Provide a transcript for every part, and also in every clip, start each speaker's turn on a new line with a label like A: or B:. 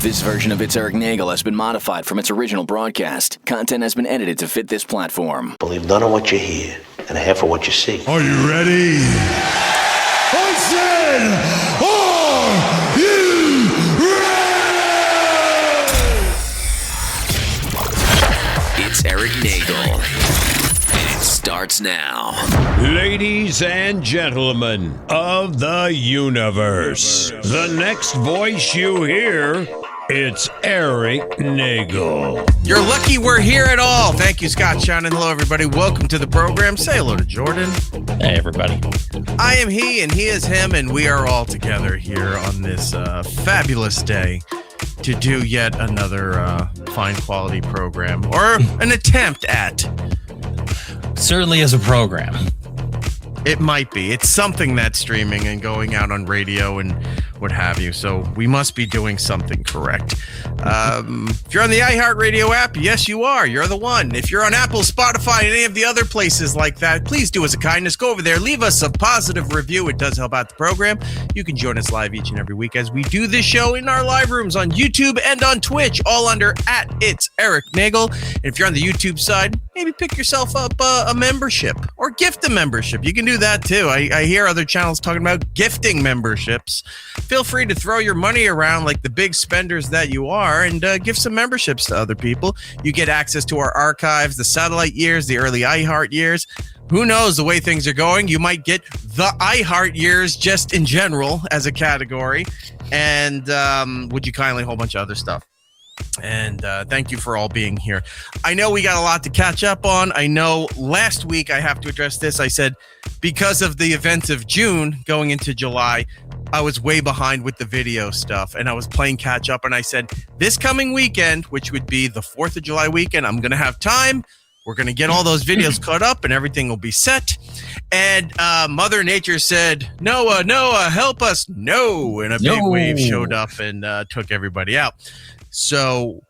A: This version of It's Erik Nagel has been modified from its original broadcast. Content has been edited to fit this platform.
B: Believe none of what you hear and half of what you see.
C: Are you ready? I said, are you
A: ready? It's Erik Nagel. It starts now.
D: Ladies and gentlemen of the universe, the next voice you hear, it's Erik Nagel.
E: You're lucky we're here at all. Thank you, Scott Shannon. Hello, everybody. Welcome to the program. Say hello to Jordan.
F: Hey, everybody.
E: I am he, and he is him, and we are all together here on this fabulous day to do yet another fine quality program, or an attempt at.
F: Certainly as a program.
E: It might be. It's something that's streaming and going out on radio and what have you. So we must be doing something correct. If you're on the iHeartRadio app, yes, you are. You're the one. If you're on Apple, Spotify, and any of the other places like that, please do us a kindness. Go over there. Leave us a positive review. It does help out the program. You can join us live each and every week as we do this show in our live rooms on YouTube and on Twitch, all under @It's Erik Nagel. And if you're on the YouTube side, maybe pick yourself up a membership or gift a membership. You can do that too. I hear other channels talking about gifting memberships. Feel free to throw your money around like the big spenders that you are and give some memberships to other people. You get access to our archives, the satellite years, the early iHeart years. Who knows the way things are going? You might get the iHeart years just in general as a category. And would you kindly a whole bunch of other stuff. And thank you for all being here. I know we got a lot to catch up on. I know last week I have to address this. I said because of the events of June going into July, I was way behind with the video stuff and I was playing catch up. And I said this coming weekend, which would be the 4th of July weekend, I'm going to have time. We're going to get all those videos caught up and everything will be set. And Mother Nature said, Noah, help us. No. And a big wave showed up and took everybody out. So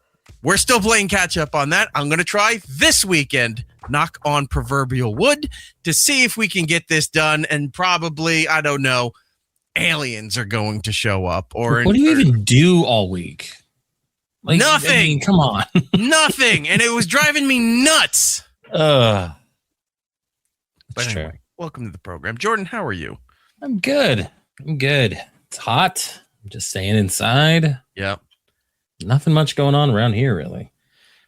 E: we're still playing catch up on that. I'm going to try this weekend, knock on proverbial wood, to see if we can get this done. And probably, I don't know, aliens are going to show up. Or
F: what do you even do all week? Like,
E: nothing.
F: I mean, come on.
E: Nothing. And it was driving me nuts.
F: But
E: anyway, welcome to the program. Jordan, how are you?
F: I'm good. It's hot. I'm just staying inside.
E: Yep.
F: Nothing much going on around here, really,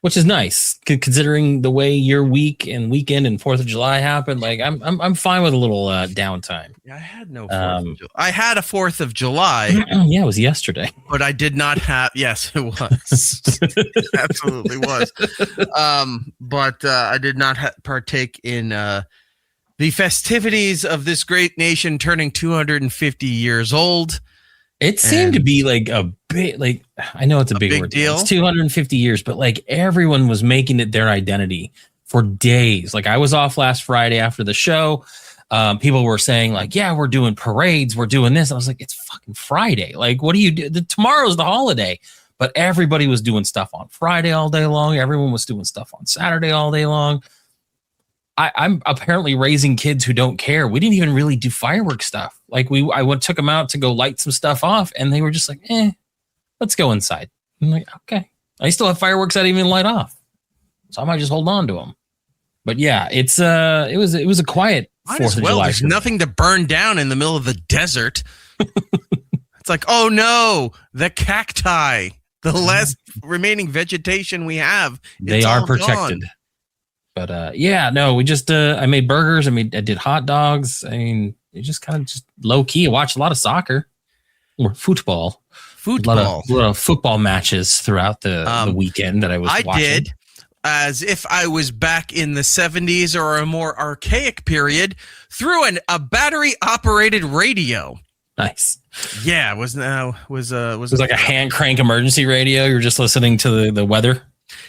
F: which is nice considering the way your week and weekend and 4th of July happened. Like, I'm fine with a little downtime.
E: Yeah, I had no 4th of July. I had a 4th of July.
F: Yeah, it was yesterday.
E: But I did not have. Yes, it was. It absolutely was. But I dit not partake in the festivities of this great nation turning 250 years old.
F: It seemed to be like a big, like, I know it's a big deal. It's 250 years, but like everyone was making it their identity for days. Like I was off last Friday after the show. People were saying like, yeah, we're doing parades. We're doing this. I was like, it's fucking Friday. Like, what do you do? Tomorrow's the holiday, but everybody was doing stuff on Friday all day long. Everyone was doing stuff on Saturday all day long. I'm apparently raising kids who don't care. We didn't even really do fireworks stuff. Like I took them out to go light some stuff off, and they were just like, let's go inside. I'm like, okay. I still have fireworks I didn't even light off, so I might just hold on to them. But yeah, it was a quiet 4th of July.
E: There's nothing to burn down in the middle of the desert. It's like, oh no, the cacti, the last remaining vegetation we have.
F: They are protected. Gone. But we just I made burgers. I did hot dogs. I mean, it just kind of just low key. I watched a lot of soccer or football. A lot of football matches throughout the weekend that I was watching. I did,
E: as if I was back in the 70s or a more archaic period, through a battery operated radio.
F: Nice.
E: Yeah, it was
F: like a hand crank emergency radio. You're just listening to the weather.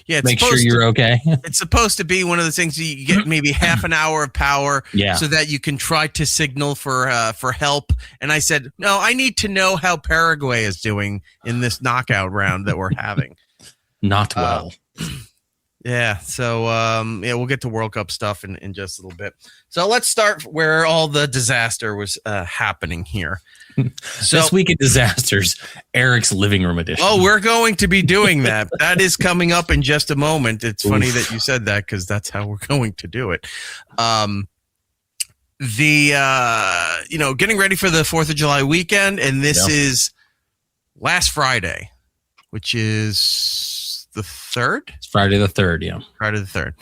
E: Yeah,
F: make sure you're okay.
E: It's supposed to be one of the things you get maybe half an hour of power, so that you can try to signal for help. And I said, no, I need to know how Paraguay is doing in this knockout round that we're having.
F: Not well.
E: Yeah. So, we'll get to World Cup stuff in just a little bit. So let's start where all the disaster was happening here. So,
F: this week of disasters, Eric's living room edition.
E: Oh, we're going to be doing that. That is coming up in just a moment. It's funny that you said that because that's how we're going to do it. Getting ready for the 4th of July weekend, and this is last Friday, which is the 3rd?
F: It's Friday the 3rd, yeah.
E: Friday the 3rd.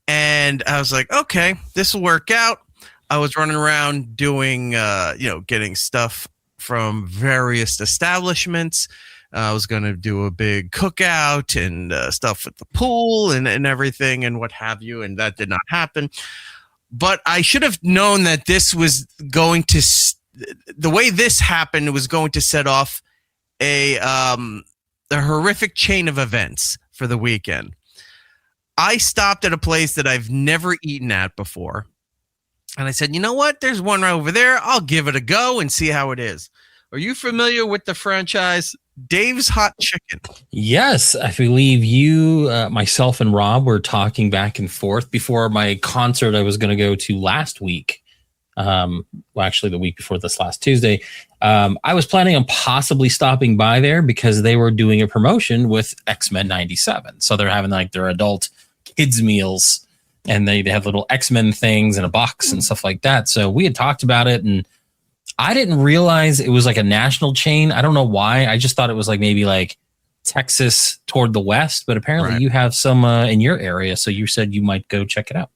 E: And I was like, okay, this will work out. I was running around doing, getting stuff from various establishments. I was going to do a big cookout and stuff at the pool and everything and what have you, and that did not happen. But I should have known that this was going to, the way this happened was going to set off a horrific chain of events for the weekend. I stopped at a place that I've never eaten at before. And I said, you know what? There's one right over there. I'll give it a go and see how it is. Are you familiar with the franchise Dave's Hot Chicken?
F: Yes, I believe you, myself, and Rob were talking back and forth before my concert I was going to go to last week. Actually, the week before this last Tuesday. I was planning on possibly stopping by there because they were doing a promotion with X-Men 97. So they're having like their adult kids meals, and they have little X-Men things in a box and stuff like that. So we had talked about it, and I didn't realize it was like a national chain. I don't know why. I just thought it was like maybe like Texas toward the west, but apparently you have some in your area. So you said you might go check it out.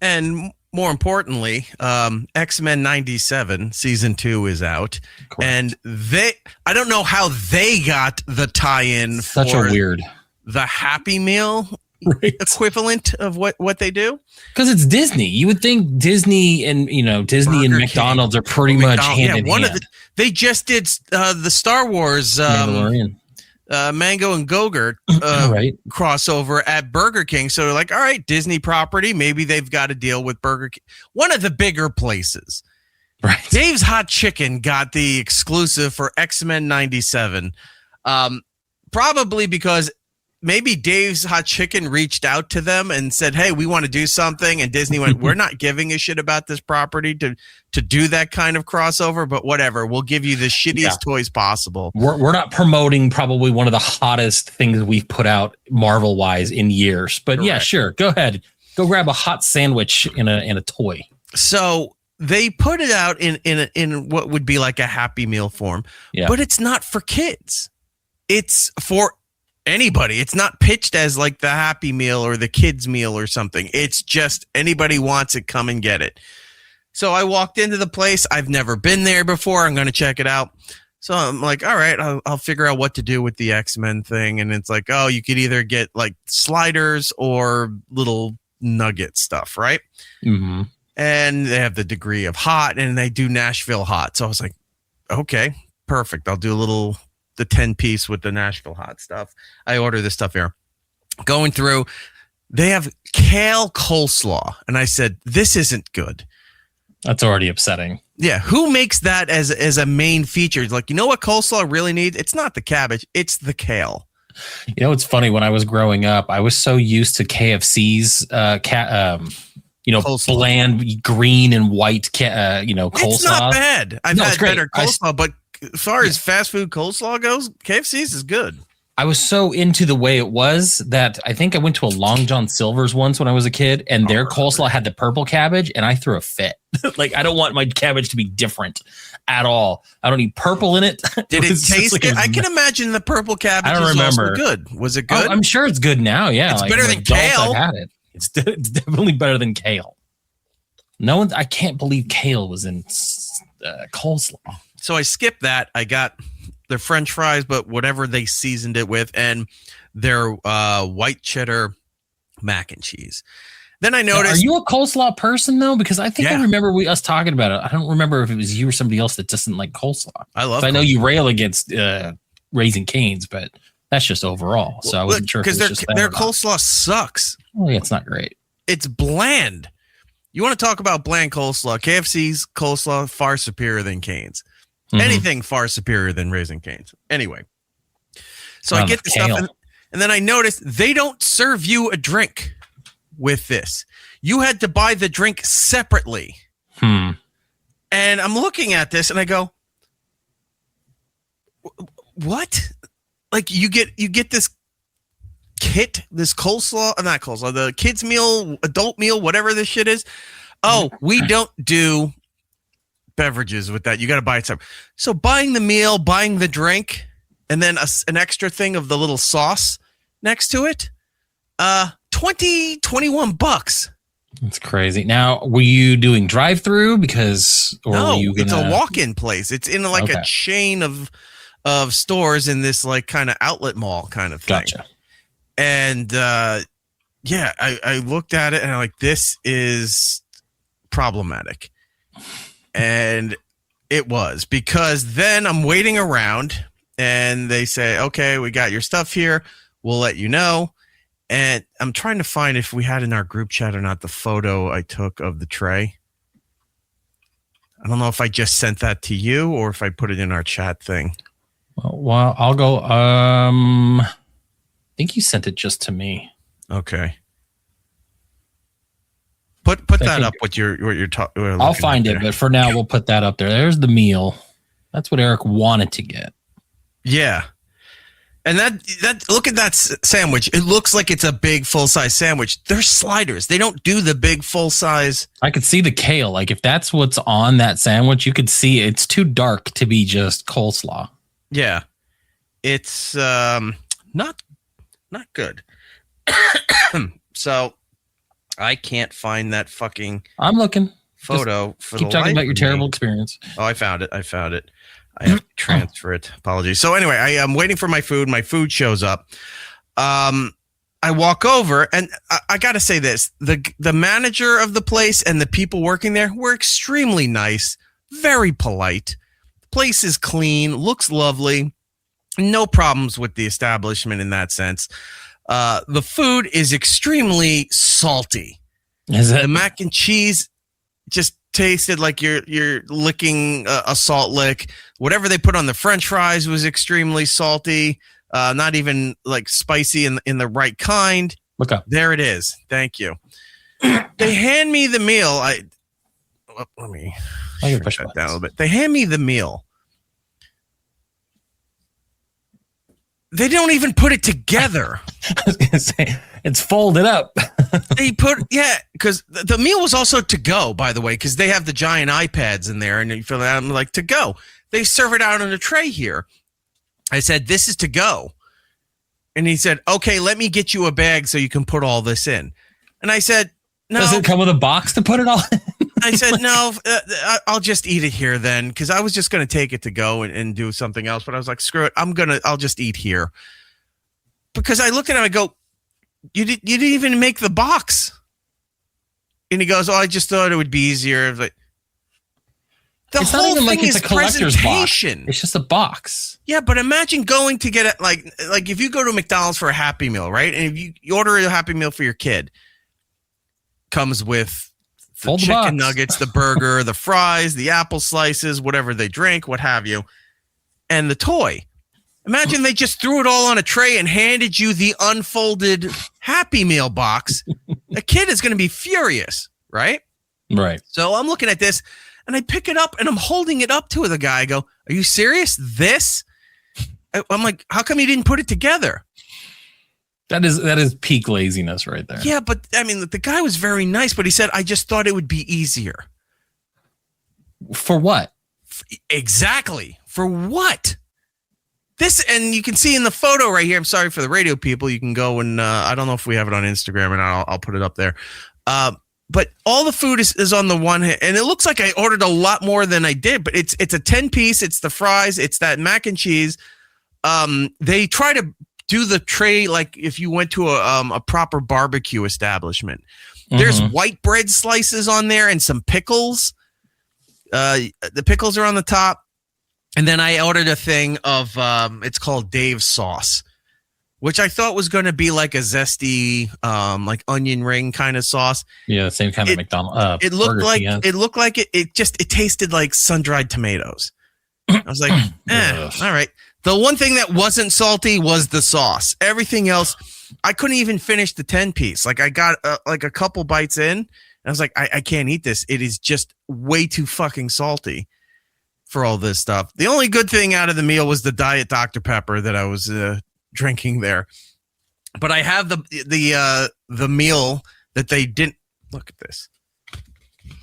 E: And more importantly, X-Men 97 season 2 is out. Correct. And I don't know how they got the tie-in
F: Such
E: for
F: a weird
E: the Happy Meal equivalent of what they do, because
F: it's Disney. You would think Disney and Disney Burger and McDonald's King. Are pretty much hand in hand.
E: They just did the Star Wars Mandalorian. Mango and Gogurt crossover at Burger King. So they're like, all right, Disney property. Maybe they've got to deal with Burger King. One of the bigger places.
F: Right.
E: Dave's Hot Chicken got the exclusive for X-Men 97. Probably because maybe Dave's Hot Chicken reached out to them and said, hey, we want to do something. And Disney went, we're not giving a shit about this property to do that kind of crossover, but whatever. We'll give you the shittiest toys possible.
F: We're not promoting probably one of the hottest things we've put out Marvel-wise in years. But yeah, sure. Go ahead. Go grab a hot sandwich in a toy.
E: So they put it out in what would be like a Happy Meal form. Yeah. But it's not for kids. It's for anybody. It's not pitched as like the Happy Meal or the kids meal or something. It's just anybody wants it, come and get it. So I walked into the place. I've never been there before. I'm going to check it out. So I'm like, all right, I'll figure out what to do with the X-Men thing. And it's like, oh, you could either get like sliders or little nugget stuff, right?
F: Mm-hmm.
E: And they have the degree of hot, and they do Nashville hot. So I was like, okay, perfect. I'll do the 10-piece with the Nashville hot stuff. I order this stuff here. Going through, they have kale coleslaw. And I said, this isn't good.
F: That's already upsetting.
E: Yeah. Who makes that as a main feature? It's like, you know what coleslaw really needs? It's not the cabbage. It's the kale.
F: You know, it's funny. When I was growing up, I was so used to KFC's, coleslaw. Bland green and white, coleslaw.
E: It's not bad. I've had better coleslaw, but as far as fast food coleslaw goes, KFC's is good.
F: I was so into the way it was that I think I went to a Long John Silver's once when I was a kid, and their coleslaw had the purple cabbage, and I threw a fit. Like, I don't want my cabbage to be different at all. I don't need purple in it.
E: Did it taste good? I can imagine the purple cabbage was also good. Was it good?
F: Oh, I'm sure it's good now. Yeah,
E: it's better than kale.
F: I've had it. It's definitely better than kale. I can't believe kale was in coleslaw.
E: So I skipped that. I got their French fries, but whatever they seasoned it with, and their white cheddar mac and cheese. Then I noticed.
F: Are you a coleslaw person though? Because I think I remember us talking about it. I don't remember if it was you or somebody else that doesn't like coleslaw.
E: I
F: know you rail against Raising Cane's, but that's just overall. So I wasn't sure
E: because their coleslaw sucks.
F: Oh yeah, it's not great.
E: It's bland. You want to talk about bland coleslaw? KFC's coleslaw far superior than Cane's. Mm-hmm. Anything far superior than Raising Cane's. Anyway, so I get the stuff, And then I noticed they don't serve you a drink with this. You had to buy the drink separately. And I'm looking at this and I go, what? Like you get this kit, this coleslaw, not coleslaw, the kids meal, adult meal, whatever this shit is. Oh, we don't do beverages with that. You got to buy it separate. So buying the meal, buying the drink, and then an extra thing of the little sauce next to it, $21.
F: That's crazy. Now, were you doing drive-through
E: No, it's a walk-in place. It's in like a chain of stores in this like kind of outlet mall kind of thing.
F: Gotcha.
E: And I looked at it and I'm like, this is problematic. And it was, because then I'm waiting around and they say, okay, we got your stuff here. We'll let you know. And I'm trying to find if we had in our group chat or not the photo I took of the tray. I don't know if I just sent that to you or if I put it in our chat thing.
F: Well, I'll go. I think you sent it just to me.
E: Okay. Put that up. What you're talking.
F: I'll find it, but for now we'll put that up there. There's the meal. That's what Erik wanted to get.
E: Yeah. And that look at that sandwich. It looks like it's a big full-size sandwich. They're sliders. They don't do the big full-size.
F: I could see the kale. Like if that's what's on that sandwich, you could see it's too dark to be just coleslaw.
E: Yeah. It's not good. So I can't find that fucking
F: I'm looking
E: photo
F: just
E: for
F: keep
E: the
F: talking
E: life
F: about your
E: of
F: terrible
E: me.
F: experience.
E: Oh, I found it. I have to transfer it. Apologies. So anyway, I am waiting for my food. My food shows up. I walk over, and I got to say this. The manager of the place and the people working there were extremely nice, very polite. The place is clean, looks lovely. No problems with the establishment in that sense. The food is extremely salty.
F: Is it?
E: The mac and cheese just tasted like you're licking a salt lick. Whatever they put on the French fries was extremely salty. Not even like spicy in the right kind.
F: Look up.
E: There it is. Thank you. They hand me the meal. Let me push that down a little bit. They hand me the meal. They don't even put it together.
F: I was gonna say it's folded up.
E: Because the meal was also to go, by the way, because they have the giant iPads in there, and you feel that I'm like to go. They serve it out on a tray here. I said, "This is to go," and he said, "Okay, let me get you a bag so you can put all this in." And I said, "No."
F: Does it come with a box to put it all in?
E: I said, "No, I'll just eat it here then," because I was just going to take it to go and do something else. But I was like, "Screw it, I'll just eat here." Because I look at him, I go, You didn't even make the box. And he goes, "Oh, I just thought it would be easier." Like,
F: it's
E: whole
F: not even
E: thing
F: like it's
E: is
F: a collector's
E: presentation.
F: box. It's just a box.
E: Yeah, but imagine going to get it like if you go to McDonald's for a Happy Meal, right? And if you order a Happy Meal for your kid, comes with the chicken nuggets, the burger, the fries, the apple slices, whatever they drink, what have you, and the toy. Imagine they just threw it all on a tray and handed you the unfolded Happy Meal box. A kid is going to be furious, right?
F: Right.
E: So I'm looking at this, and I pick it up, and I'm holding it up to the guy. I go, "Are you serious? This?" I'm like, "How come you didn't put it together?"
F: That is peak laziness right there.
E: Yeah, but I mean, the guy was very nice, but he said, "I just thought it would be easier."
F: For what?
E: Exactly. For what? This, and you can see in the photo right here. I'm sorry for the radio people. You can go and I don't know if we have it on Instagram, and I'll put it up there. But all the food is on the one hand, and it looks like I ordered a lot more than I did. But it's a 10-piece. It's the fries. It's that mac and cheese. They try to do the tray like if you went to a proper barbecue establishment. Mm-hmm. There's white bread slices on there and some pickles. The pickles are on the top. And then I ordered a thing of, it's called Dave's sauce, which I thought was going to be like a zesty, like onion ring kind of sauce.
F: Yeah, same kind of McDonald's.
E: It looked like it tasted like sun-dried tomatoes. I was like, all right. The one thing that wasn't salty was the sauce. Everything else, I couldn't even finish the 10-piece. Like I got like a couple bites in, and I was like, I can't eat this. It is just way too fucking salty for all this stuff. The only good thing out of the meal was the Diet Dr. Pepper that I was drinking there. But I have the meal that they didn't. Look at this.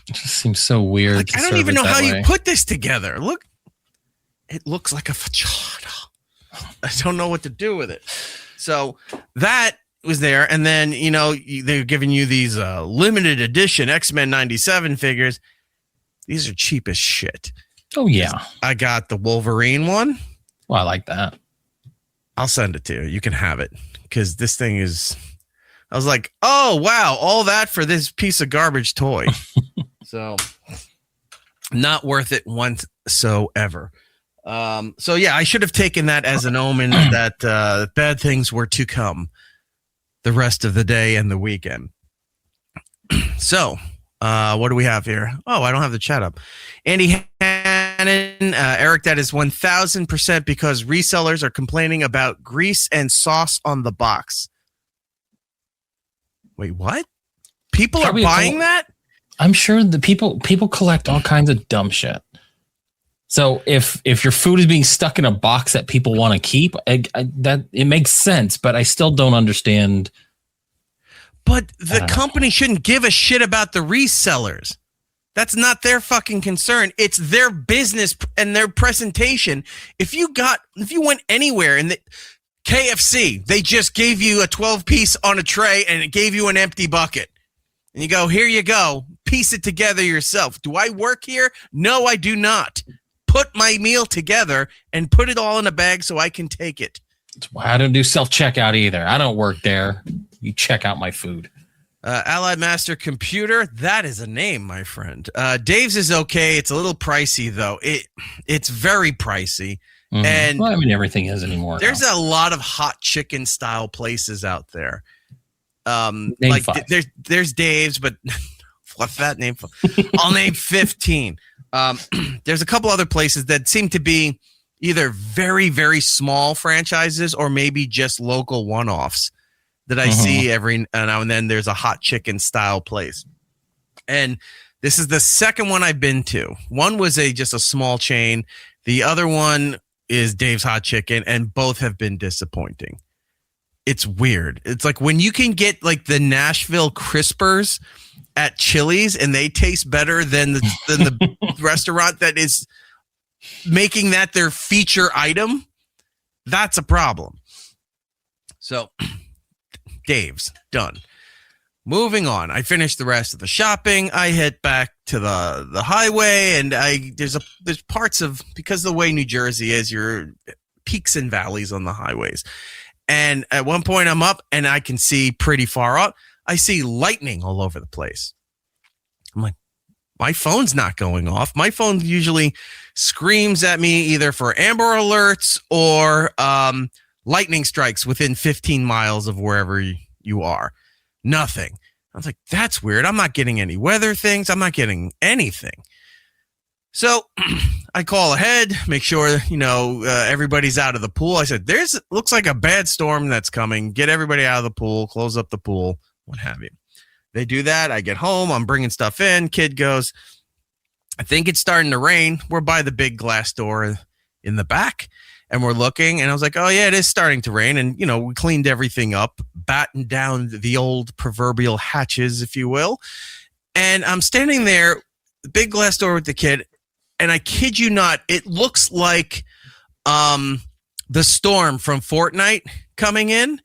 F: It just seems so weird.
E: Like, I don't even know how you put this together. Look, it looks like a vagina. I don't know what to do with it. So that was there. And then, they're giving you these limited edition X-Men 97 figures. These are cheap as shit.
F: Oh, yeah.
E: I got the Wolverine one.
F: Well, I like that.
E: I'll send it to you. You can have it because this thing is. I was like, oh, wow. All that for this piece of garbage toy. So not worth it whatsoever. So, yeah, I should have taken that as an omen that bad things were to come the rest of the day and the weekend. So what do we have here? Oh, I don't have the chat up. Andy Hannon, Eric, that is 1,000% because resellers are complaining about grease and sauce on the box. Wait, what? People Probably are buying that?
F: I'm sure the people collect all kinds of dumb shit. So if your food is being stuck in a box that people want to keep, that it makes sense, but I still don't understand.
E: But the company shouldn't give a shit about the resellers. That's not their fucking concern. It's their business and their presentation. If you went anywhere in the KFC, they just gave you a 12-piece on a tray and it gave you an empty bucket. And you go, here you go. Piece it together yourself. Do I work here? No, I do not. Put my meal together and put it all in a bag so I can take it.
F: That's why I don't do self-checkout either. I don't work there. You check out my food.
E: Allied Master Computer, that is a name, my friend. Dave's is okay. It's a little pricey, though. It's very pricey. Mm-hmm. And
F: well, I mean, everything is anymore.
E: There's a lot of hot chicken style places out there.
F: Name
E: like
F: 5.
E: There's Dave's, but what's that name? I'll name 15. There's a couple other places that seem to be either very, very small franchises or maybe just local one-offs that I see every now and then. There's a hot chicken style place. And this is the second one I've been to. One was just a small chain. The other one is Dave's Hot Chicken, and both have been disappointing. It's weird. It's like when you can get like the Nashville Crispers at Chili's and they taste better than the restaurant that is making that their feature item. That's a problem. So Dave's done. Moving on. I finished the rest of the shopping. I head back to the highway, and there's parts of, because of the way New Jersey is, your peaks and valleys on the highways. And at one point I'm up and I can see pretty far out. I see lightning all over the place. I'm like, my phone's not going off. My phone usually screams at me either for Amber Alerts or lightning strikes within 15 miles of wherever you are. Nothing. I was like, that's weird. I'm not getting any weather things. I'm not getting anything. So I call ahead, make sure, everybody's out of the pool. I said, looks like a bad storm that's coming. Get everybody out of the pool, close up the pool, what have you. They do that. I get home. I'm bringing stuff in. Kid goes, I think it's starting to rain. We're by the big glass door in the back. And we're looking, and I was like, oh, yeah, it is starting to rain. And, we cleaned everything up, battened down the old proverbial hatches, if you will. And I'm standing there, big glass door with the kid, and I kid you not, it looks like the storm from Fortnite coming in.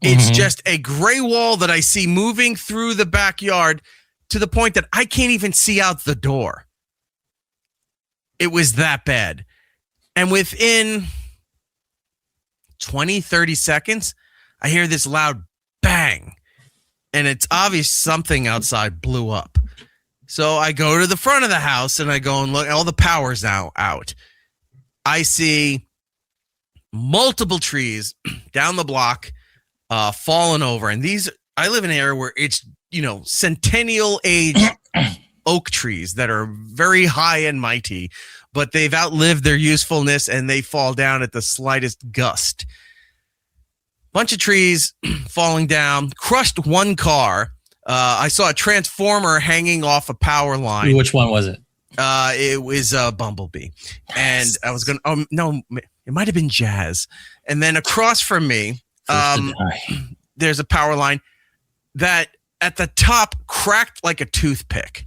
E: It's just a gray wall that I see moving through the backyard to the point that I can't even see out the door. It was that bad. And within 20, 30 seconds, I hear this loud bang. And it's obvious something outside blew up. So I go to the front of the house and I go and look. All the power's now out. I see multiple trees down the block falling over. And I live in an area where it's, centennial age oak trees that are very high and mighty. but they've outlived their usefulness and they fall down at the slightest gust. Bunch of trees falling down, crushed one car. I saw a transformer hanging off a power line.
F: Which one was it?
E: It was Bumblebee. And I was going to, no, it might have been Jazz. And then across from me, there's a power line that at the top cracked like a toothpick.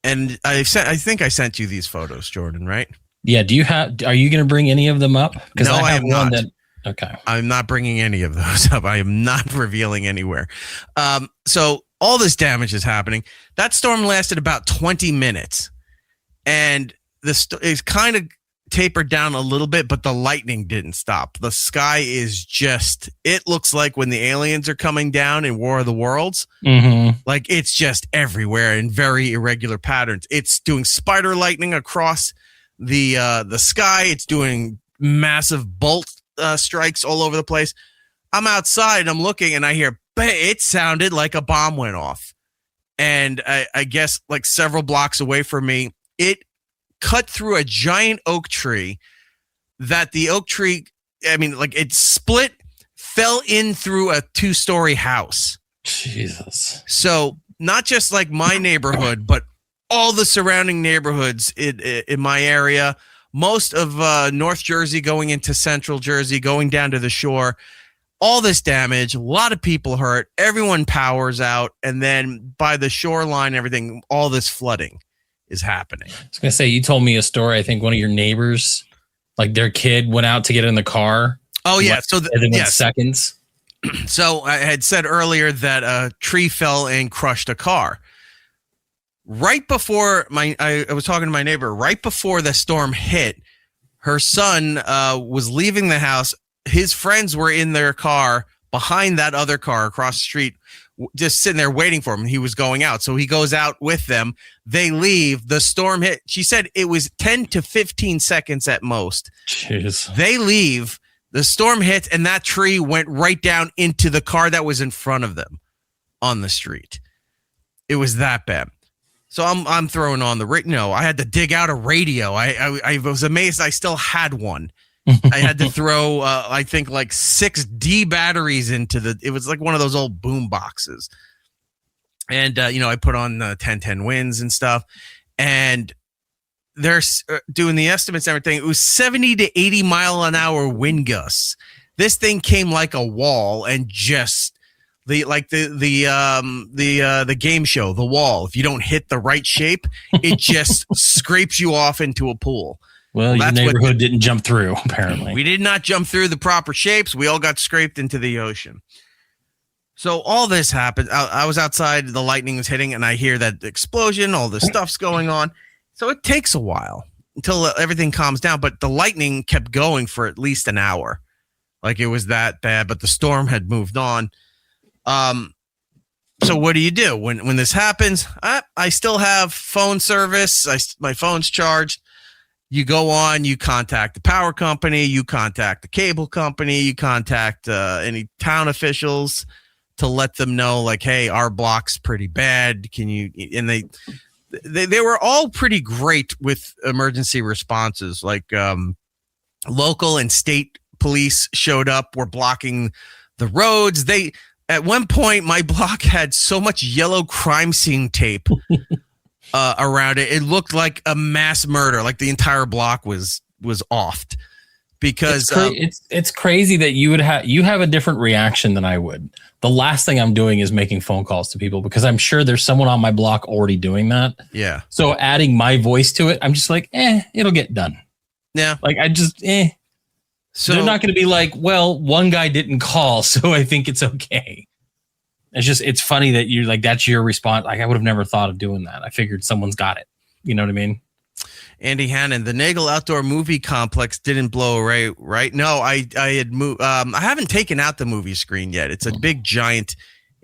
E: And I think I sent you these photos, Jordan, right?
F: Yeah. Are you going to bring any of them up?
E: No, I am not.
F: Okay.
E: I'm not bringing any of those up. I am not revealing anywhere. So all this damage is happening. That storm lasted about 20 minutes. And it's kind of tapered down a little bit, but the lightning didn't stop. The sky is it looks like when the aliens are coming down in War of the Worlds.
F: Mm-hmm.
E: Like it's just everywhere in very irregular patterns. It's doing spider lightning across the sky. It's doing massive bolt strikes all over the place. I'm outside, I'm looking, and I hear, it sounded like a bomb went off. And I guess like several blocks away from me, it cut through a giant oak tree that the oak tree, it split, fell in through a 2-story house.
F: Jesus.
E: So not just like my neighborhood, but all the surrounding neighborhoods in my area, most of North Jersey going into Central Jersey, going down to the shore, all this damage, a lot of people hurt, everyone powers out, and then by the shoreline, everything, all this flooding is happening.
F: I was going to say, you told me a story. I think one of your neighbors, like their kid went out to get in the car.
E: Oh, yeah. So
F: seconds.
E: So I had said earlier that a tree fell and crushed a car. Right before I was talking to my neighbor, right before the storm hit, her son was leaving the house. His friends were in their car behind that other car across the street, just sitting there waiting for him. He was going out. So he goes out with them. They leave. The storm hit. She said it was 10 to 15 seconds at most.
F: Jeez.
E: They leave. The storm hits, and that tree went right down into the car that was in front of them on the street. It was that bad. So I'm throwing on the radio. No, I had to dig out a radio. I was amazed I still had one. I had to throw, I think, like 6 D batteries into it was like one of those old boom boxes. And, I put on 10-10 winds and stuff. And they're doing the estimates and everything. It was 70 to 80 mile an hour wind gusts. This thing came like a wall and just the game show, The Wall. If you don't hit the right shape, it just scrapes you off into a pool.
F: Well, your neighborhood didn't jump through, apparently.
E: We did not jump through the proper shapes. We all got scraped into the ocean. So all this happened. I was outside, the lightning was hitting, and I hear that explosion, all this stuff's going on. So it takes a while until everything calms down, but the lightning kept going for at least an hour. Like it was that bad, but the storm had moved on. So what do you do when this happens? I still have phone service. My phone's charged. You go on, you contact the power company, you contact the cable company, you contact any town officials to let them know, like, hey, our block's pretty bad. Can you? And they were all pretty great with emergency responses. Like local and state police showed up, were blocking the roads. At one point, my block had so much yellow crime scene tape around it. It looked like a mass murder. Like the entire block was offed. Because
F: it's crazy that you have a different reaction than I would. The last thing I'm doing is making phone calls to people because I'm sure there's someone on my block already doing that.
E: Yeah.
F: So adding my voice to it, I'm just like, it'll get done.
E: Yeah.
F: Like I just So they're not going to be like, well, one guy didn't call, so I think it's okay. It's funny that you're like, that's your response. Like I would have never thought of doing that. I figured someone's got it. You know what I mean?
E: Andy Hannon, the Nagel Outdoor Movie Complex didn't blow away, right? No, I had moved. I haven't taken out the movie screen yet. It's a big, giant,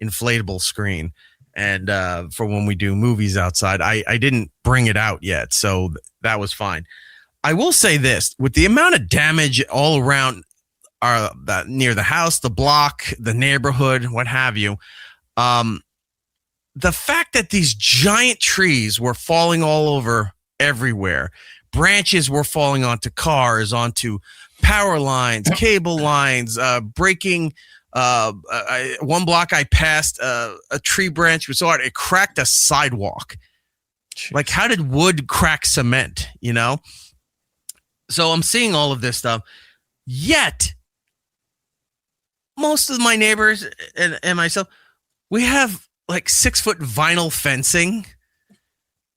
E: inflatable screen, and for when we do movies outside, I didn't bring it out yet, so that was fine. I will say this: with the amount of damage all around near the house, the block, the neighborhood, what have you, the fact that these giant trees were falling all over everywhere. Branches were falling onto cars, onto power lines, cable lines, breaking. One block I passed, a tree branch was on it cracked a sidewalk. Jeez. Like, how did wood crack cement? You know? So I'm seeing all of this stuff. Yet, most of my neighbors and myself, we have like 6-foot vinyl fencing.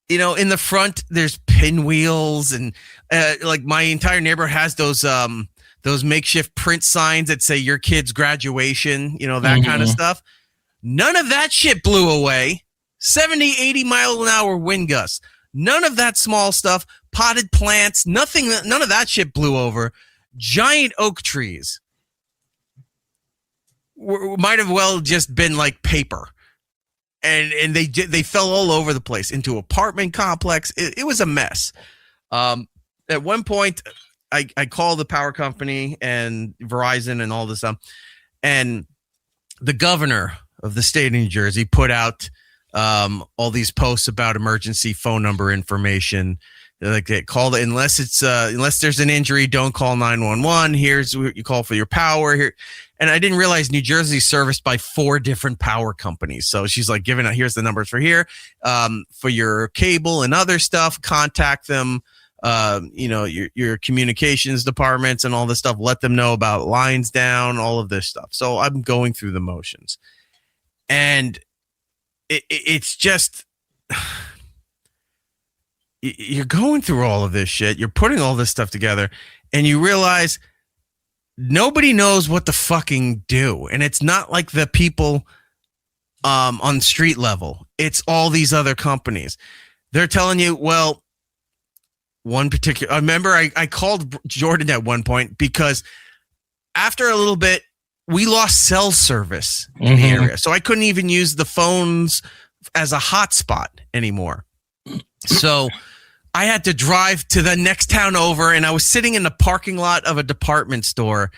E: You know, in the front, there's pinwheels, and like my entire neighborhood has those makeshift print signs that say your kid's graduation, you know, that kind of stuff. None of that shit blew away. 70, 80 mile an hour wind gusts. None of that small stuff, potted plants, nothing, none of that shit blew over. Giant oak trees might have well just been like paper. And they fell all over the place into apartment complex. It was a mess. At one point, I called the power company and Verizon and all this stuff. And the governor of the state of New Jersey put out all these posts about emergency phone number information. Like, they call it, unless there's an injury, don't call 911. Here's what you call for your power here. And I didn't realize New Jersey's serviced by 4 different power companies. So she's like giving out, here's the numbers for here, for your cable and other stuff. Contact them. You know, your communications departments and all this stuff. Let them know about lines down, all of this stuff. So I'm going through the motions, and it's just, you're going through all of this shit. You're putting all this stuff together, and you realize nobody knows what to fucking do. And it's not like the people on street level. It's all these other companies. They're telling you, well, one particular, I remember I called Jordan at one point because after a little bit, we lost cell service in the area. So I couldn't even use the phones as a hotspot anymore. So I had to drive to the next town over, and I was sitting in the parking lot of a department store,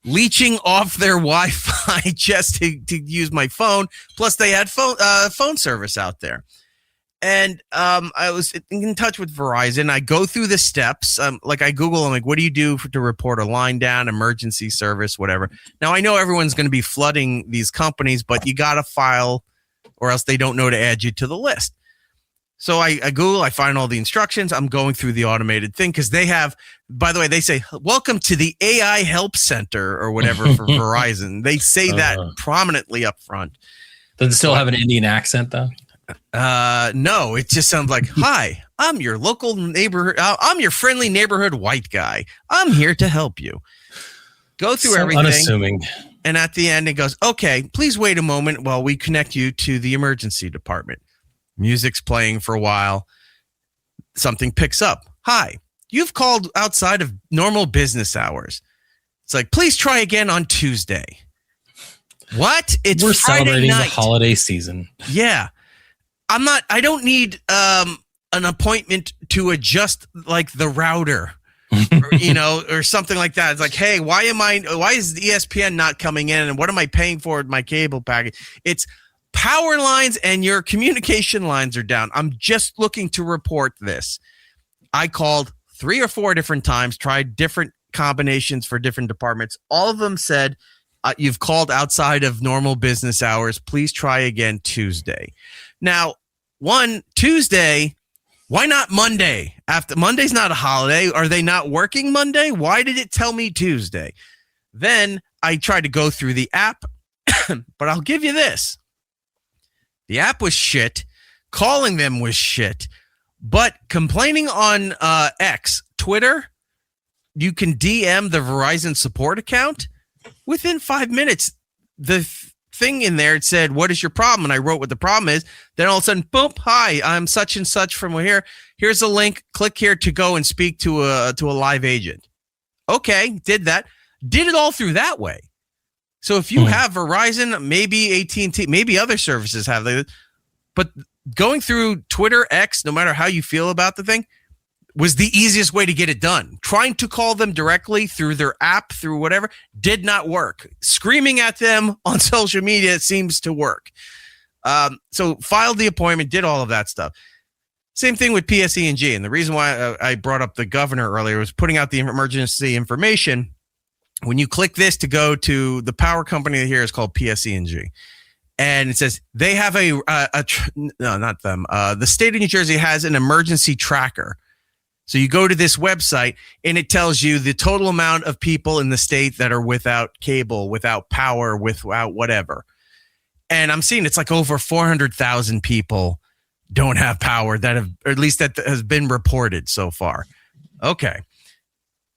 E: leeching off their Wi-Fi just to use my phone. Plus, they had phone service out there. And I was in touch with Verizon. I go through the steps. Like, I Google, I'm like, what do you do to report a line down, emergency service, whatever. Now, I know everyone's going to be flooding these companies, but you got to file or else they don't know to add you to the list. So I Google, I find all the instructions. I'm going through the automated thing because they have, by the way, they say, welcome to the AI Help Center or whatever for Verizon. They say that prominently up front.
F: Does it still have an Indian accent, though?
E: No, it just sounds like, hi, I'm your local neighborhood. I'm your friendly neighborhood white guy. I'm here to help you. Go through everything.
F: Unassuming.
E: And at the end, it goes, okay, please wait a moment while we connect you to the emergency department. Music's playing for a while. Something picks up. Hi, you've called outside of normal business hours. It's like, please try again on Tuesday. What?
F: We're
E: Friday
F: celebrating
E: night.
F: The holiday season.
E: Yeah. I don't need an appointment to adjust like the router, or something like that. It's like, hey, why is the ESPN not coming in? And what am I paying for with my cable package? It's power lines and your communication lines are down. I'm just looking to report this. I called 3 or 4 different times, tried different combinations for different departments. All of them said, you've called outside of normal business hours. Please try again Tuesday. Now, Tuesday, why not Monday? After Monday's not a holiday. Are they not working Monday? Why did it tell me Tuesday? Then I tried to go through the app, but I'll give you this. The app was shit. Calling them was shit. But complaining on X, Twitter, you can DM the Verizon support account. Within 5 minutes, the thing in there, it said, what is your problem? And I wrote what the problem is. Then all of a sudden, boom, hi, I'm such and such from here. Here's a link. Click here to go and speak to a live agent. Okay, did that. Did it all through that way. So if you have Verizon, maybe AT&T, maybe other services have that, but going through Twitter, X, no matter how you feel about the thing, was the easiest way to get it done. Trying to call them directly through their app, through whatever, did not work. Screaming at them on social media seems to work. So filed the appointment, did all of that stuff. Same thing with PSE&G. And the reason why I brought up the governor earlier was putting out the emergency information. When you click this to go to the power company here is called PSE&G. And it says they have no, not them. The state of New Jersey has an emergency tracker. So you go to this website and it tells you the total amount of people in the state that are without cable, without power, without whatever. And I'm seeing it's like over 400,000 people don't have power that have, or at least that has been reported so far. Okay.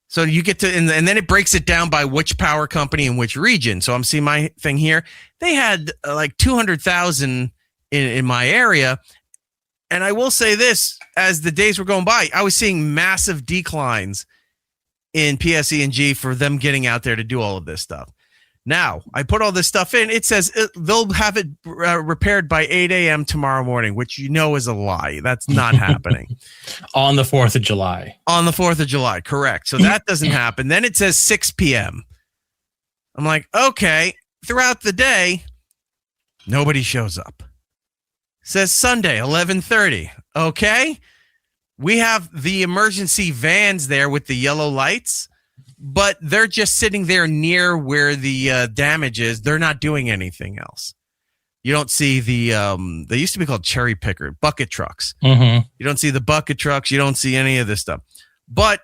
E: So you get to, and then it breaks it down by which power company in which region. So I'm seeing my thing here. They had like 200,000 in my area. And I will say this, as the days were going by, I was seeing massive declines in PSE&G for them getting out there to do all of this stuff. Now, I put all this stuff in. It says they'll have it repaired by 8 a.m. tomorrow morning, which you know is a lie. That's not happening.
F: On the 4th of July.
E: On the 4th of July, correct. So that doesn't happen. Then it says 6 p.m. I'm like, okay. Throughout the day, nobody shows up. Says Sunday, 11:30. Okay. We have the emergency vans there with the yellow lights, but they're just sitting there near where the damage is. They're not doing anything else. You don't see the, they used to be called cherry picker, bucket trucks.
F: Mm-hmm.
E: You don't see the bucket trucks. You don't see any of this stuff. But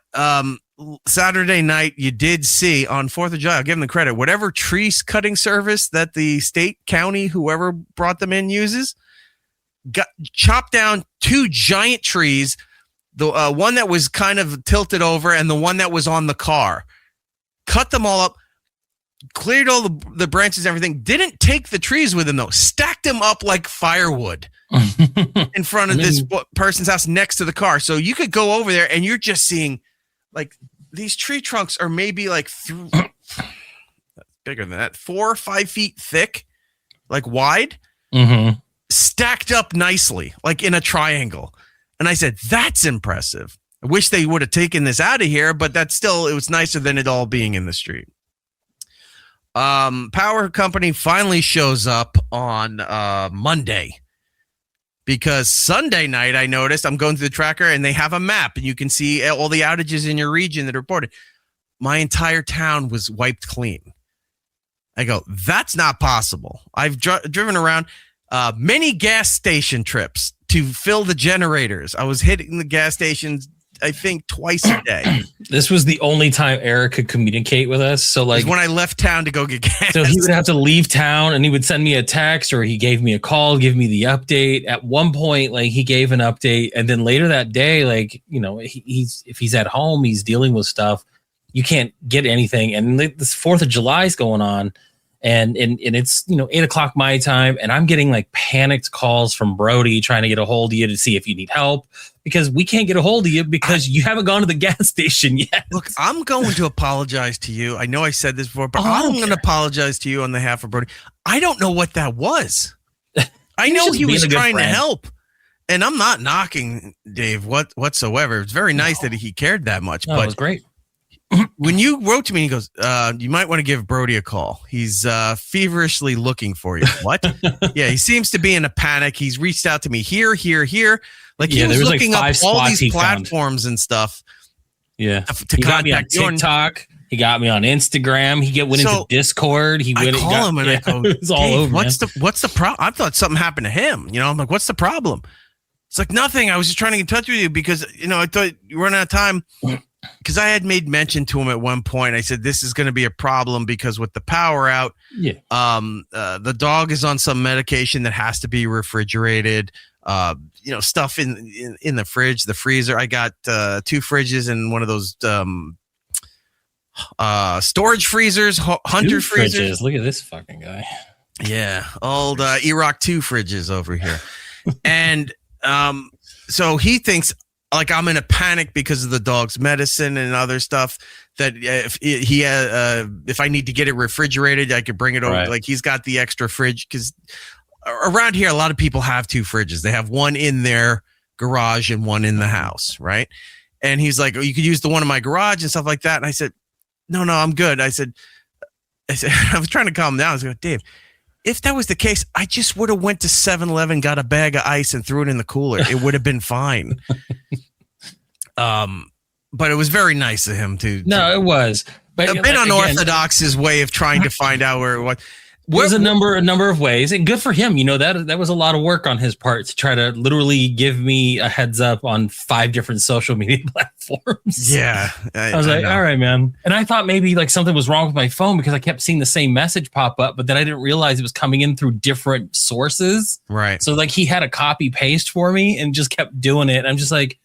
E: Saturday night, you did see on 4th of July, I'll give them the credit, whatever tree cutting service that the state, county, whoever brought them in uses, got chopped down 2 giant trees, the one that was kind of tilted over and the one that was on the car. Cut them all up, cleared all the branches and everything. Didn't take the trees with them, though. Stacked them up like firewood in front of this person's house next to the car. So you could go over there and you're just seeing, like, these tree trunks are maybe like bigger than that, 4 or 5 feet thick, like wide.
F: Mm-hmm.
E: Stacked up nicely, like in a triangle. And I said, that's impressive. I wish they would have taken this out of here, but that's still, it was nicer than it all being in the street. Power company finally shows up on Monday, because Sunday night I noticed, I'm going through the tracker and they have a map and you can see all the outages in your region that are reported. My entire town was wiped clean. I go, that's not possible. I've driven around many gas station trips to fill the generators. I was hitting the gas stations, I think, twice a day.
F: This was the only time Erik could communicate with us. So, like,
E: when I left town to go get gas.
F: So he would have to leave town and he would send me a text, or he gave me a call, give me the update. At one point, like, he gave an update, and then later that day, like, you know, if he's at home, he's dealing with stuff. You can't get anything. And this 4th of July is going on. And it's, you know, 8 o'clock my time, and I'm getting like panicked calls from Brody trying to get a hold of you to see if you need help, because we can't get a hold of you because you haven't gone to the gas station yet.
E: Look, I'm going to apologize to you. I know I said this before, but I'm going to apologize to you on behalf of Brody. I don't know what that was. I know he was trying to help, and I'm not knocking Dave whatsoever. It's very nice that he cared that much.
F: No,
E: but
F: it was great.
E: When you wrote to me, he goes, you might want to give Brody a call. He's feverishly looking for you. What? Yeah, he seems to be in a panic. He's reached out to me here. Like, he was looking up all these platforms and stuff.
F: Yeah. He got me on TikTok. He got me on Instagram. He went into Discord.
E: I call him and I go,
F: it's all over,
E: what's the problem? I thought something happened to him. You know, I'm like, what's the problem? It's like, nothing. I was just trying to get in touch with you because, you know, I thought you were running out of time. Because I had made mention to him at one point. I said, this is going to be a problem because with the power out, the dog is on some medication that has to be refrigerated. You know, stuff in the fridge, the freezer. I got 2 fridges and one of those storage freezers, hunter freezers.
F: Look at this fucking guy.
E: Yeah, old Erik 2 fridges over here. And so he thinks, like, I'm in a panic because of the dog's medicine and other stuff, that if I need to get it refrigerated, I could bring it over. Right. Like, he's got the extra fridge, because around here, a lot of people have 2 fridges. They have one in their garage and one in the house. Right. And he's like, oh, you could use the one in my garage and stuff like that. And I said, no, I'm good. I said, I was trying to calm him down. I was like, Dave, if that was the case, I just would have went to 7-Eleven, got a bag of ice, and threw it in the cooler. It would have been fine. But it was very nice of him to.
F: No, it was. But
E: a bit unorthodox way of trying to find out where it was.
F: There's a number of ways, and good for him. That was a lot of work on his part to try to literally give me a heads up on 5 different social media platforms.
E: Yeah,
F: I was like, all right, man. And I thought maybe like something was wrong with my phone because I kept seeing the same message pop up, but then I didn't realize it was coming in through different sources.
E: Right.
F: So like he had a copy paste for me and just kept doing it. I'm just like,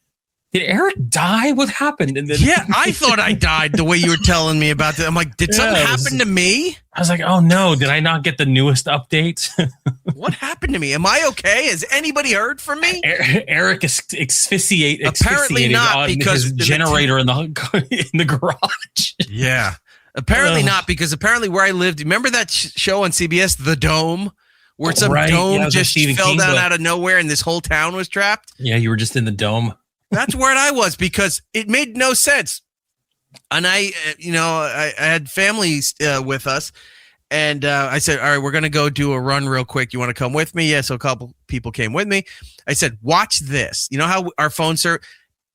F: did Erik die? What happened? And then
E: I thought I died the way you were telling me about that. I'm like, did something happen to me?
F: I was like, oh no, did I not get the newest update?
E: What happened to me? Am I okay? Has anybody heard from me?
F: Erik is
E: apparently not,
F: on
E: because
F: his generator in the garage.
E: Yeah. Apparently not, because apparently where I lived, remember that show on CBS, The Dome? Where some dome just fell down out of nowhere and this whole town was trapped?
F: Yeah, you were just in the dome.
E: That's where I was, because it made no sense. And I had families with us, and I said, all right, we're going to go do a run real quick. You want to come with me? Yeah. So a couple people came with me. I said, watch this. You know how our phone service.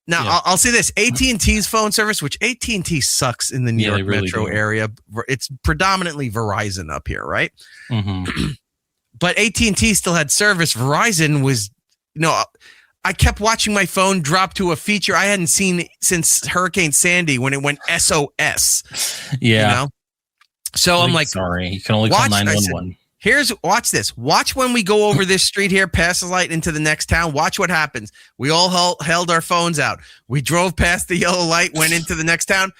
E: Now, yeah. I'll say this, AT&T's phone service, which AT&T sucks in the New York really metro area. It's predominantly Verizon up here, right?
F: Mm-hmm.
E: But AT&T still had service. Verizon was, I kept watching my phone drop to a feature I hadn't seen since Hurricane Sandy, when it went SOS.
F: Yeah.
E: So I'm like,
F: sorry, you can only call 911.
E: Watch this. Watch when we go over this street here, past the light into the next town. Watch what happens. We all held our phones out. We drove past the yellow light, went into the next town.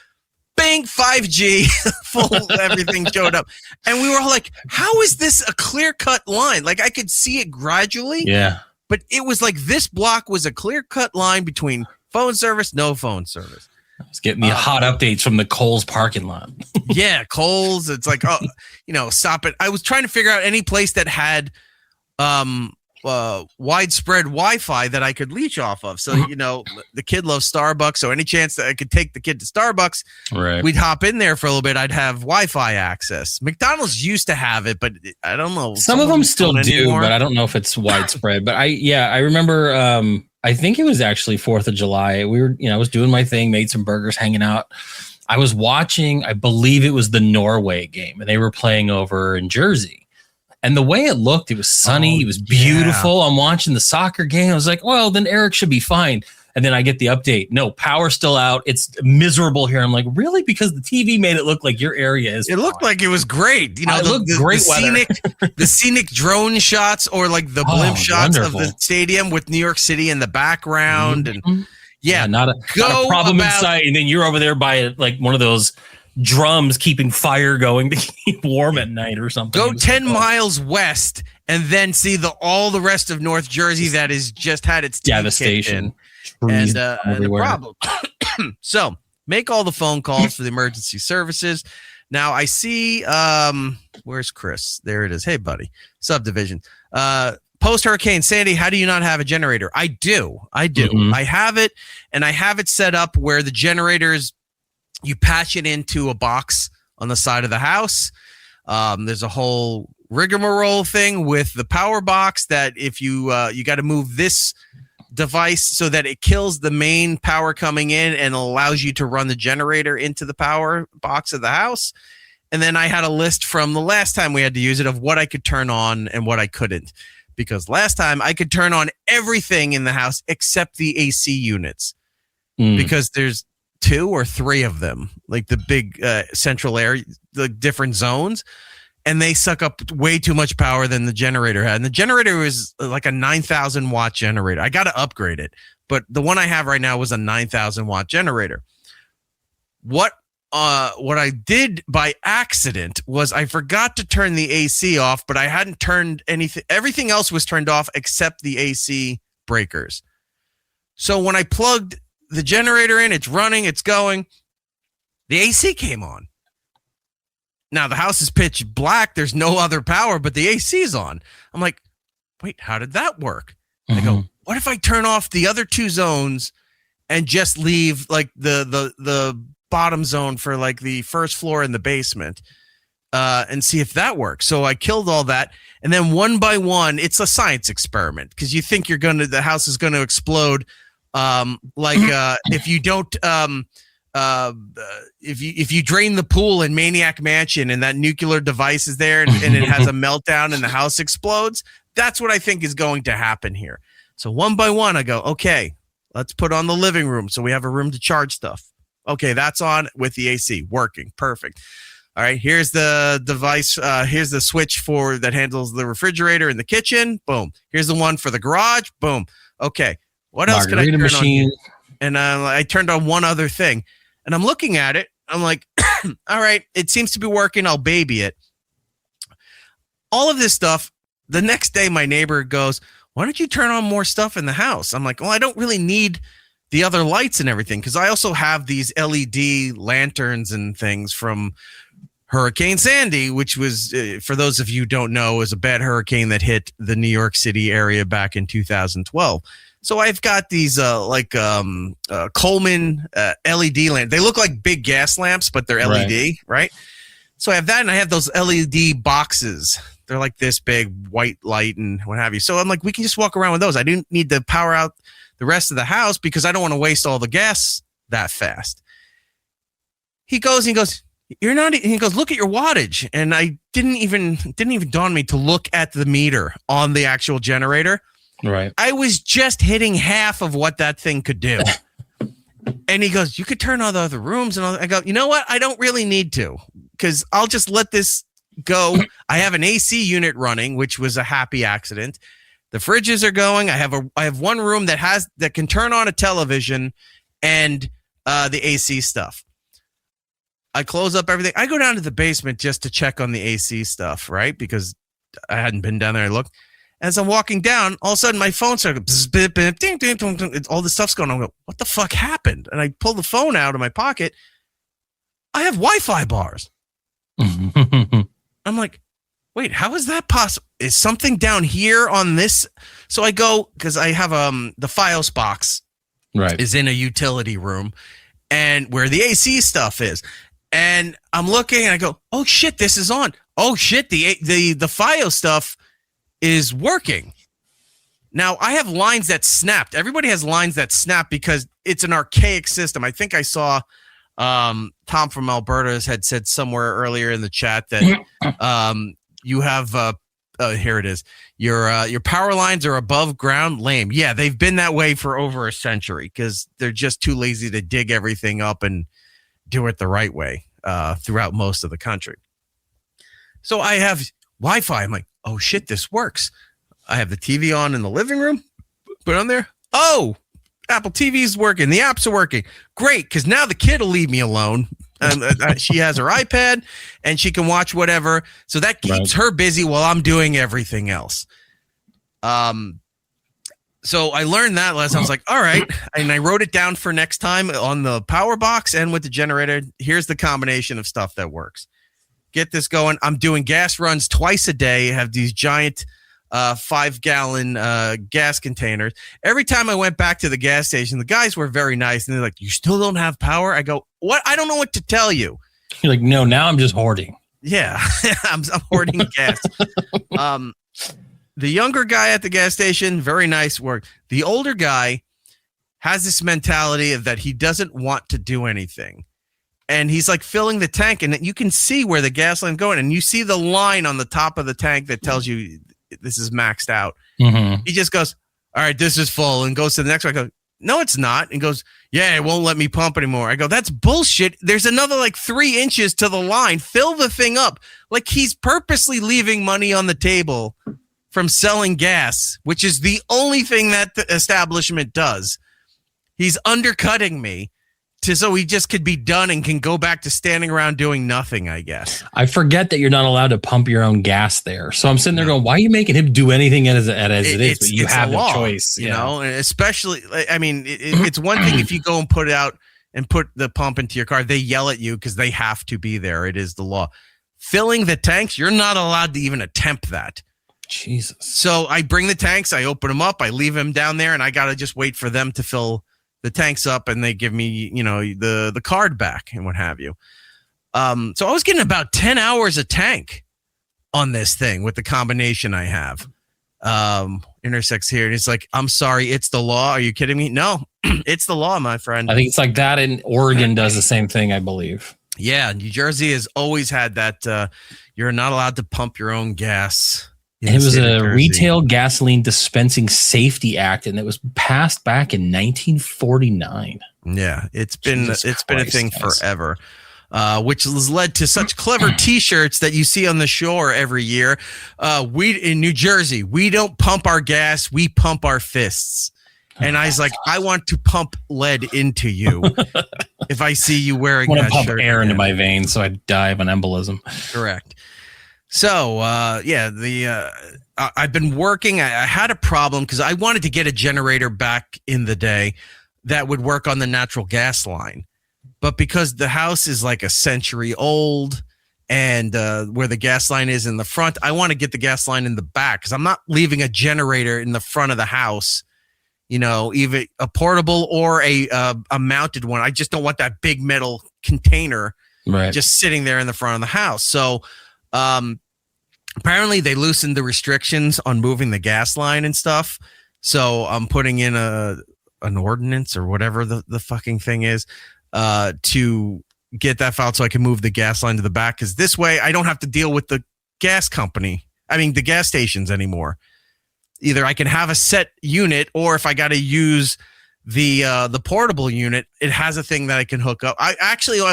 E: Bang, 5G, full everything showed up. And we were all like, how is this a clear-cut line? Like, I could see it gradually.
F: Yeah.
E: But it was like this block was a clear-cut line between phone service, no phone service.
F: I was getting the hot updates from the Kohl's parking lot.
E: Yeah, Kohl's. It's like, stop it. I was trying to figure out any place that had widespread Wi-Fi that I could leech off of. So, the kid loves Starbucks. So any chance that I could take the kid to Starbucks,
F: right,
E: we'd hop in there for a little bit. I'd have Wi-Fi access. McDonald's used to have it, but I don't know.
F: Some of them still do, but I don't know if it's widespread. But I remember, I think it was actually 4th of July. We were, I was doing my thing, made some burgers, hanging out. I was watching, I believe it was the Norway game, and they were playing over in Jersey. And the way it looked, it was sunny. It was beautiful. Yeah. I'm watching the soccer game. I was like, well, then Erik should be fine. And then I get the update. No, power's still out. It's miserable here. I'm like, really? Because the TV made it look like your area is.
E: It looked like it was great.
F: It looked great
E: the scenic drone shots, or like the blimp shots of the stadium with New York City in the background.
F: Mm-hmm.
E: And
F: not a problem in sight. And then you're over there by like one of those drums keeping fire going to keep warm at night or something.
E: Go 10 miles west and then see all the rest of North Jersey that has just had its
F: devastation
E: and the problem. So make all the phone calls for the emergency services. Now I see, where's Chris? There it is. Hey, buddy. Subdivision. Post Hurricane Sandy, how do you not have a generator? I do. Mm-hmm. I have it, and I have it set up where the generators, you patch it into a box on the side of the house. There's a whole rigmarole thing with the power box that if you got to move this device so that it kills the main power coming in and allows you to run the generator into the power box of the house. And then I had a list from the last time we had to use it of what I could turn on and what I couldn't. Because last time I could turn on everything in the house except the AC units. Because there's 2 or 3 of them, like the big central area, the different zones, and they suck up way too much power than the generator had. And the generator was like a 9,000 watt generator. I got to upgrade it, but the one I have right now was a 9,000 watt generator. What I did by accident was I forgot to turn the AC off, but I hadn't turned anything. Everything else was turned off except the AC breakers. So when I plugged the generator in, it's running, it's going, the AC came on. Now the house is pitch black. There's no other power, but the AC is on. I'm like, wait, how did that work? Mm-hmm. I go, what if I turn off the other 2 zones and just leave like the bottom zone for like the first floor and the basement? and see if that works. So I killed all that. And then one by one, it's a science experiment because you think the house is going to explode. If you don't, if you drain the pool in Maniac Mansion and that nuclear device is there and it has a meltdown and the house explodes, that's what I think is going to happen here. So one by one, I go, okay, let's put on the living room so we have a room to charge stuff. Okay, that's on with the AC working. Perfect. All right, here's the device. Here's the switch that handles the refrigerator in the kitchen. Boom. Here's the one for the garage. Boom. Okay. What else can I turn on? And I turned on one other thing, and I'm looking at it. I'm like, all right, it seems to be working. I'll baby it. All of this stuff. The next day, my neighbor goes, why don't you turn on more stuff in the house? I'm like, well, I don't really need the other lights and everything because I also have these LED lanterns and things from Hurricane Sandy, which was, for those of you who don't know, is a bad hurricane that hit the New York City area back in 2012. So I've got these Coleman LED lamps. They look like big gas lamps, but they're LED, right? So I have that, and I have those LED boxes. They're like this big, white light and what have you. So I'm like, we can just walk around with those. I didn't need to power out the rest of the house because I don't want to waste all the gas that fast. He goes, you're not. He goes, look at your wattage, and I didn't even dawn on me to look at the meter on the actual generator.
F: Right.
E: I was just hitting half of what that thing could do. And he goes, you could turn on the other rooms, and I go, you know what? I don't really need to because I'll just let this go. I have an AC unit running, which was a happy accident. The fridges are going. I have one room that can turn on a television and the AC stuff. I close up everything. I go down to the basement just to check on the AC stuff, right? Because I hadn't been down there. I looked. As I'm walking down, all of a sudden my phone started all this stuff's going on. I go, what the fuck happened? And I pull the phone out of my pocket. I have Wi-Fi bars. I'm like, wait, how is that possible? Is something down here on this? So I go, because I have the Fios box is in a utility room and where the AC stuff is. And I'm looking and I go, oh shit, this is on. Oh shit, the Fios stuff is working. Now I have lines that snapped. Everybody has lines that snap because it's an archaic system. I think I saw Tom from Alberta had said somewhere earlier in the chat that you have here it is. Your power lines are above ground. Lame. Yeah, they've been that way for over a century because they're just too lazy to dig everything up and do it the right way throughout most of the country. So I have Wi-Fi. I'm like, oh shit, this works. I have the TV on in the living room. Put it on there. Oh, Apple TV's working. The apps are working. Great, because now the kid will leave me alone. She has her iPad and she can watch whatever. So that keeps her busy while I'm doing everything else. So I learned that lesson. I was like, all right. And I wrote it down for next time on the power box and with the generator. Here's the combination of stuff that works. Get this going. I'm doing gas runs twice a day. I have these giant 5-gallon gas containers. Every time I went back to the gas station, the guys were very nice. And they're like, you still don't have power? I go, what? I don't know what to tell you.
F: You're like, no, now I'm just hoarding.
E: Yeah, I'm hoarding gas. The younger guy at the gas station, very nice work. The older guy has this mentality of that he doesn't want to do anything. And he's like filling the tank, and you can see where the gas line's going. And you see the line on the top of the tank that tells you this is maxed out. Mm-hmm. He just goes, all right, this is full, and goes to the next one. I go, no, it's not. And goes, yeah, it won't let me pump anymore. I go, that's bullshit. There's another like 3 inches to the line. Fill the thing up. Like he's purposely leaving money on the table from selling gas, which is the only thing that the establishment does. He's undercutting me so he just could be done and can go back to standing around doing nothing, I guess.
F: I forget that you're not allowed to pump your own gas there. So I'm sitting there going, why are you making him do anything as it is? But you have no choice.
E: You know, and especially, I mean, it's one thing if you go and put it out and put the pump into your car, they yell at you because they have to be there. It is the law. Filling the tanks, you're not allowed to even attempt that.
F: Jesus.
E: So I bring the tanks, I open them up, I leave them down there, and I got to just wait for them to fill the tanks up, and they give me, you know, the card back and what have you. So I was getting about 10 hours a tank on this thing with the combination I have. Intersects here. And it's like, I'm sorry, it's the law. Are you kidding me? No, it's the law, my friend.
F: I think it's like that, and Oregon does the same thing, I believe.
E: Yeah, New Jersey has always had that. You're not allowed to pump your own gas.
F: It was a Retail Gasoline Dispensing Safety Act, and it was passed back in 1949.
E: Yeah, it's been a thing forever. Which has led to such clever T-shirts that you see on the shore every year. We in New Jersey, we don't pump our gas, we pump our fists. And I was like, I want to pump lead into you if I see you wearing that shirt. I want to pump
F: air into my veins so I die of an embolism.
E: Correct. So, I've been working. I had a problem because I wanted to get a generator back in the day that would work on the natural gas line. But because the house is like a century old and where the gas line is in the front, I want to get the gas line in the back because I'm not leaving a generator in the front of the house, even a portable or a mounted one. I just don't want that big metal container just sitting there in the front of the house. So apparently they loosened the restrictions on moving the gas line and stuff. So I'm putting in an ordinance or whatever the fucking thing is. To get that filed so I can move the gas line to the back. Because this way I don't have to deal with the gas stations anymore. Either I can have a set unit, or if I got to use the portable unit, it has a thing that I can hook up. I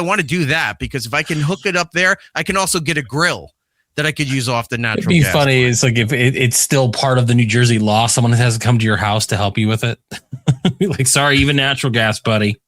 E: want to do that because if I can hook it up there, I can also get a grill that I could use off the natural gas. It'd be funny.
F: It's like if it's still part of the New Jersey law, someone has to come to your house to help you with it. Like, sorry, even natural gas, buddy.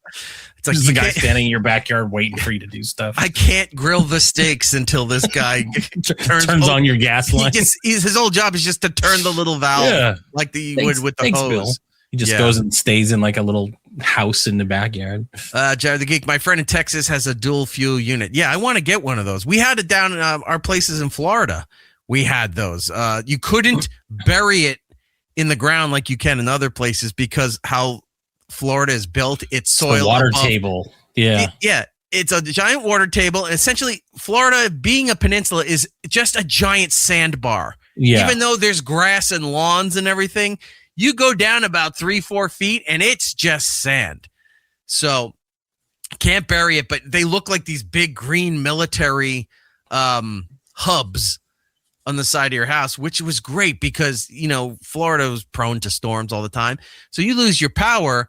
F: It's like the guy standing in your backyard waiting for you to do stuff.
E: I can't grill the steaks until this guy
F: turns on your gas line.
E: His whole job is just to turn the little valve like you would with the hose. Bill.
F: He just goes and stays in like a little house in the backyard.
E: Jared the Geek, my friend in Texas has a dual fuel unit. Yeah, I want to get one of those. We had it down in our places in Florida. We had those. You couldn't bury it in the ground like you can in other places because how Florida is built. It's soil.
F: The water table. Yeah.
E: It's a giant water table. And essentially, Florida, being a peninsula, is just a giant sandbar. Yeah. Even though there's grass and lawns and everything, you go down about 3-4 feet and it's just sand. So can't bury it, but they look like these big green military hubs on the side of your house, which was great because, Florida was prone to storms all the time. So you lose your power.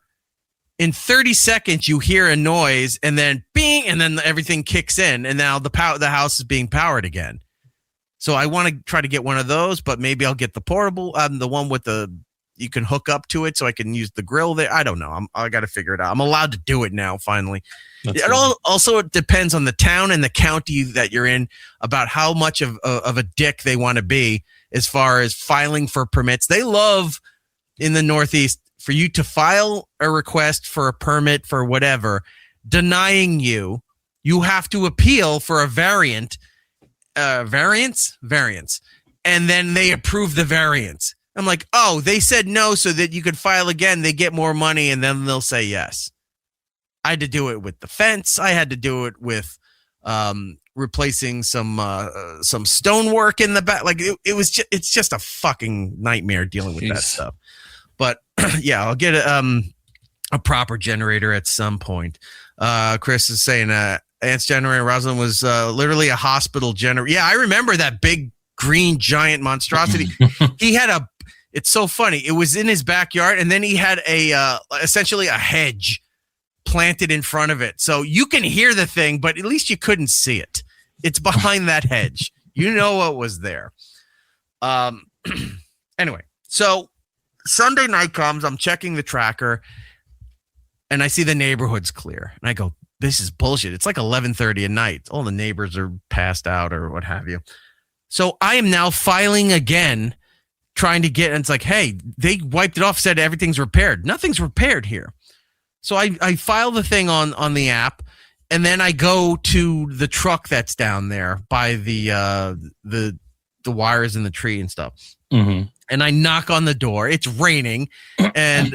E: In 30 seconds, you hear a noise and then bing, and then everything kicks in. And now the house is being powered again. So I want to try to get one of those, but maybe I'll get the portable, the one with you can hook up to it so I can use the grill there. I don't know. I got to figure it out. I'm allowed to do it now, finally. It depends on the town and the county that you're in about how much of a dick they want to be as far as filing for permits. They love in the Northeast for you to file a request for a permit for whatever, denying you have to appeal for a variance, and then they approve the variance. I'm like, oh, they said no so that you could file again. They get more money, and then they'll say yes. I had to do it with the fence. I had to do it with replacing some stonework in the back. Like it's just a fucking nightmare dealing with that stuff. But yeah, I'll get a proper generator at some point. Chris is saying Ant's generator in Roslyn was literally a hospital generator. Yeah, I remember that big green giant monstrosity. He had it's so funny. It was in his backyard, and then he had essentially a hedge planted in front of it. So you can hear the thing, but at least you couldn't see it. It's behind that hedge. You know what was there. Anyway, so Sunday night comes, I'm checking the tracker, and I see the neighborhood's clear. And I go, this is bullshit. It's like 11:30 at night. All the neighbors are passed out or what have you. So I am now filing again, trying to get, and it's like, hey, they wiped it off, said everything's repaired. Nothing's repaired here. So I file the thing on the app, and then I go to the truck that's down there by the wires in the tree and stuff. Mm-hmm. And I knock on the door. It's raining, and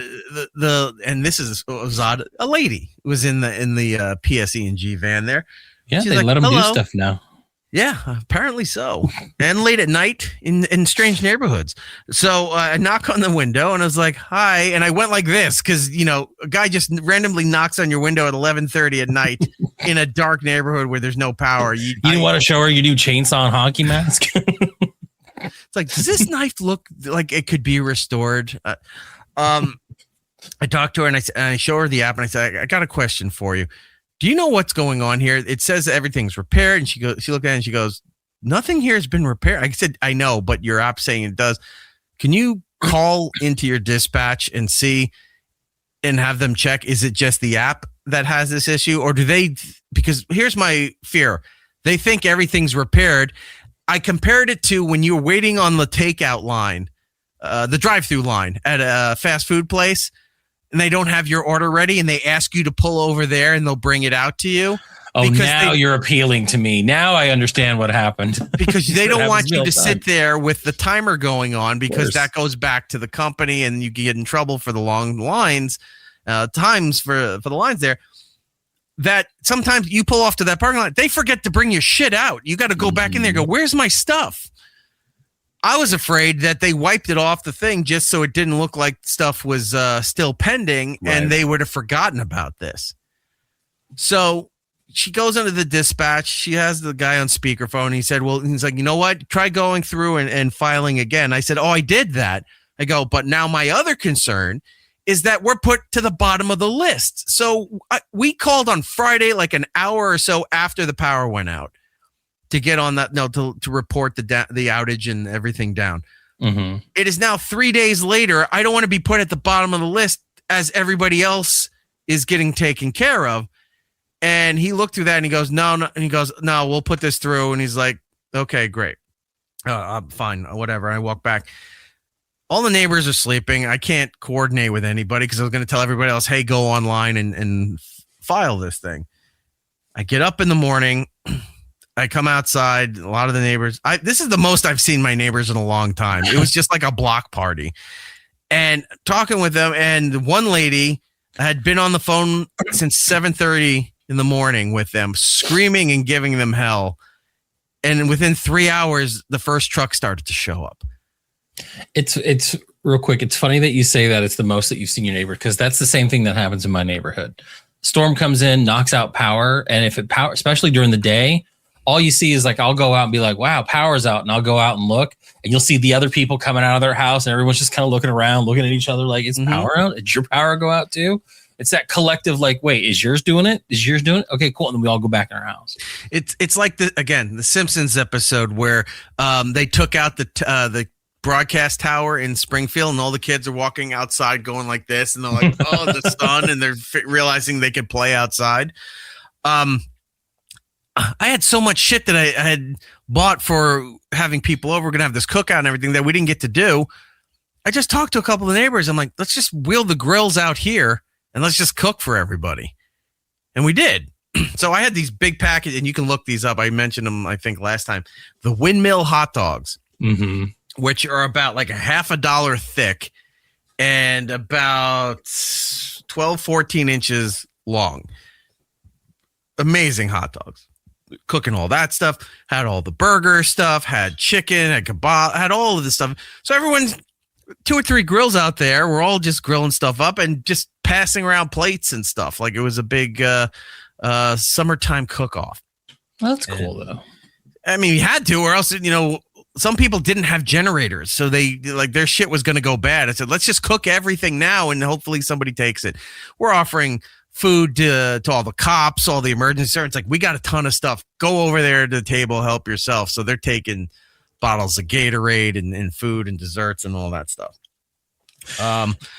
E: and this was odd. A lady was in the PSE&G van there,
F: Yeah,
E: She's
F: they
E: like,
F: let them do
E: "Hello."
F: stuff now.
E: Yeah, apparently so. And late at night in strange neighborhoods. So I knock on the window and I was like, "Hi," and I went like this because a guy just randomly knocks on your window at 11:30 at night in a dark neighborhood where there's no power. You
F: didn't want to show her your new chainsaw and hockey mask.
E: It's like, does this knife look like it could be restored? I talked to her and I show her the app and I said, I got a question for you. Do you know what's going on here? It says everything's repaired. And she looked at it and she goes, nothing here has been repaired. I said, I know, but your app's saying it does. Can you call into your dispatch and see and have them check? Is it just the app that has this issue? Or do they, because here's my fear. They think everything's repaired. I compared it to when you were waiting on the takeout line, the drive-through line at a fast food place, and they don't have your order ready, and they ask you to pull over there, and they'll bring it out to you.
F: Oh, now you're appealing to me. Now I understand what happened.
E: Because they don't want you to sit there with the timer going on, because that goes back to the company, and you get in trouble for the long lines, times for the lines there. That sometimes you pull off to that parking lot, they forget to bring your shit out. You got to go back in there and go, where's my stuff? I was afraid that they wiped it off the thing just so it didn't look like stuff was still pending, and they would have forgotten about this. So she goes into the dispatch. She has the guy on speakerphone. He said, well, he's like, you know what? Try going through and filing again. I said, oh, I did that. I go, but now my other concern is that we're put to the bottom of the list. So we called on Friday, like an hour or so after the power went out, to get on that, to report the outage and everything down. Mm-hmm. It is now 3 days later. I don't want to be put at the bottom of the list as everybody else is getting taken care of. And he looked through that and he goes, no. And he goes, no, we'll put this through. And he's like, okay, great. I'm fine. Whatever. I walk back. All the neighbors are sleeping. I can't coordinate with anybody because I was going to tell everybody else, hey, go online and file this thing. I get up in the morning. I come outside. A lot of the neighbors. This is the most I've seen my neighbors in a long time. It was just like a block party. And talking with them, and one lady had been on the phone since 7:30 in the morning with them, screaming and giving them hell. And within 3 hours, the first truck started to show up. It's
F: real quick. It's funny that you say that it's the most that you've seen your neighbor, because that's the same thing that happens in my neighborhood. Storm comes in, knocks out power. And if especially during the day, all you see is like, I'll go out and be like, wow, power's out. And I'll go out and look, and you'll see the other people coming out of their house, and everyone's just kind of looking around, looking at each other like, is power out? Did your power go out too? It's that collective, like, wait, is yours doing it? Is yours doing it? Okay, cool. And then we all go back in our house.
E: It's like the Simpsons episode where they took out the broadcast tower in Springfield, and all the kids are walking outside going like this, and they're like, oh, the sun, and they're realizing they could play outside. I had so much shit that I had bought for having people over. We're going to have this cookout and everything that we didn't get to do. I just talked to a couple of neighbors. I'm like, let's just wheel the grills out here and let's just cook for everybody. And we did. So I had these big packages, and you can look these up. I mentioned them, I think, last time. The windmill hot dogs, which are about like $50 thick and about 12, 14 inches long. Amazing hot dogs. Cooking all that stuff, had all the burger stuff, had chicken, had kebab, had all of this stuff. So everyone's 2 or 3 grills out there. We're all just grilling stuff up and just passing around plates and stuff. Like it was a big summertime cook-off.
F: That's cool, though.
E: I mean, you had to, or else, some people didn't have generators, so their shit was going to go bad. I said, let's just cook everything now, and hopefully somebody takes it. We're offering food to all the cops, all the emergency services. Like, we got a ton of stuff. Go over there to the table, help yourself. So they're taking bottles of Gatorade and food and desserts and all that stuff.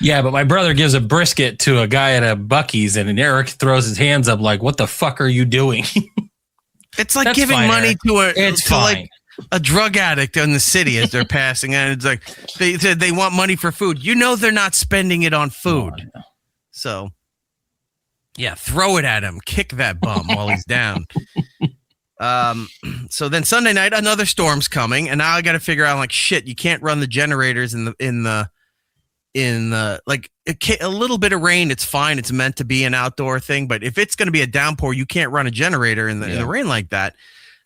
F: Yeah, but my brother gives a brisket to a guy at a Buc-ee's, and Eric throws his hands up like, what the fuck are you doing?
E: It's like giving money to like a drug addict in the city as they're passing. And it's like, they want money for food. They're not spending it on food. So yeah, throw it at him. Kick that bum while he's down. So then Sunday night, another storm's coming, and now I got to figure out, like, shit, you can't run the generators in in the, like a little bit of rain, it's fine. It's meant to be an outdoor thing. But if it's going to be a downpour, you can't run a generator in the rain like that.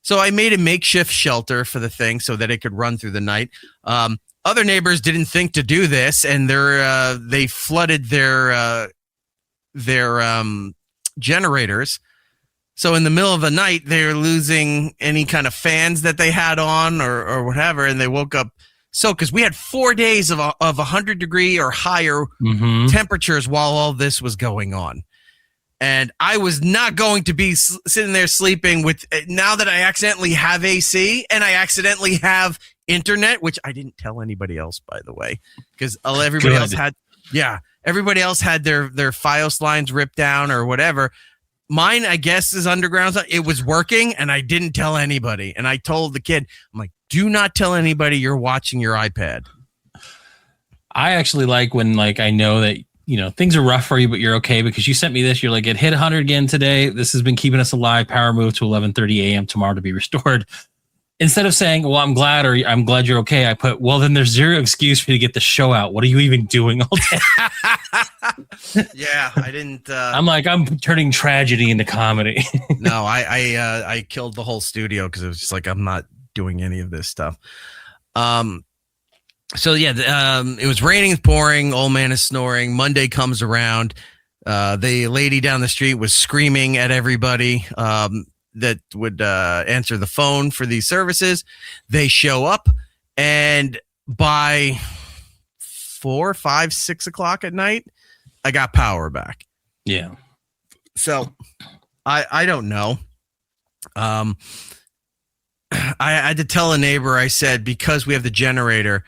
E: So I made a makeshift shelter for the thing so that it could run through the night. Other neighbors didn't think to do this, and they flooded their generators. So in the middle of the night, they're losing any kind of fans that they had on or whatever, and they woke up. So because we had 4 days of 100-degree or higher temperatures while all this was going on. And I was not going to be sitting there sleeping with, now that I accidentally have AC and I accidentally have internet, which I didn't tell anybody else, by the way, because everybody else had their Fios lines ripped down or whatever. Mine, I guess, is underground. It was working, and I didn't tell anybody. And I told the kid, I'm like, do not tell anybody you're watching your iPad.
F: I actually like when, like, I know that, you know, things are rough for you, but you're okay because you sent me this. You're like, it hit 100 again today. This has been keeping us alive. Power move to 11:30 a.m. tomorrow to be restored. Instead of saying, well, I'm glad you're okay, I put, well, then there's zero excuse for you to get the show out. What are you even doing all day?
E: Yeah, I didn't.
F: I'm like, I'm turning tragedy into comedy.
E: No, I killed the whole studio because it was just like, I'm not doing any of this stuff. So yeah, it was raining, pouring, old man is snoring. Monday comes around. The lady down the street was screaming at everybody that would answer the phone for these services. They show up, and by 4, 5, 6 o'clock at night, I got power back.
F: Yeah.
E: So I don't know. I had to tell a neighbor, I said, because we have the generator,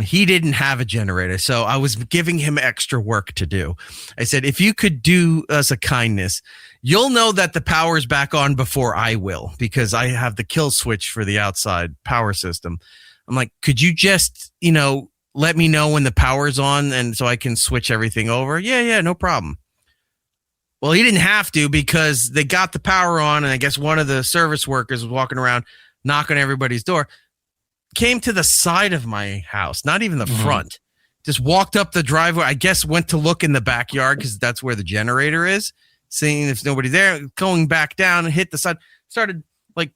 E: he didn't have a generator. So I was giving him extra work to do. I said, if you could do us a kindness, you'll know that the power's back on before I will, because I have the kill switch for the outside power system. I'm like, could you just, let me know when the power's on and so I can switch everything over? Yeah, no problem. Well, he didn't have to because they got the power on, and I guess one of the service workers was walking around knocking on everybody's door. Came to the side of my house, not even the front. Just walked up the driveway. I guess went to look in the backyard because that's where the generator is, seeing if nobody's there. Going back down and hit the side. Started like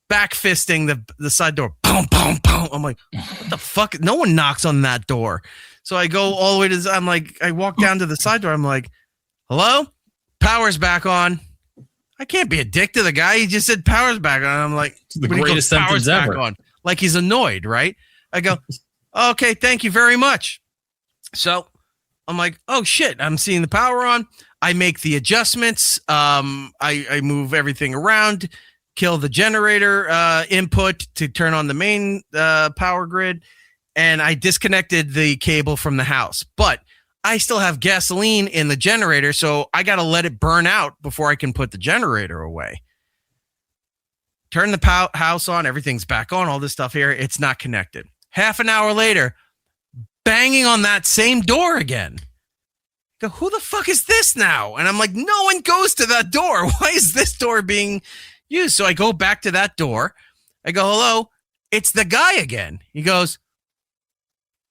E: back fisting the side door. Boom, boom, boom. I'm like, what the fuck? No one knocks on that door. So I go all the way to. I'm like, I walk down to the side door. I'm like, hello. Power's back on. I can't be a dick to the guy. He just said power's back on. I'm like,
F: it's the greatest sentence ever.
E: On. Like he's annoyed, right? I go, okay, thank you very much. So I'm like, oh shit, I'm seeing the power on. I make the adjustments. I move everything around, kill the generator input to turn on the main power grid, and I disconnected the cable from the house. But I still have gasoline in the generator, so I got to let it burn out before I can put the generator away. Turn the house on, everything's back on, all this stuff here. It's not connected. Half an hour later, banging on that same door again. I go, who the fuck is this now? And I'm like, no one goes to that door. Why is this door being used? So I go back to that door. I go, hello, it's the guy again. He goes,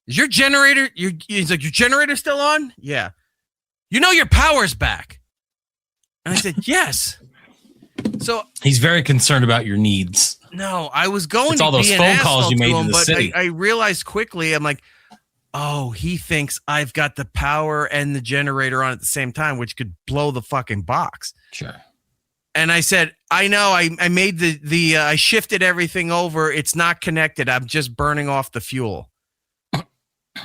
E: is your generator, he's like, your generator still on? Yeah. Your power's back. And I said, yes. So
F: he's very concerned about your needs.
E: No, I was going
F: it's
E: to
F: all those
E: be an
F: phone calls
E: asshole
F: you made
E: to him,
F: in the
E: but
F: city.
E: I realized quickly, I'm like, oh, he thinks I've got the power and the generator on at the same time, which could blow the fucking box.
F: Sure.
E: And I said, I know, I made I shifted everything over. It's not connected. I'm just burning off the fuel.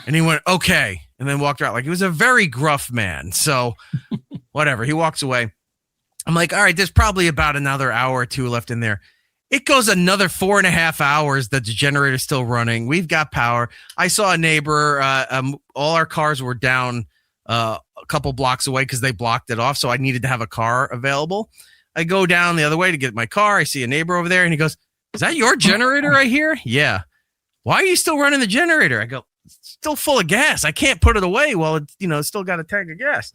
E: And he went, okay. And then walked out. Like, he was a very gruff man. So whatever. He walks away. I'm like, all right, there's probably about another hour or two left in there. It goes another 4.5 hours that the generator's still running. We've got power. I saw a neighbor. All our cars were down a couple blocks away because they blocked it off. So I needed to have a car available. I go down the other way to get my car. I see a neighbor over there, and he goes, is that your generator right here? Yeah. Why are you still running the generator? I go, it's still full of gas. I can't put it away while it's, it's still got a tank of gas.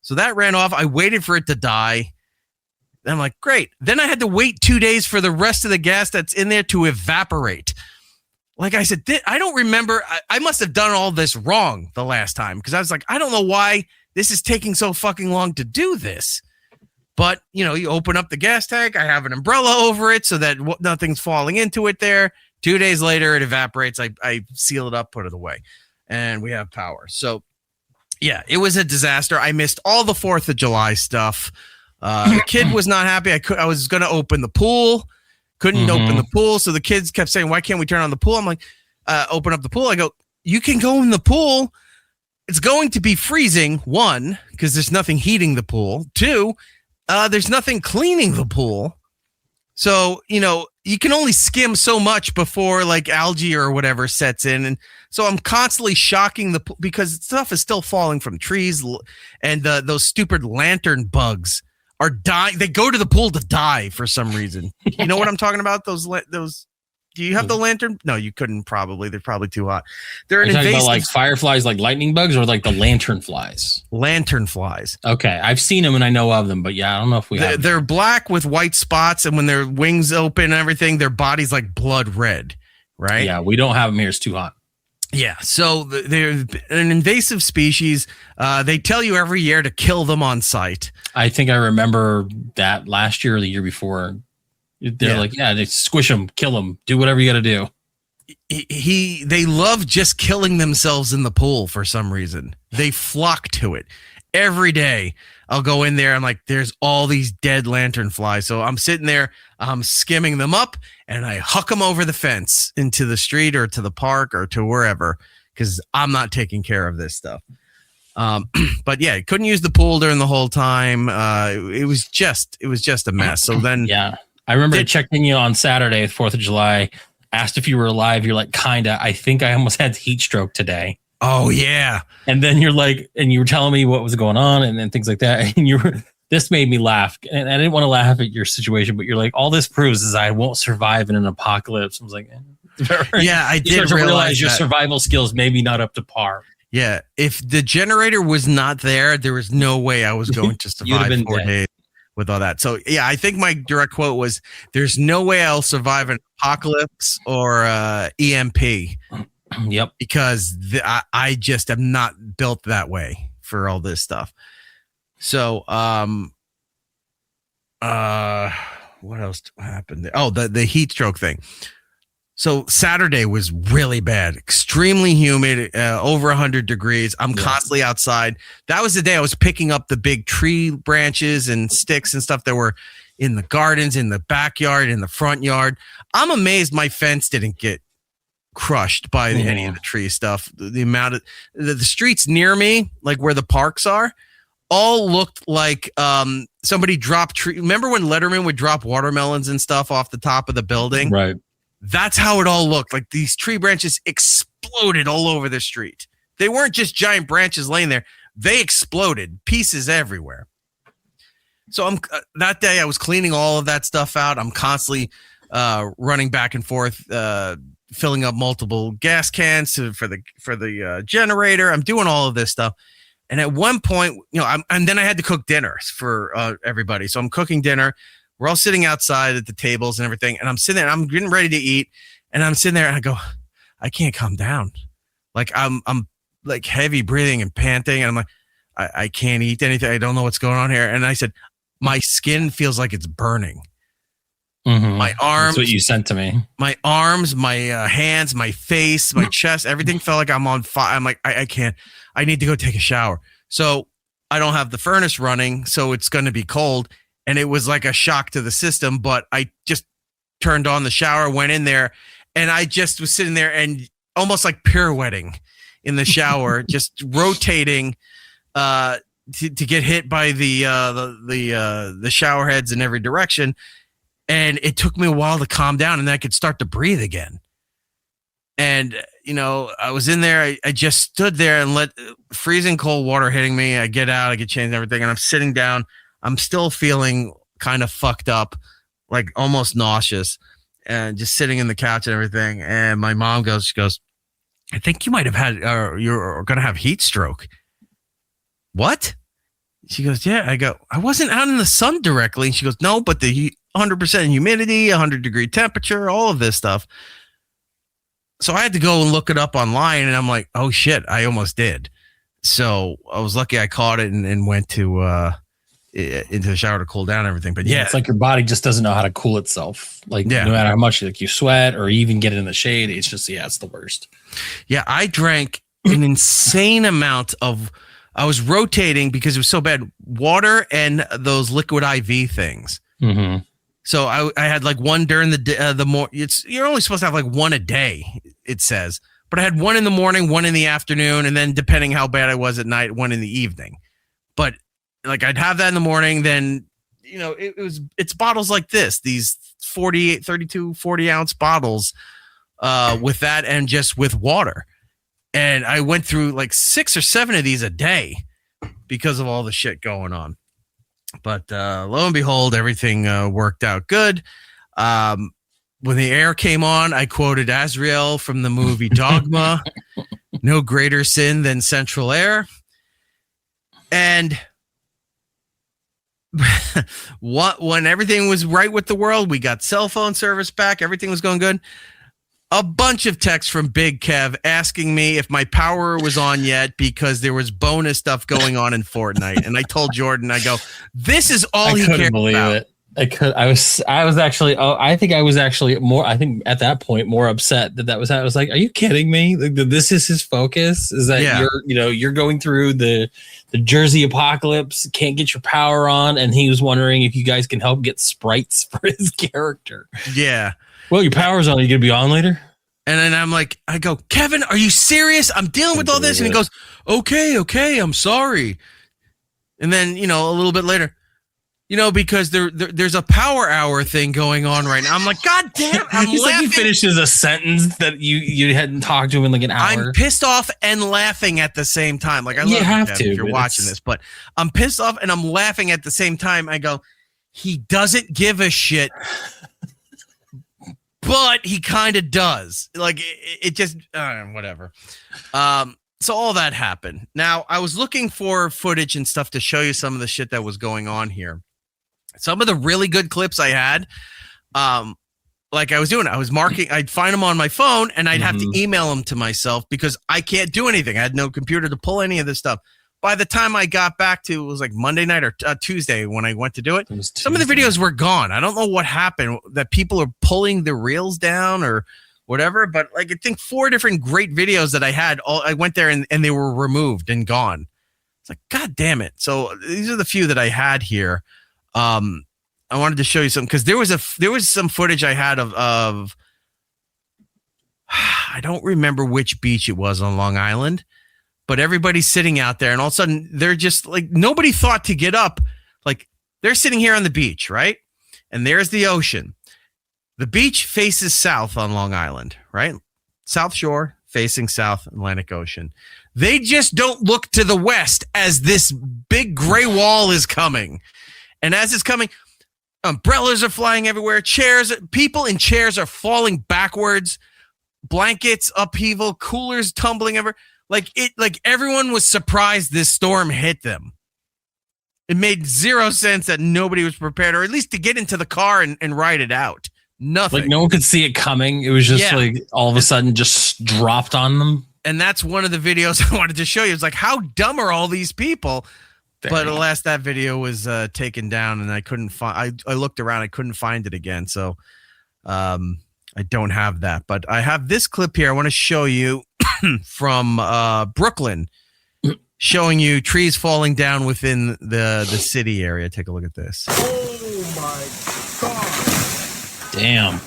E: So that ran off. I waited for it to die. I'm like, great. Then I had to wait 2 days for the rest of the gas that's in there to evaporate. like I said, I don't remember. I must have done all this wrong the last time because I was like, I don't know why this is taking so fucking long to do this. But, you know, you open up the gas tank. I have an umbrella over it so that nothing's falling into it there. 2 days later, it evaporates. I seal it up, put it away, and we have power. So, yeah, it was a disaster. I missed all the 4th of July stuff. The kid was not happy. I was going to open the pool. Couldn't open the pool. So the kids kept saying, why can't we turn on the pool? I'm like, open up the pool. I go, you can go in the pool. It's going to be freezing. 1, because there's nothing heating the pool. 2, there's nothing cleaning the pool. So, you know, you can only skim so much before like algae or whatever sets in. And so I'm constantly shocking the pool because stuff is still falling from trees and those stupid lantern bugs are dying. They go to the pool to die for some reason. You know what I'm talking about? Those. Do you have the lantern? No, you couldn't. Probably they're probably too hot. They're an invasive. About like
F: fireflies, like lightning bugs, or like the lantern flies.
E: Lantern flies.
F: Okay, I've seen them and I know of them, but yeah, I don't know if we.
E: They're black with white spots, and when their wings open and everything, their body's like blood red. Right?
F: Yeah, we don't have them here. It's too hot.
E: Yeah, so they're an invasive species. They tell you every year to kill them on site.
F: I think I remember that last year or the year before. They're like, they squish them, kill them, do whatever you got to do.
E: They love just killing themselves in the pool for some reason. They flock to it every day. I'll go in there. I'm like, there's all these dead lanternflies. So I'm sitting there, I'm skimming them up, and I huck them over the fence into the street or to the park or to wherever because I'm not taking care of this stuff. But yeah, couldn't use the pool during the whole time. It was just a mess. So then,
F: yeah, I remember I checked in you on Saturday, 4th of July, asked if you were alive. You're like, kinda. I think I almost had heat stroke today.
E: Oh yeah.
F: And then you're like, and you were telling me what was going on and things like that. And this made me laugh. And I didn't want to laugh at your situation, but you're like, all this proves is I won't survive in an apocalypse. I was like,
E: yeah, I did
F: realize your survival skills maybe not up to par.
E: Yeah. If the generator was not there was no way I was going to survive 4 days with all that. So yeah, I think my direct quote was, there's no way I'll survive an apocalypse or EMP.
F: Yep.
E: Because I just am not built that way for all this stuff. So, what else happened there? Oh, the heat stroke thing. So Saturday was really bad, extremely humid, over 100 degrees. I'm constantly outside. That was the day I was picking up the big tree branches and sticks and stuff that were in the gardens, in the backyard, in the front yard. I'm amazed my fence didn't get crushed by any of the tree stuff. The amount of the streets near me, like where the parks are, all looked like somebody dropped tree. Remember when Letterman would drop watermelons and stuff off the top of the building?
F: Right.
E: That's how it all looked. Like these tree branches exploded all over the street. They weren't just giant branches laying there. They exploded, pieces everywhere. So that day I was cleaning all of that stuff out. I'm constantly running back and forth, filling up multiple gas cans for the generator. I'm doing all of this stuff. And at one point, and then I had to cook dinner for everybody. So I'm cooking dinner. We're all sitting outside at the tables and everything. And I'm sitting there, I'm getting ready to eat. And I'm sitting there and I go, I can't calm down. Like I'm like heavy breathing and panting. And I'm like, I can't eat anything. I don't know what's going on here. And I said, my skin feels like it's burning.
F: Mm-hmm.
E: My arms.
F: That's what you sent to me.
E: My arms, my hands, my face, my chest, everything felt like I'm on fire. I'm like, I can't. I need to go take a shower. So I don't have the furnace running, so it's going to be cold. And it was like a shock to the system, but I just turned on the shower, went in there, and I just was sitting there and almost like pirouetting in the shower, just rotating to get hit by the shower heads in every direction. And it took me a while to calm down, and then I could start to breathe again. And, I was in there. I just stood there and let freezing cold water hitting me. I get out, I get changed and everything, and I'm sitting down. I'm still feeling kind of fucked up, like almost nauseous, and just sitting in the couch and everything. And my mom she goes, I think you might have had, you're going to have heat stroke. What? She goes, yeah. I go, I wasn't out in the sun directly. And she goes, no, but the 100% humidity, 100-degree temperature, all of this stuff. So I had to go and look it up online, and I'm like, oh shit, I almost did. So I was lucky I caught it and went to into the shower to cool down everything. But yeah,
F: it's like your body just doesn't know how to cool itself. Like no matter how much like you sweat or even get it in the shade, it's just it's the worst. Yeah, I drank an insane amount of. I was rotating because it was so bad. Water and those liquid IV things. Mm-hmm. So I had like one during the morning. You're only supposed to have like one a day, it says. But I had one in the morning, one in the afternoon, and then depending how bad I was at night, one in the evening. But like I'd have that in the morning, then it's bottles like this, these 32, 40 ounce bottles with that and just with water. And I went through like 6 or 7 of these a day because of all the shit going on. But lo and behold, everything worked out good. When the air came on, I quoted Azrael from the movie Dogma. No greater sin than central air. And when everything was right with the world, we got cell phone service back. Everything was going good. A bunch of texts from Big Kev asking me if my power was on yet because there was bonus stuff going on in Fortnite. And I told Jordan, I go, this is all he cared about. I was actually more, I think at that point, more upset that was, I was like, are you kidding me? Like, this is his focus is that you're going through the Jersey apocalypse, can't get your power on. And he was wondering if you guys can help get sprites for his character.
E: Yeah.
F: Well, your power's on. Are you going to be on later?
E: And then I go, Kevin, are you serious? I'm dealing with all this. And he goes, okay, I'm sorry. And then, a little bit later, because there's a power hour thing going on right now. I'm like, God damn,
F: He's like, he finishes a sentence that you hadn't talked to him in like an hour.
E: I'm pissed off and laughing at the same time. Like I love
F: you have
E: Kevin,
F: to
E: if you're watching this, but I'm pissed off and I'm laughing at the same time. I go, he doesn't give a shit. But he kind of does. Like it just whatever. So all that happened. Now I was looking for footage and stuff to show you some of the shit that was going on here. Some of the really good clips I had, like I was doing, I was marking. I'd find them on my phone and I'd have to email them to myself because I can't do anything. I had no computer to pull any of this stuff. By the time I got back to, it was like Monday night or Tuesday when I went to do it. Some of the videos were gone. I don't know what happened, that people are pulling the reels down or whatever. But like I think 4 different great videos that I had, I went there and they were removed and gone. It's like, God damn it. So these are the few that I had here. I wanted to show you something because there was some footage I had of I don't remember which beach it was on Long Island. But everybody's sitting out there and all of a sudden they're just like, nobody thought to get up. Like they're sitting here on the beach, right? And there's the ocean. The beach faces south on Long Island, right? South Shore facing South Atlantic Ocean. They just don't look to the west as this big gray wall is coming. And as it's coming, umbrellas are flying everywhere. People in chairs are falling backwards. Blankets, upheaval, coolers tumbling everywhere. Like everyone was surprised this storm hit them. It made zero sense that nobody was prepared, or at least to get into the car and ride it out. Nothing.
F: Like no one could see it coming. It was just like all of a sudden just dropped on them.
E: And that's one of the videos I wanted to show you. It's like, how dumb are all these people? But alas, that video was taken down, and I couldn't find. I looked around, I couldn't find it again. So I don't have that. But I have this clip here. I want to show you. From Brooklyn, showing you trees falling down within the city area. Take a look at this.
C: Oh my God.
F: Damn.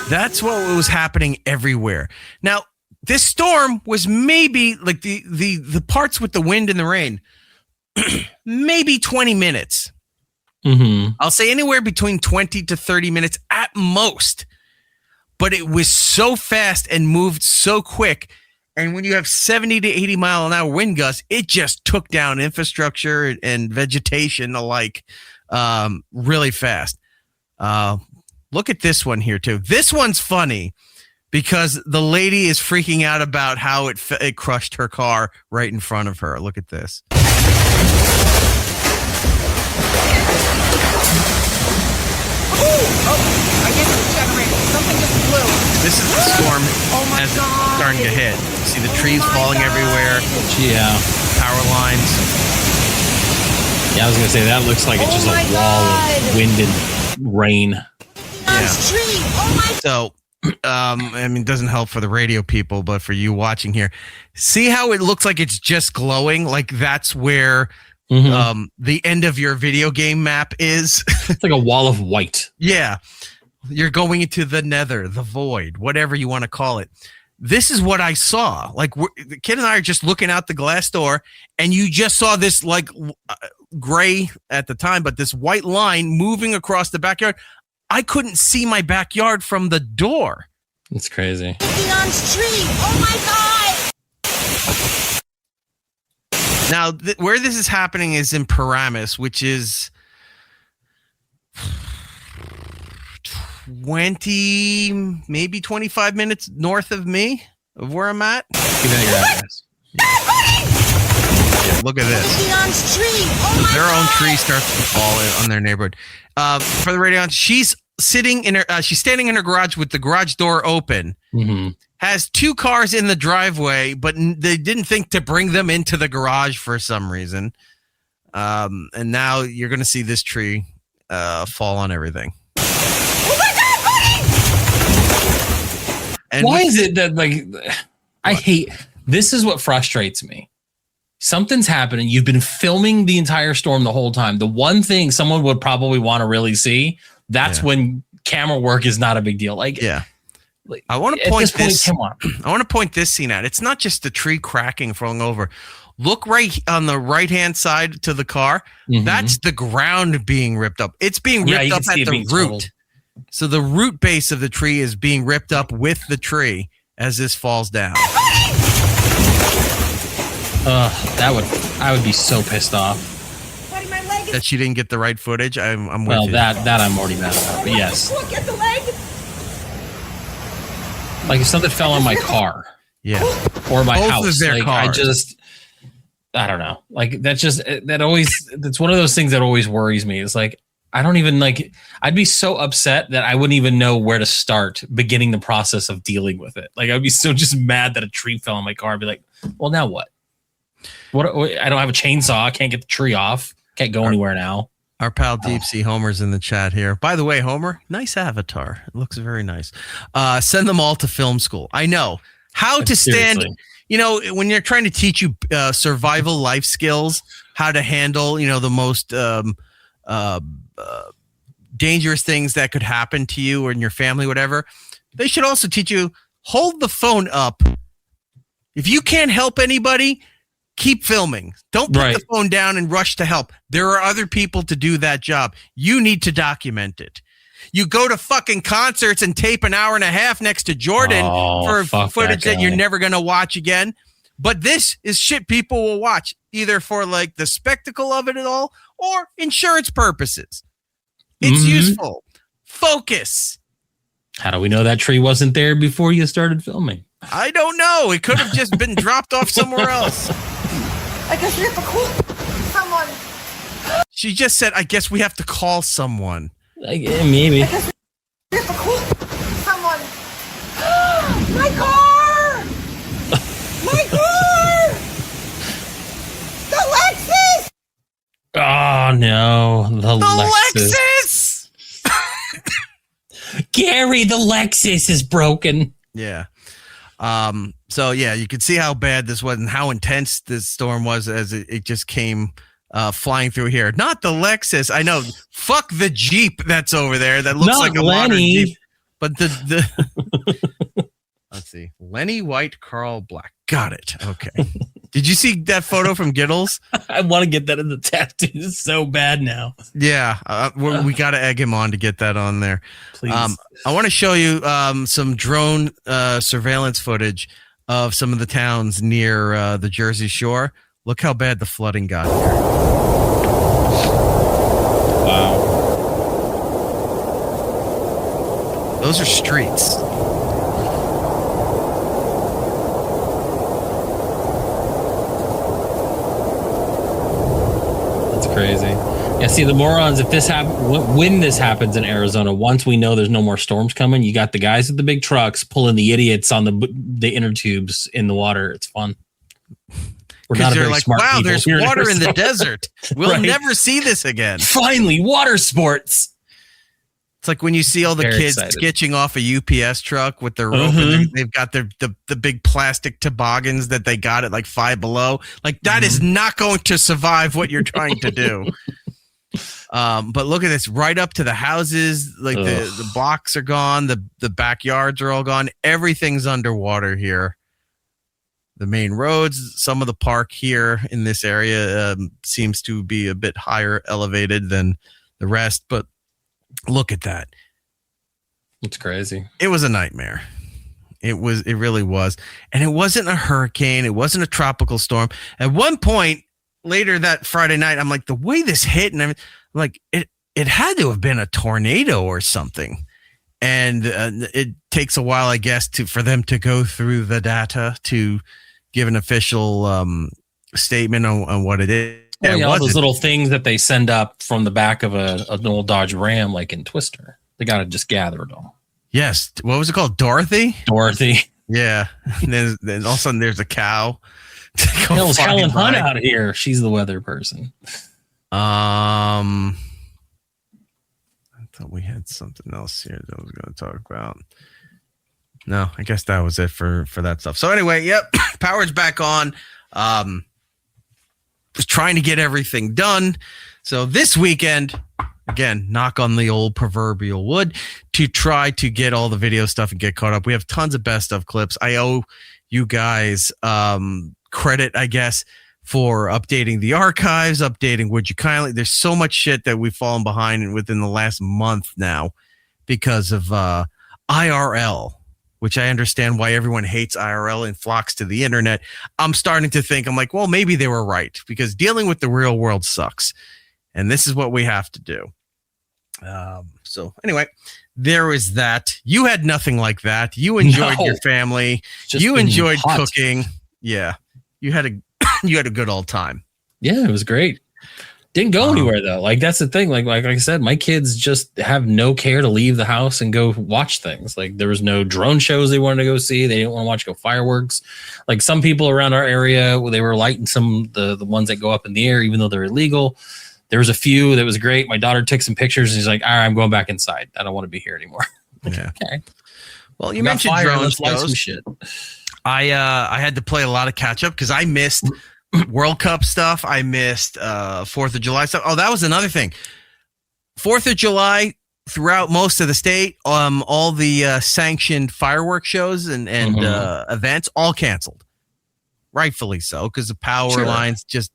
E: That's what was happening everywhere. Now, this storm was maybe like the parts with the wind and the rain, maybe 20 minutes. Mm-hmm. I'll say anywhere between 20 to 30 minutes at most. But it was so fast and moved so quick. And when you have 70 to 80 mile an hour wind gusts, it just took down infrastructure and vegetation alike really fast. Look at this one here, too. This one's funny because the lady is freaking out about how it crushed her car right in front of her. Look at this. the trees falling everywhere.
F: Yeah.
E: Power lines.
F: Yeah, I was going to say, that looks like it's just a wall of wind and rain.
E: Yeah. So, I mean, it doesn't help for the radio people, but for you watching here, see how it looks like it's just glowing? Like that's where the end of your video game map is.
F: It's like a wall of white.
E: Yeah. You're going into the nether, the void, whatever you want to call it. This is what I saw. Like the kid and I are just looking out the glass door, and you just saw this like gray at the time, but this white line moving across the backyard. I couldn't see my backyard from the door.
F: It's crazy.
G: On street. Oh my God.
E: Now, where this is happening is in Paramus, which is 20, maybe 25 minutes north of me, of where I'm at.
F: Give me your address.
E: Yeah, look at this.
G: On street. Oh
E: Their own tree starts to fall on their neighborhood. For the radio, she's sitting in her. She's standing in her garage with the garage door open. Has two cars in the driveway, but they didn't think to bring them into the garage for some reason. And now you're going to see this tree fall on everything. And
F: why is it that, like, I hate, this is what frustrates me. Something's happening. You've been filming the entire storm the whole time. The one thing someone would probably want to really see, that's when camera work is not a big deal. Like, like
E: I want to point this.
F: Come on.
E: I want to point this scene out. It's not just the tree cracking, falling over. Look right on the right-hand side to the car. That's the ground being ripped up. It's being ripped up at the root. Totaled. So the root base of the tree is being ripped up with the tree as this falls down. I would be so pissed off that she didn't get the right footage. I'm with
F: well,
E: you.
F: that I'm already mad about. But yes, like if something fell on my car, or my house,
E: of their
F: like
E: cars.
F: I don't know. Like that's one of those things that always worries me. It's like, I don't even I'd be so upset that I wouldn't even know where to start beginning the process of dealing with it. Like I'd be so just mad that a tree fell on my car. I'd be like, well, now what? I don't have a chainsaw. I can't get the tree off. Can't go anywhere now.
E: Our pal Deep Sea Homer's in the chat here. By the way, Homer, nice avatar. It looks very nice. Send them all to film school. I know how to stand.
F: Seriously.
E: You know, when you're trying to teach you survival life skills, how to handle, the most dangerous things that could happen to you or in your family, whatever. They should also teach you, hold the phone up. If you can't help anybody, keep filming. Don't put the phone down and rush to help. There are other people to do that job. You need to document it. You go to fucking concerts and tape an hour and a half next to Jordan for footage that you're never going to watch again. But this is shit people will watch, either for like the spectacle of it at all or insurance purposes. It's useful. Focus.
F: How do we know that tree wasn't there before you started filming?
E: I don't know. It could have just been dropped off somewhere else.
G: I guess we have to call someone.
E: She just said, I guess we have to call someone.
F: Maybe.
G: I guess we have to call someone. My car! My car! The Lexus!
F: Oh, no. The
E: Lexus!
F: Gary, the Lexus is broken.
E: Yeah. So yeah, you could see how bad this was and how intense this storm was as it just came flying through here. Not the Lexus. I know. Fuck the Jeep that's over there. That looks like a modern Jeep. But the let's see. Lenny White, Carl Black. Got it. Okay. Did you see that photo from Giddles?
F: I want to get that in the tattoo. It's so bad now.
E: Yeah. We got to egg him on to get that on there.
F: Please.
E: I want to show you some drone surveillance footage of some of the towns near the Jersey Shore. Look how bad the flooding got here.
F: Wow.
E: Those are streets.
F: That's crazy. Yeah, see, the morons, if this when this happens in Arizona, once we know there's no more storms coming, you got the guys with the big trucks pulling the idiots on the inner tubes in the water. It's fun. We're not very smart
E: wow,
F: people
E: there's water in the desert. We'll never see this again.
F: Finally, water sports.
E: It's like when you see all the kids sketching off a UPS truck with their rope, and they've got the big plastic toboggans that they got at like Five Below. Like that is not going to survive what you're trying to do. But look at this, right up to the houses, like the blocks are gone, the backyards are all gone, everything's underwater here. The main roads, some of the park here in this area seems to be a bit higher elevated than the rest, but look at that.
F: It's crazy.
E: It was a nightmare. It really was. And it wasn't a hurricane, it wasn't a tropical storm. At one point later that Friday night, I'm like, the way this hit, and I'm like, it had to have been a tornado or something. And it takes a while, I guess, for them to go through the data to give an official statement on what it is.
F: Well, all those little things that they send up from the back of an old Dodge Ram, like in Twister. They got to just gather it all.
E: Yes. What was it called? Dorothy? Yeah. And then all of a sudden there's a cow.
F: Hell's Helen Hunt out here. She's the weather person.
E: I thought we had something else here that I was going to talk about. No, I guess that was it for that stuff. So anyway, yep, power's back on. Was trying to get everything done. So this weekend, again, knock on the old proverbial wood to try to get all the video stuff and get caught up. We have tons of best of clips. I owe you guys credit, I guess, for updating the archives, updating Would You Kindly. There's so much shit that we've fallen behind within the last month now because of IRL, which I understand why everyone hates IRL and flocks to the internet. I'm starting to think, I'm like, well, maybe they were right, because dealing with the real world sucks. And this is what we have to do. So anyway, there is that. You had nothing like that. You enjoyed your family. You enjoyed cooking. Yeah. You had a good old time.
F: Yeah, it was great. Didn't go anywhere though. Like that's the thing. Like I said, my kids just have no care to leave the house and go watch things. Like there was no drone shows they wanted to go see. They didn't want to go fireworks. Like some people around our area, they were lighting some the ones that go up in the air, even though they're illegal. There was a few that was great. My daughter took some pictures and she's like, all right, I'm going back inside. I don't want to be here anymore.
E: Yeah.
F: Okay.
E: Well, you mentioned drone shows.
F: Shit.
E: I had to play a lot of catch up because I missed World Cup stuff. I missed 4th of July stuff. Oh, that was another thing. 4th of July throughout most of the state, all the sanctioned fireworks shows and events all canceled. Rightfully so, because the power lines just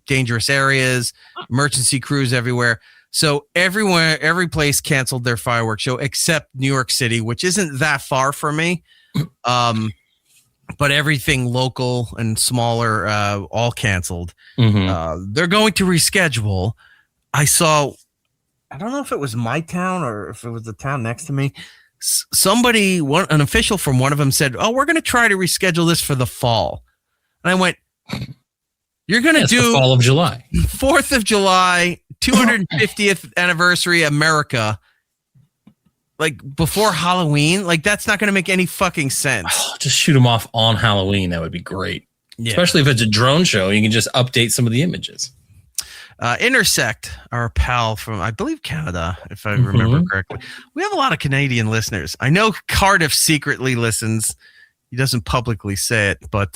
E: dangerous areas, emergency crews everywhere. So every place canceled their fireworks show except New York City, which isn't that far from me. But everything local and smaller all canceled. They're going to reschedule. I don't know if it was my town or if it was the town next to me. An official from one of them said, "Oh, we're going to try to reschedule this for the fall." And I went, "You're going to do
F: the fall of July,
E: 4th of July, 250th anniversary America, like before Halloween? Like that's not going to make any fucking sense."
F: Just shoot them off on Halloween. That would be great. Yeah. Especially if it's a drone show, you can just update some of the images.
E: Intersect, our pal from, I believe, Canada, if I remember correctly. We have a lot of Canadian listeners. I know Cardiff secretly listens. He doesn't publicly say it, but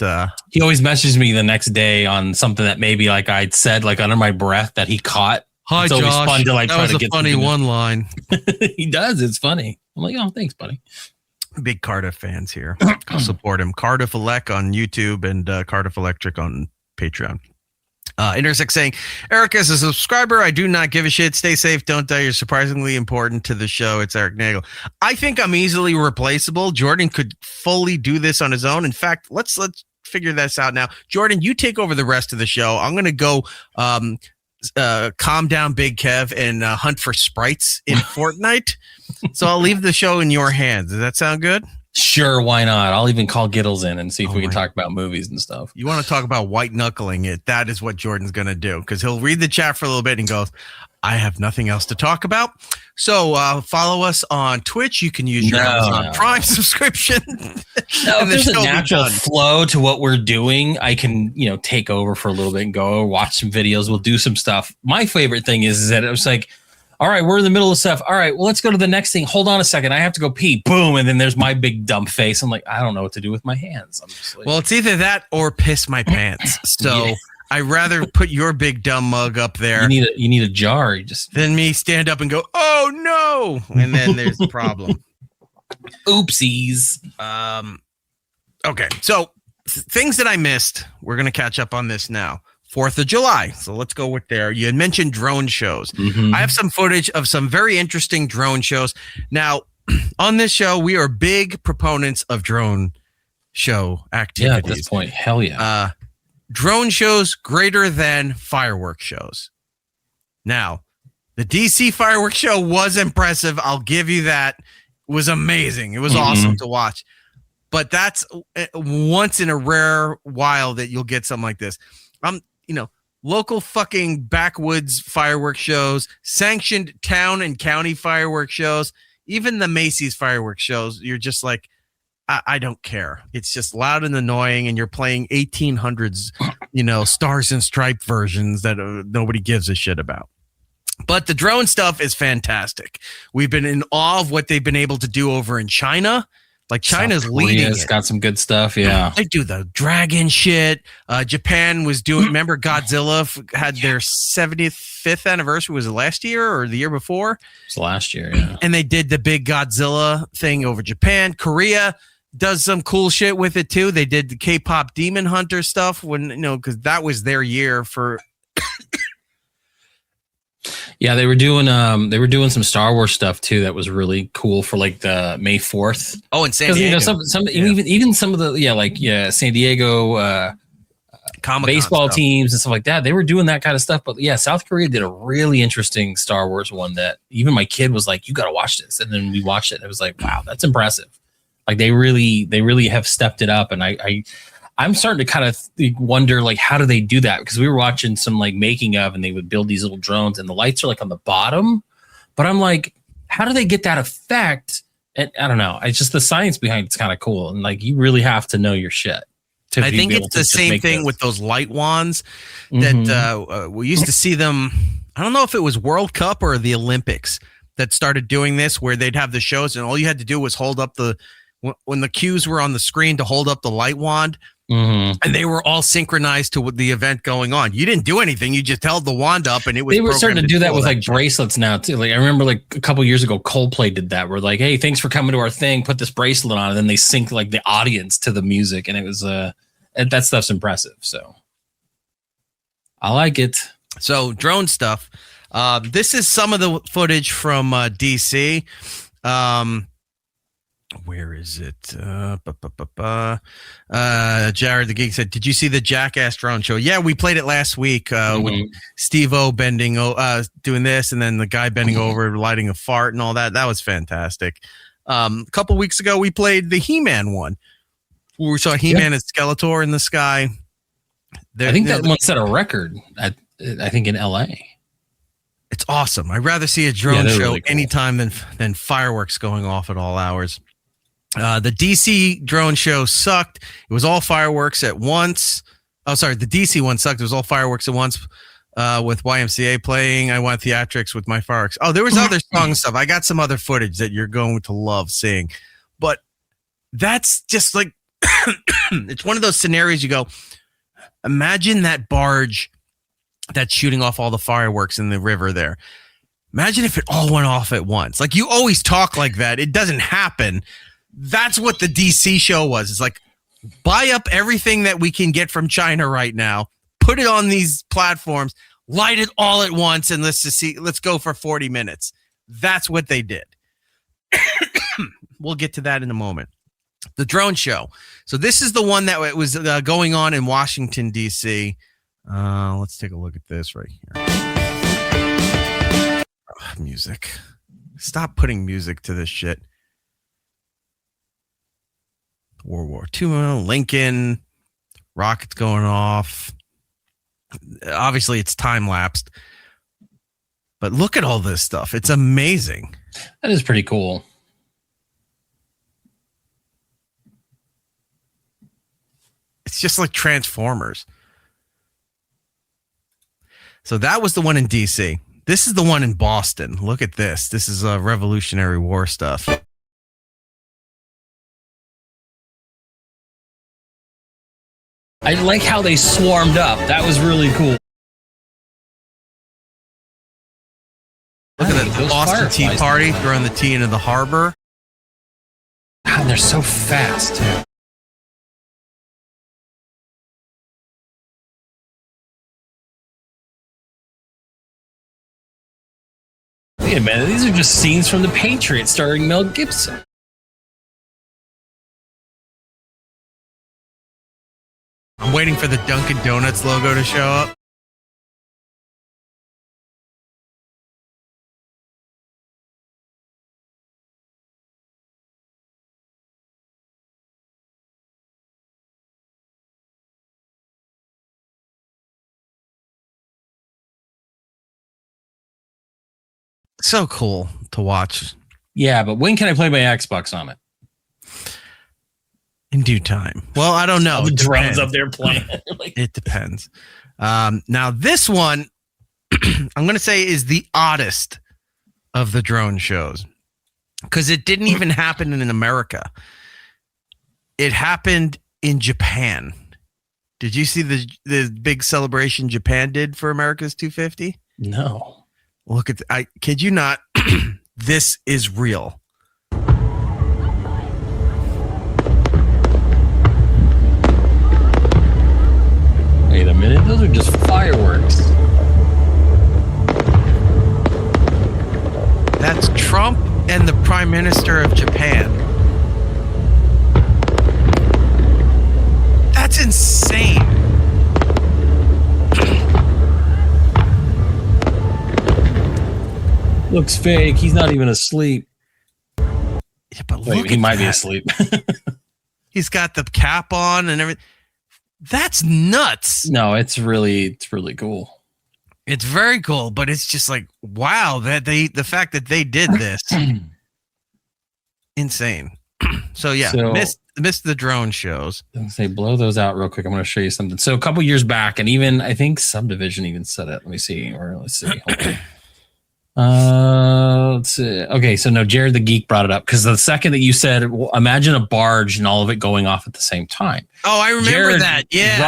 F: he always messages me the next day on something that maybe like I'd said like under my breath that he caught.
E: Hi,
F: it's
E: Josh.
F: Fun to, like,
E: that
F: try
E: was
F: to
E: a
F: get
E: funny one line.
F: He does. It's funny. I'm like, oh, thanks, buddy.
E: Big Cardiff fans here. Go support him. Cardiff Elect on YouTube and Cardiff Electric on Patreon. Intersect saying, Eric, as a subscriber, I do not give a shit. Stay safe. Don't die. You're surprisingly important to the show. It's Erik Nagel. I think I'm easily replaceable. Jordan could fully do this on his own. In fact, let's figure this out now. Jordan, you take over the rest of the show. I'm going to go calm down Big Kev and hunt for sprites in Fortnite. So I'll leave the show in your hands. Does that sound good?
F: Sure, why not? I'll even call Giddles in and see if we can talk about movies and stuff.
E: You want to talk about white knuckling it? That is what Jordan's going to do, because he'll read the chat for a little bit and goes, I have nothing else to talk about. So follow us on Twitch. You can use your Amazon Prime subscription.
F: No, if there's a natural flow to what we're doing, I can, take over for a little bit and go watch some videos. We'll do some stuff. My favorite thing is that it was like, all right, we're in the middle of stuff. All right, well, let's go to the next thing. Hold on a second. I have to go pee. Boom. And then there's my big dumb face. I'm like, I don't know what to do with my hands. I'm just like,
E: well, it's either that or piss my pants. So yeah. I'd rather put your big dumb mug up there.
F: You need a jar. You just
E: than me stand up and go, oh no. And then there's the problem.
F: Oopsies.
E: Okay. So things that I missed, we're going to catch up on this now. 4th of July. So let's go with there. You had mentioned drone shows. I have some footage of some very interesting drone shows. Now, on this show, we are big proponents of drone show activities.
F: Yeah, at this point, hell yeah.
E: Drone shows greater than fireworks shows. Now, the DC fireworks show was impressive. I'll give you that. It was amazing. It was awesome to watch. But that's once in a rare while that you'll get something like this. Local fucking backwoods fireworks shows, sanctioned town and county fireworks shows, even the Macy's fireworks shows, you're just like, I don't care. It's just loud and annoying, and you're playing 1800s, Stars and Stripe versions that nobody gives a shit about. But the drone stuff is fantastic. We've been in awe of what they've been able to do over in China. Like China's leading. It's
F: got some good stuff. Yeah.
E: They do the dragon shit. Japan was doing, remember Godzilla had their 75th anniversary. Was it last year or the year before?
F: It was last year. Yeah.
E: And they did the big Godzilla thing over Japan. Korea does some cool shit with it too. They did the K-pop Demon Hunter stuff because that was their year for.
F: Yeah, they were doing some Star Wars stuff too that was really cool for like the May 4th.
E: Oh, in San Diego.
F: Even some of the San Diego Comic-Con baseball stuff. Teams and stuff like that. They were doing that kind of stuff. But yeah, South Korea did a really interesting Star Wars one that even my kid was like, "You got to watch this." And then we watched it. And it was like, wow, that's impressive. Like they really have stepped it up. And I'm starting to kind of wonder, like, how do they do that? Because we were watching some like making of, and they would build these little drones, and the lights are like on the bottom. But I'm like, how do they get that effect? And I don't know. It's just the science behind it's kind of cool, and like you really have to know your shit.
E: I think it's the same thing with those light wands that we used to see them. I don't know if it was World Cup or the Olympics that started doing this, where they'd have the shows, and all you had to do was hold up when the cues were on the screen to hold up the light wand. And they were all synchronized to the event going on. You didn't do anything. You just held the wand up, and it was.
F: They were starting to do that with like bracelets now too. Like I remember, like a couple years ago, Coldplay did that. Where like, hey, thanks for coming to our thing. Put this bracelet on, and then they sync like the audience to the music, and it was that stuff's impressive. So I like it.
E: So drone stuff. This is some of the footage from DC. Where is it? Jared the Geek said, "Did you see the Jackass drone show?" Yeah, we played it last week with Steve-O doing this, and then the guy bending over, lighting a fart and all that. That was fantastic. A couple weeks ago, we played the He-Man one, where we saw He-Man and Skeletor in the sky.
F: I think that one set a record, I think, in LA.
E: It's awesome. I'd rather see a drone show really cool anytime than fireworks going off at all hours. The DC drone show sucked. It was all fireworks at once. Oh, sorry. The DC one sucked. It was all fireworks at once with YMCA playing. I want theatrics with my fireworks. Oh, there was other song stuff. I got some other footage that you're going to love seeing. But that's just like, it's one of those scenarios you go, imagine that barge that's shooting off all the fireworks in the river there. Imagine if it all went off at once. Like, you always talk like that. It doesn't happen. That's what the DC show was. It's like, buy up everything that we can get from China right now, put it on these platforms, light it all at once, and let's go for 40 minutes. That's what they did. We'll get to that in a moment. The drone show. So this is the one that was going on in Washington, D.C. Let's take a look at this right here. Music. Stop putting music to this shit. World War II, Lincoln, rockets going off. Obviously, it's time-lapsed. But look at all this stuff. It's amazing.
F: That is pretty cool.
E: It's just like Transformers. So that was the one in DC. This is the one in Boston. Look at this. This is Revolutionary War stuff.
F: I like how they swarmed up. That was really cool.
E: Look at that. The Boston Tea Party throwing the tea into the harbor.
F: God, they're so fast, too. Wait a minute, these are just scenes from The Patriot starring Mel Gibson.
E: I'm waiting for the Dunkin' Donuts logo to show up. So cool to watch.
F: Yeah, but when can I play my Xbox on it?
E: In due time. Well, I don't know.
F: The drones up there playing.
E: It depends. Now, this one, I'm going to say, is the oddest of the drone shows because it didn't even happen in America. It happened in Japan. Did you see the big celebration Japan did for America's 250?
F: No.
E: Look at I kid you not. This is real.
F: Wait a minute, those are just fireworks.
E: That's Trump and the Prime Minister of Japan. That's insane.
F: Looks fake. He's not even asleep.
E: Yeah, but
F: wait, he might be asleep.
E: He's got the cap on and everything. That's nuts.
F: No, it's really cool.
E: It's very cool, but it's just like, wow, that the fact that they did this. Insane. So yeah, missed the drone shows.
F: I'm gonna say blow those out real quick. I'm gonna show you something. So a couple years back, and even I think Subdivision even said it. Let me see. Let's see. Okay, so no, Jared the Geek brought it up because the second that you said, well, imagine a barge and all of it going off at the same time.
E: Oh, I remember
F: Jared,
E: that. Yeah,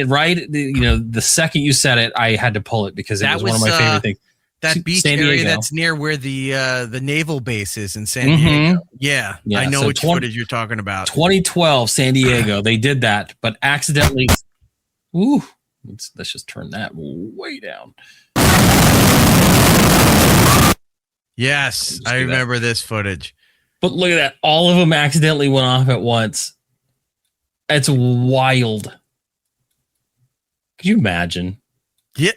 F: right. You know, the second you said it, I had to pull it because it was one of my favorite things.
E: That beach area that's near where the naval base is in San Diego. Yeah, I know which footage you're talking about. 2012
F: San Diego. They did that, but accidentally. Ooh, let's just turn that way down.
E: Yes, I remember this footage.
F: But look at that. All of them accidentally went off at once. It's wild. Could you imagine?
E: Yeah,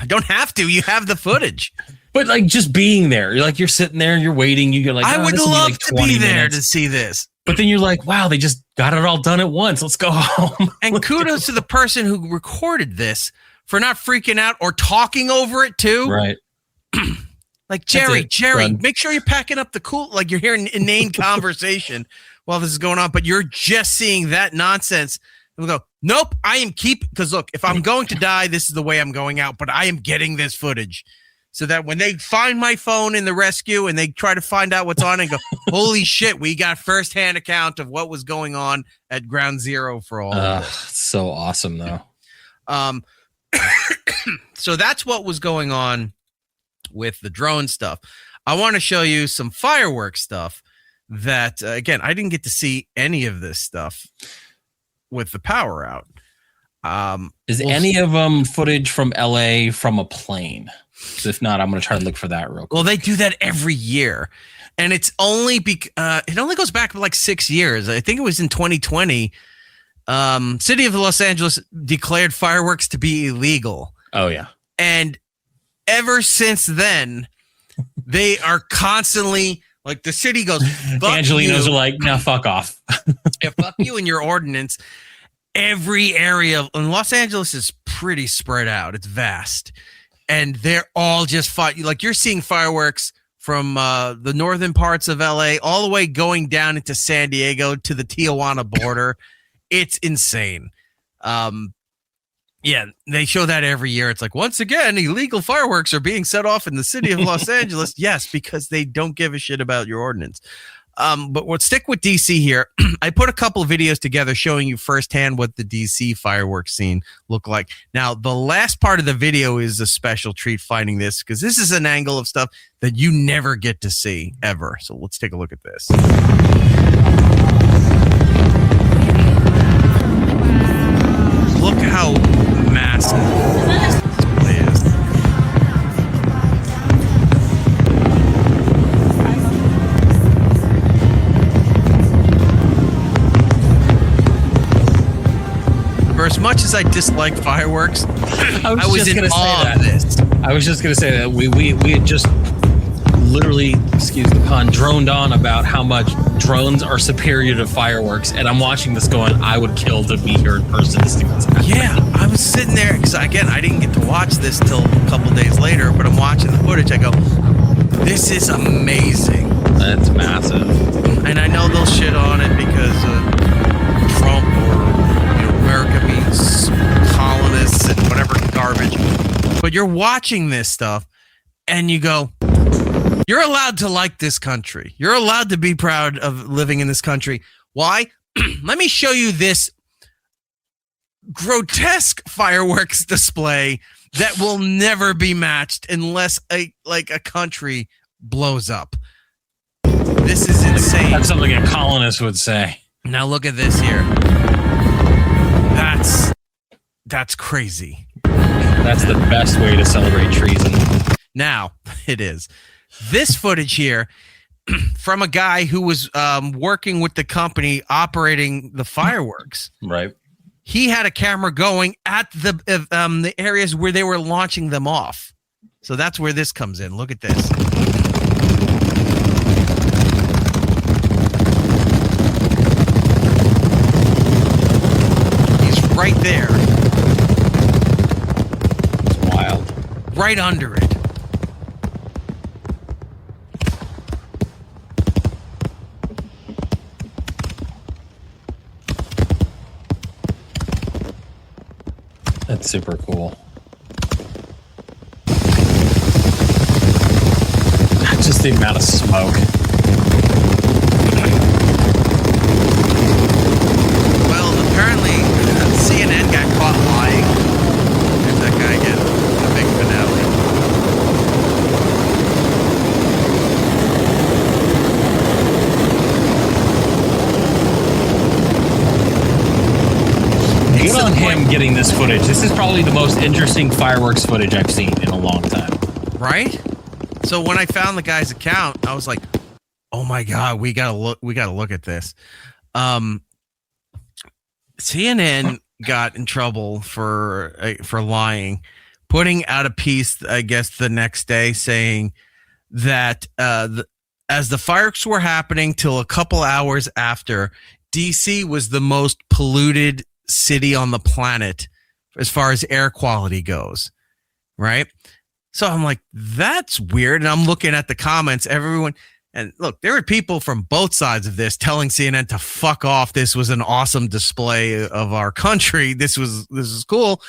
E: don't have to. You have the footage.
F: But like just being there, you're sitting there and you're waiting. You're like,
E: I would love to be there to see this.
F: But then you're like, wow, they just got it all done at once. Let's go home.
E: And kudos to the person who recorded this for not freaking out or talking over it too.
F: Right.
E: Like, Jerry, make sure you're packing up the cool, like you're hearing inane conversation while this is going on, but you're just seeing that nonsense. And we'll go, nope, because look, if I'm going to die, this is the way I'm going out, but I am getting this footage so that when they find my phone in the rescue and they try to find out what's on and go, holy shit, we got firsthand account of what was going on at ground zero for all of this.
F: So awesome, though.
E: So that's what was going on with the drone stuff. I want to show you some fireworks stuff that, again, I didn't get to see any of this stuff with the power out.
F: Is any of them footage from LA from a plane? If not, I'm going to try to look for that real quick.
E: Well, they do that every year. And it's only it only goes back like 6 years. I think it was in 2020. City of Los Angeles declared fireworks to be illegal.
F: Oh, yeah.
E: And ever since then, they are constantly Like the city goes, fuck
F: Angelinos
E: you.
F: are like, no, fuck off.
E: Yeah, fuck you and your ordinance. Every area in Los Angeles is pretty spread out. It's vast. And they're all just like you're seeing fireworks from the northern parts of LA all the way going down into San Diego to the Tijuana border. It's insane. Yeah, they show that every year. It's like, once again, illegal fireworks are being set off in the city of Los Angeles. Yes, because they don't give a shit about your ordinance. But we'll stick with DC here. I put a couple of videos together showing you firsthand what the DC fireworks scene looked like. Now, the last part of the video is a special treat finding this, because this is an angle of stuff that you never get to see ever. So let's take a look at this. Look how massive this display is. For as much as I dislike fireworks, I was in awe of this.
F: I was just going to say that we had just literally, excuse the pun, droned on about how much drones are superior to fireworks, and I'm watching this going, I would kill to be here in person to see what's happening.
E: Yeah, I was sitting there, because again, I didn't get to watch this till a couple days later, but I'm watching the footage, I go, this is amazing.
F: That's massive.
E: And I know they'll shit on it because of Trump or America means colonists and whatever garbage. But you're watching this stuff and you go, you're allowed to like this country. You're allowed to be proud of living in this country. Why? Let me show you this grotesque fireworks display that will never be matched unless a country blows up. This is insane.
F: That's something a colonist would say.
E: Now look at this here. That's crazy.
F: That's the best way to celebrate treason.
E: Now, it is. This footage here from a guy who was working with the company operating the fireworks.
F: Right.
E: He had a camera going at the areas where they were launching them off. So that's where this comes in. Look at this. He's right there.
F: It's wild.
E: Right under it.
F: That's super cool. Just the amount of smoke.
E: Well, apparently CNN got caught lying. There's that guy again. The big finale.
F: Good on him getting this footage. This is probably the most interesting fireworks footage I've seen in a long time. Right?
E: So when I found the guy's account, I was like, "Oh my god, we gotta look at this." CNN got in trouble for lying, putting out a piece, I guess, the next day saying that as the fireworks were happening till a couple hours after, DC was the most polluted city on the planet as far as air quality goes, right? So I'm like, that's weird. And I'm looking at the comments, everyone, and look, there were people from both sides of this telling CNN to fuck off. This was an awesome display of our country. This is cool.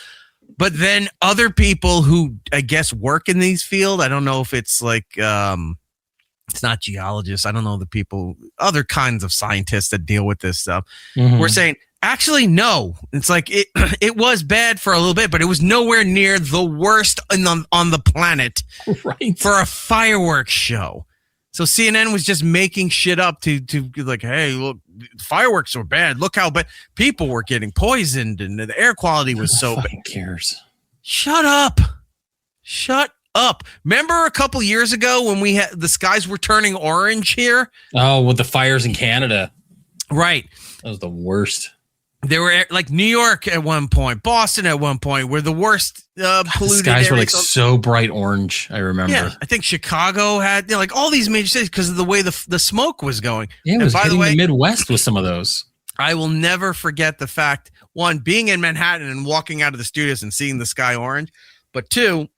E: But then other people who I guess work in these fields, I don't know if it's like it's not geologists. I don't know the people, other kinds of scientists that deal with this stuff. Mm-hmm. We're saying, actually, no. It's like it was bad for a little bit, but it was nowhere near the worst on the planet
F: right.
E: for a fireworks show. So CNN was just making shit up to like, hey, look, fireworks were bad. Look how bad people were getting poisoned and the air quality was so bad.
F: Who cares?
E: Shut up. Shut up. Remember a couple years ago when we had the skies were turning orange here?
F: Oh, with the fires in Canada.
E: Right.
F: That was the worst.
E: There were like New York at one point, Boston at one point, were the worst polluted.
F: The skies were like so bright orange. I remember.
E: Yeah, I think Chicago had like all these major cities because of the way the smoke was going.
F: Yeah, it was hitting the Midwest with some of those.
E: I will never forget the fact, one, being in Manhattan and walking out of the studios and seeing the sky orange, but two,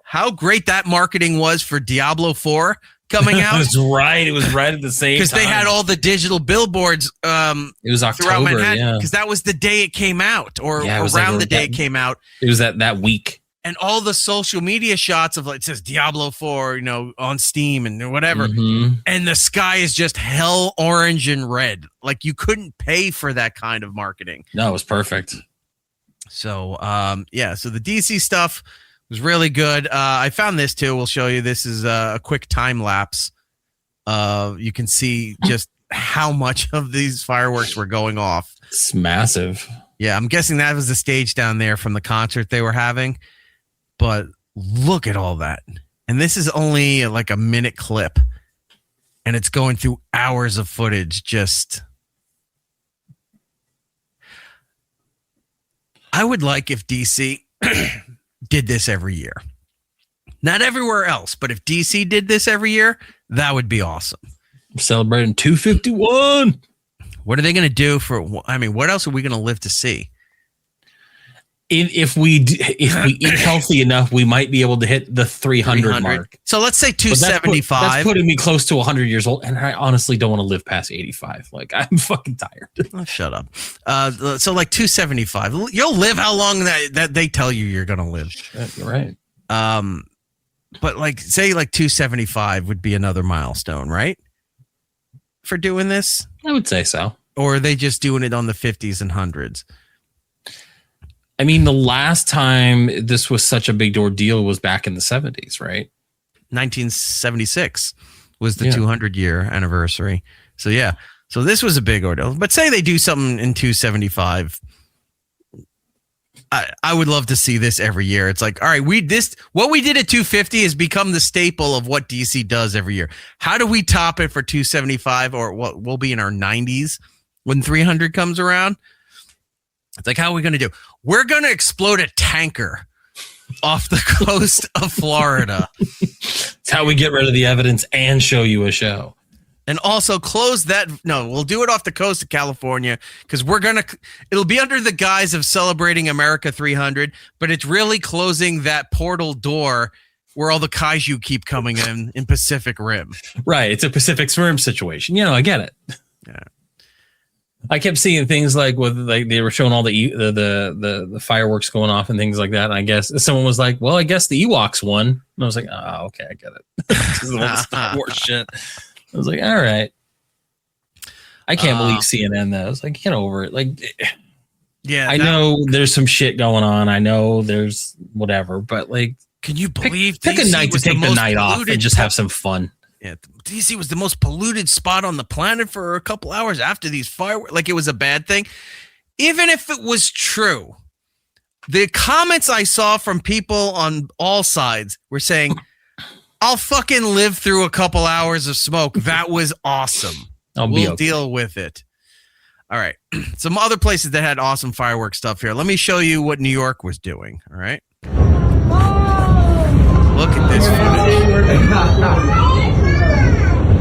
E: how great that marketing was for Diablo 4 coming out.
F: It was right at the same time.
E: Because they had all the digital billboards
F: it was October,
E: throughout Manhattan.
F: yeah.
E: Because that was the day it came out, or around the day it came out.
F: It was that week.
E: And all the social media shots of, like, it says Diablo 4, on Steam and whatever.
F: Mm-hmm.
E: And the sky is just hell orange and red. Like, you couldn't pay for that kind of marketing.
F: No, it was perfect.
E: So, so the DC stuff was really good. I found this too. We'll show you. This is a quick time lapse. You can see just how much of these fireworks were going off.
F: It's massive.
E: Yeah, I'm guessing that was the stage down there from the concert they were having. But look at all that. And this is only like a minute clip. And it's going through hours of footage. I would like if DC did this every year. Not everywhere else, but if DC did this every year, that would be awesome.
F: We're celebrating 251.
E: What are they going to do what else are we going to live to see?
F: If we eat healthy enough, we might be able to hit the 300 mark.
E: So let's say 275.
F: That's putting me close to 100 years old, and I honestly don't want to live past 85. Like, I'm fucking tired.
E: Oh, shut up. So like 275. You'll live how long that they tell you you're going to live.
F: You're right.
E: But like, say like 275 would be another milestone, right? For doing this?
F: I would say so.
E: Or are they just doing it on the 50s and 100s?
F: I mean, the last time this was such a big ordeal was back in the 70s, right?
E: 1976 was the 200-year anniversary. So, yeah. So this was a big ordeal. But say they do something in 275. I would love to see this every year. It's like, all right, what we did at 250 has become the staple of what DC does every year. How do we top it for 275, or what we'll be in our 90s when 300 comes around? It's like, how are we going to do? We're going to explode a tanker off the coast of Florida.
F: It's how we get rid of the evidence and show you a show.
E: And also close that. No, we'll do it off the coast of California because it'll be under the guise of celebrating America 300, but it's really closing that portal door where all the kaiju keep coming in Pacific Rim.
F: Right. It's a Pacific Rim situation. I get it.
E: Yeah.
F: I kept seeing things like they were showing all the fireworks going off and things like that. And I guess someone was like, "Well, I guess the Ewoks won." And I was like, "Oh, okay, I get it." This is all the Star Wars shit. I was like, "All right." I can't believe CNN though. I was like, get over it. Like,
E: yeah,
F: I know there's some shit going on. I know there's whatever, but like,
E: can you believe
F: pick a night to take the night off and just have some fun?
E: Yeah, DC was the most polluted spot on the planet for a couple hours after these fireworks. Like, it was a bad thing. Even if it was true, the comments I saw from people on all sides were saying, I'll fucking live through a couple hours of smoke. That was awesome. We'll deal with it. All right. Some other places that had awesome fireworks stuff here. Let me show you what New York was doing. All right. Look at this footage.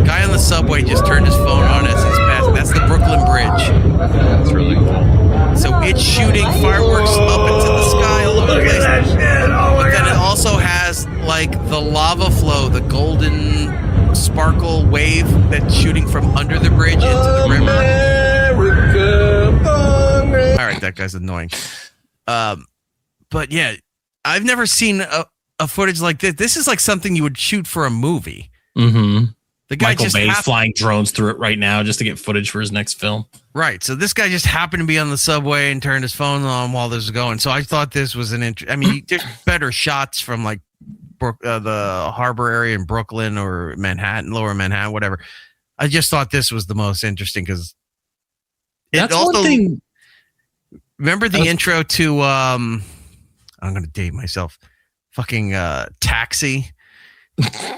E: Guy on the subway just turned his phone on as he's passing. That's the Brooklyn Bridge.
F: That's really cool.
E: So it's shooting fireworks up into the sky all over the place. But then it also has like the lava flow, the golden sparkle wave that's shooting from under the bridge into the river. All right, that guy's annoying. But yeah, I've never seen a footage like this. This is like something you would shoot for a movie.
F: Mm-hmm.
E: The guy
F: Michael Bay's flying drones through it right now just to get footage for his next film.
E: Right. So this guy just happened to be on the subway and turned his phone on while this was going. So I thought this was I mean, there's better shots from like the harbor area in Brooklyn or Manhattan, lower Manhattan, whatever. I just thought this was the most interesting because
F: that's also, one thing.
E: Remember the intro to, I'm going to date myself, fucking Taxi.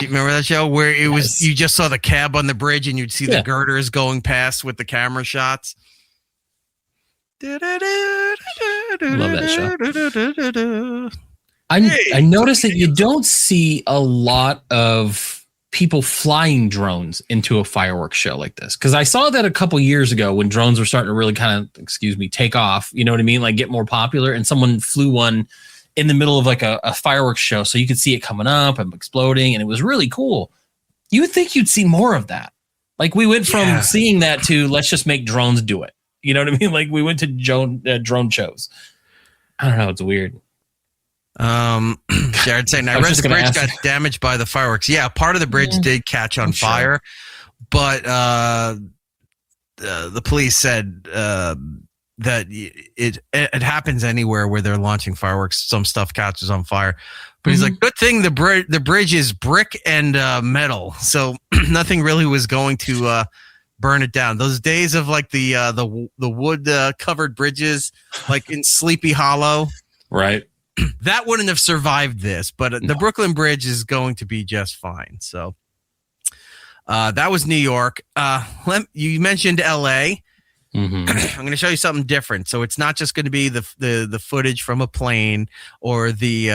E: You remember that show where it was you just saw the cab on the bridge and you'd see the girders going past with the camera shots?
F: Love that show. I noticed that you don't see a lot of people flying drones into a fireworks show like this. Because I saw that a couple years ago when drones were starting to really kind of, take off. You know what I mean? Like get more popular. And someone flew one in the middle of like a fireworks show. So you could see it coming up and exploding. And it was really cool. You would think you'd see more of that. Like we went from seeing that to let's just make drones do it. You know what I mean? Like we went to drone shows. I don't know. It's weird.
E: Jared saying, I read the bridge got damaged by the fireworks. Yeah, part of the bridge did catch on fire, but the police said that it happens anywhere where they're launching fireworks. Some stuff catches on fire. But he's like, good thing the bridge is brick and metal, so nothing really was going to burn it down. Those days of like the wood covered bridges, like in Sleepy Hollow,
F: right?
E: That wouldn't have survived this, but the Brooklyn Bridge is going to be just fine. So that was New York. You mentioned L.A. I'm going to show you something different. So it's not just going to be the footage from a plane or the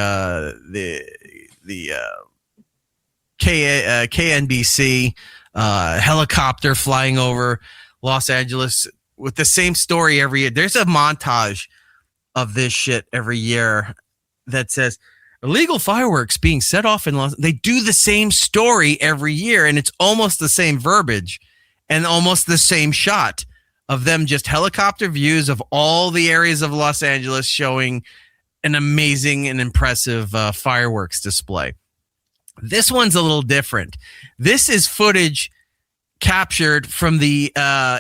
E: KNBC helicopter flying over Los Angeles with the same story every year. There's a montage of this shit every year that says illegal fireworks being set off in Los. They do the same story every year, and it's almost the same verbiage and almost the same shot of them, just helicopter views of all the areas of Los Angeles showing an amazing and impressive fireworks display. This one's a little different. This is footage captured from the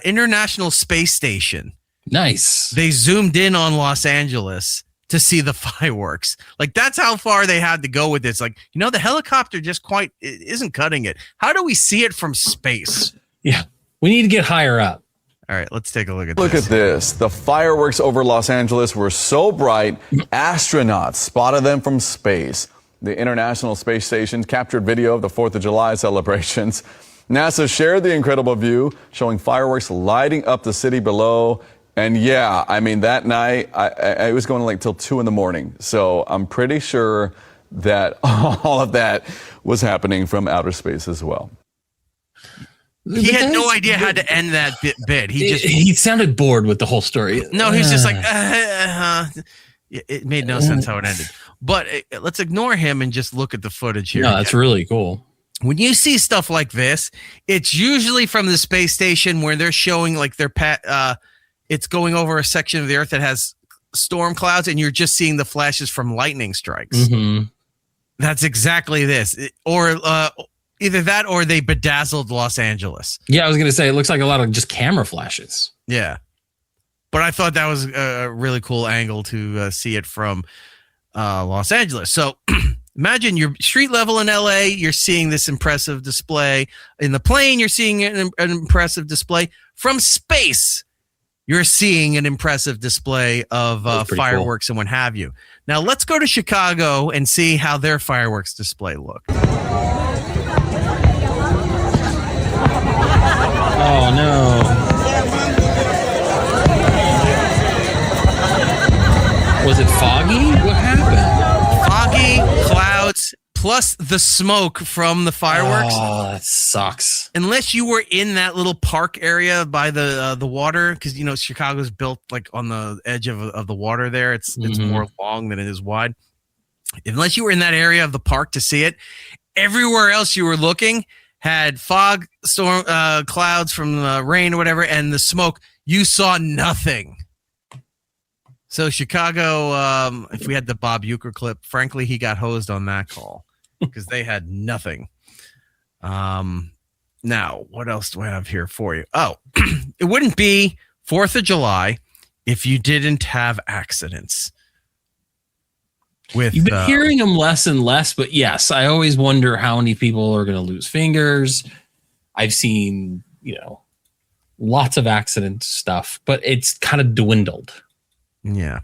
E: International Space Station.
F: Nice.
E: They zoomed in on Los Angeles to see the fireworks. Like, that's how far they had to go with this. Like, the helicopter just isn't cutting it. How do we see it from space?
F: Yeah, we need to get higher up.
E: All right, let's take a look at
H: this. Look at this. The fireworks over Los Angeles were so bright, astronauts spotted them from space. The International Space Station captured video of the 4th of July celebrations. NASA shared the incredible view, showing fireworks lighting up the city below. And yeah, I mean, that night, I was going like till 2 a.m. So I'm pretty sure that all of that was happening from outer space as well.
E: He had no idea how to end that bit.
F: He sounded bored with the whole story.
E: No, he's just like, it made no sense how it ended. But let's ignore him and just look at the footage here.
F: No, that's really cool.
E: When you see stuff like this, it's usually from the space station where they're showing like it's going over a section of the earth that has storm clouds, and you're just seeing the flashes from lightning strikes. That's exactly this. Either that or they bedazzled Los Angeles.
F: Yeah, I was going to say, it looks like a lot of just camera flashes.
E: Yeah. But I thought that was a really cool angle to see it from Los Angeles. So imagine you're street level in LA, you're seeing this impressive display. In the plane, you're seeing an impressive display. From space, you're seeing an impressive display of fireworks and what have you. Now, let's go to Chicago and see how their fireworks display look.
F: Oh, no. Was it foggy? What happened?
E: Foggy, clouds, plus the smoke from the fireworks.
F: Oh, that sucks.
E: Unless you were in that little park area by the water, because Chicago's built like on the edge of the water there. It's more long than it is wide. Unless you were in that area of the park to see it, everywhere else you were looking had fog, storm, clouds from the rain or whatever, and the smoke. You saw nothing. So Chicago, if we had the Bob Uecker clip, frankly, he got hosed on that call because they had nothing. Now, what else do I have here for you? Oh, it wouldn't be 4th of July if you didn't have accidents.
F: You've been hearing them less and less, but yes, I always wonder how many people are going to lose fingers. I've seen, lots of accident stuff, but it's kind of dwindled.
E: Yeah.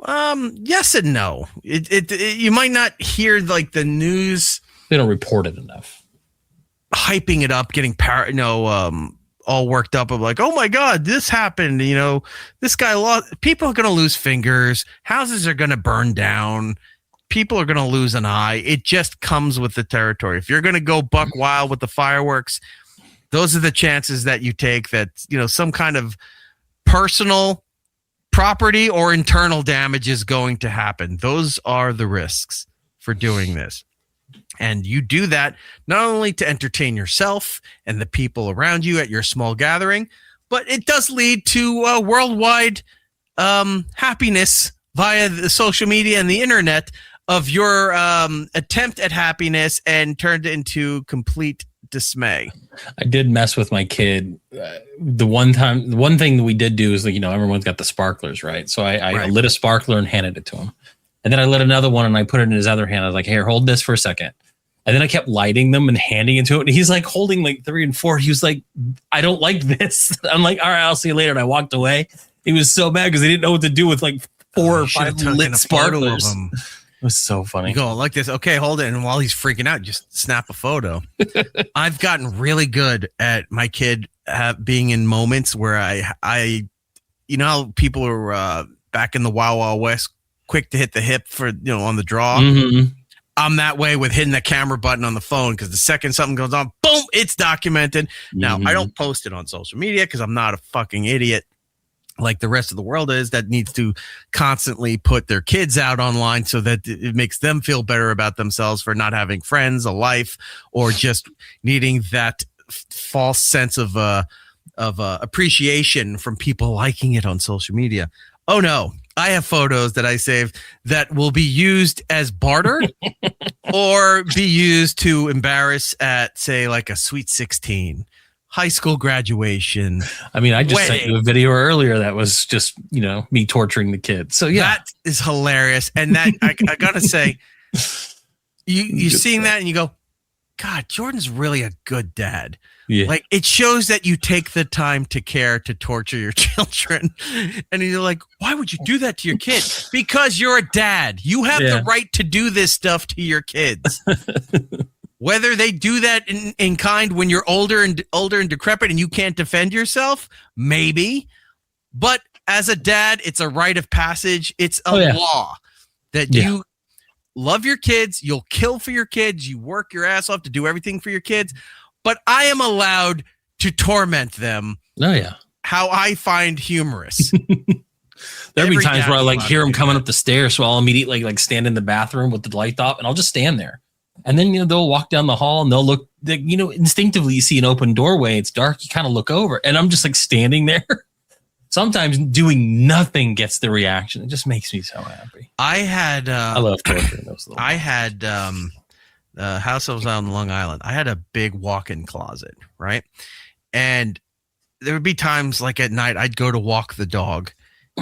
E: Yes and no. You might not hear like the news.
F: They don't report it enough.
E: Hyping it up, getting all worked up of like, oh my God, this happened. You know, this guy lost. People are going to lose fingers. Houses are going to burn down. People are going to lose an eye. It just comes with the territory. If you're going to go buck wild with the fireworks, those are the chances that you take that, you know, some kind of personal property or internal damage is going to happen. Those are the risks for doing this. And you do that not only to entertain yourself and the people around you at your small gathering, but it does lead to worldwide happiness via the social media and the internet of your attempt at happiness and turned into complete dismay.
F: I did mess with my kid. The one thing that we did do is, like, you know, everyone's got the sparklers, right? So I lit a sparkler and handed it to him. And then I lit another one and I put it in his other hand. I was like, here, hold this for a second. And then I kept lighting them and handing it to him. And he's like holding like 3 and 4. He was like, I don't like this. I'm like, all right, I'll see you later. And I walked away. He was so mad because he didn't know what to do with like 4 or 5 lit sparklers. It was so funny.
E: You go like this. Okay, hold it. And while he's freaking out, just snap a photo. I've gotten really good at my kid being in moments where I you know how people are back in the Wild Wild West, quick to hit the hip for, you know, on the draw. Mm-hmm. I'm that way with hitting the camera button on the phone, because the second something goes on, boom, it's documented. Now, I don't post it on social media because I'm not a fucking idiot like the rest of the world is that needs to constantly put their kids out online so that it makes them feel better about themselves for not having friends, a life, or just needing that false sense of appreciation from people liking it on social media. Oh no, I have photos that I saved that will be used as barter or be used to embarrass at, say, like a Sweet 16. High school graduation.
F: I mean, I just sent you a video earlier that was just, you know, me torturing the kids. So yeah,
E: that is hilarious. And that I gotta say, you seeing that and you go, God, Jordan's really a good dad. Yeah. Like, it shows that you take the time to care to torture your children. And you're like, why would you do that to your kid? Because you're a dad. You have the right to do this stuff to your kids. Whether they do that in kind when you're older and decrepit and you can't defend yourself, maybe. But as a dad, it's a rite of passage. It's a law that you love your kids. You'll kill for your kids. You work your ass off to do everything for your kids. But I am allowed to torment them.
F: Oh, yeah.
E: How I find humorous.
F: There'll be times where I like hear them coming up the stairs. So I'll immediately like stand in the bathroom with the light off and I'll just stand there. And then, you know, they'll walk down the hall and they'll look, you know, instinctively you see an open doorway. It's dark. You kind of look over and I'm just like standing there. Sometimes doing nothing gets the reaction. It just makes me so happy.
E: I
F: love torturing those little
E: I had the house I was on Long Island. I had a big walk-in closet, right? And there would be times like at night I'd go to walk the dog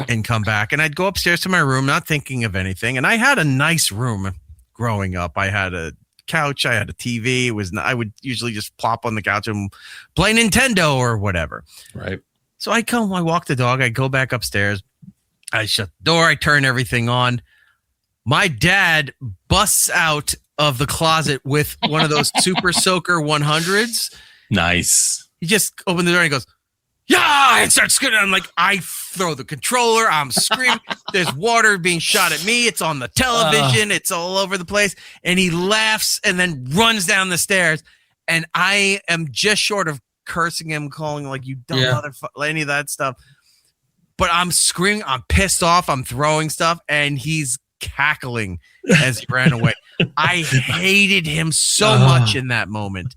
E: and come back and I'd go upstairs to my room, not thinking of anything. And I had a nice room growing up. I had a couch, I had a TV. I would usually just plop on the couch and play Nintendo or whatever.
F: Right.
E: So I walk the dog, I go back upstairs, I shut the door, I turn everything on. My dad busts out of the closet with one of those Super Soaker 100s.
F: Nice.
E: He just opened the door and he goes, yeah, and starts screaming. I'm like, I throw the controller, I'm screaming. There's water being shot at me. It's on the television. It's all over the place. And he laughs and then runs down the stairs. And I am just short of cursing him, calling like, you dumb motherfucker, any of that stuff. But I'm screaming. I'm pissed off. I'm throwing stuff. And he's cackling as he ran away. I hated him so much in that moment.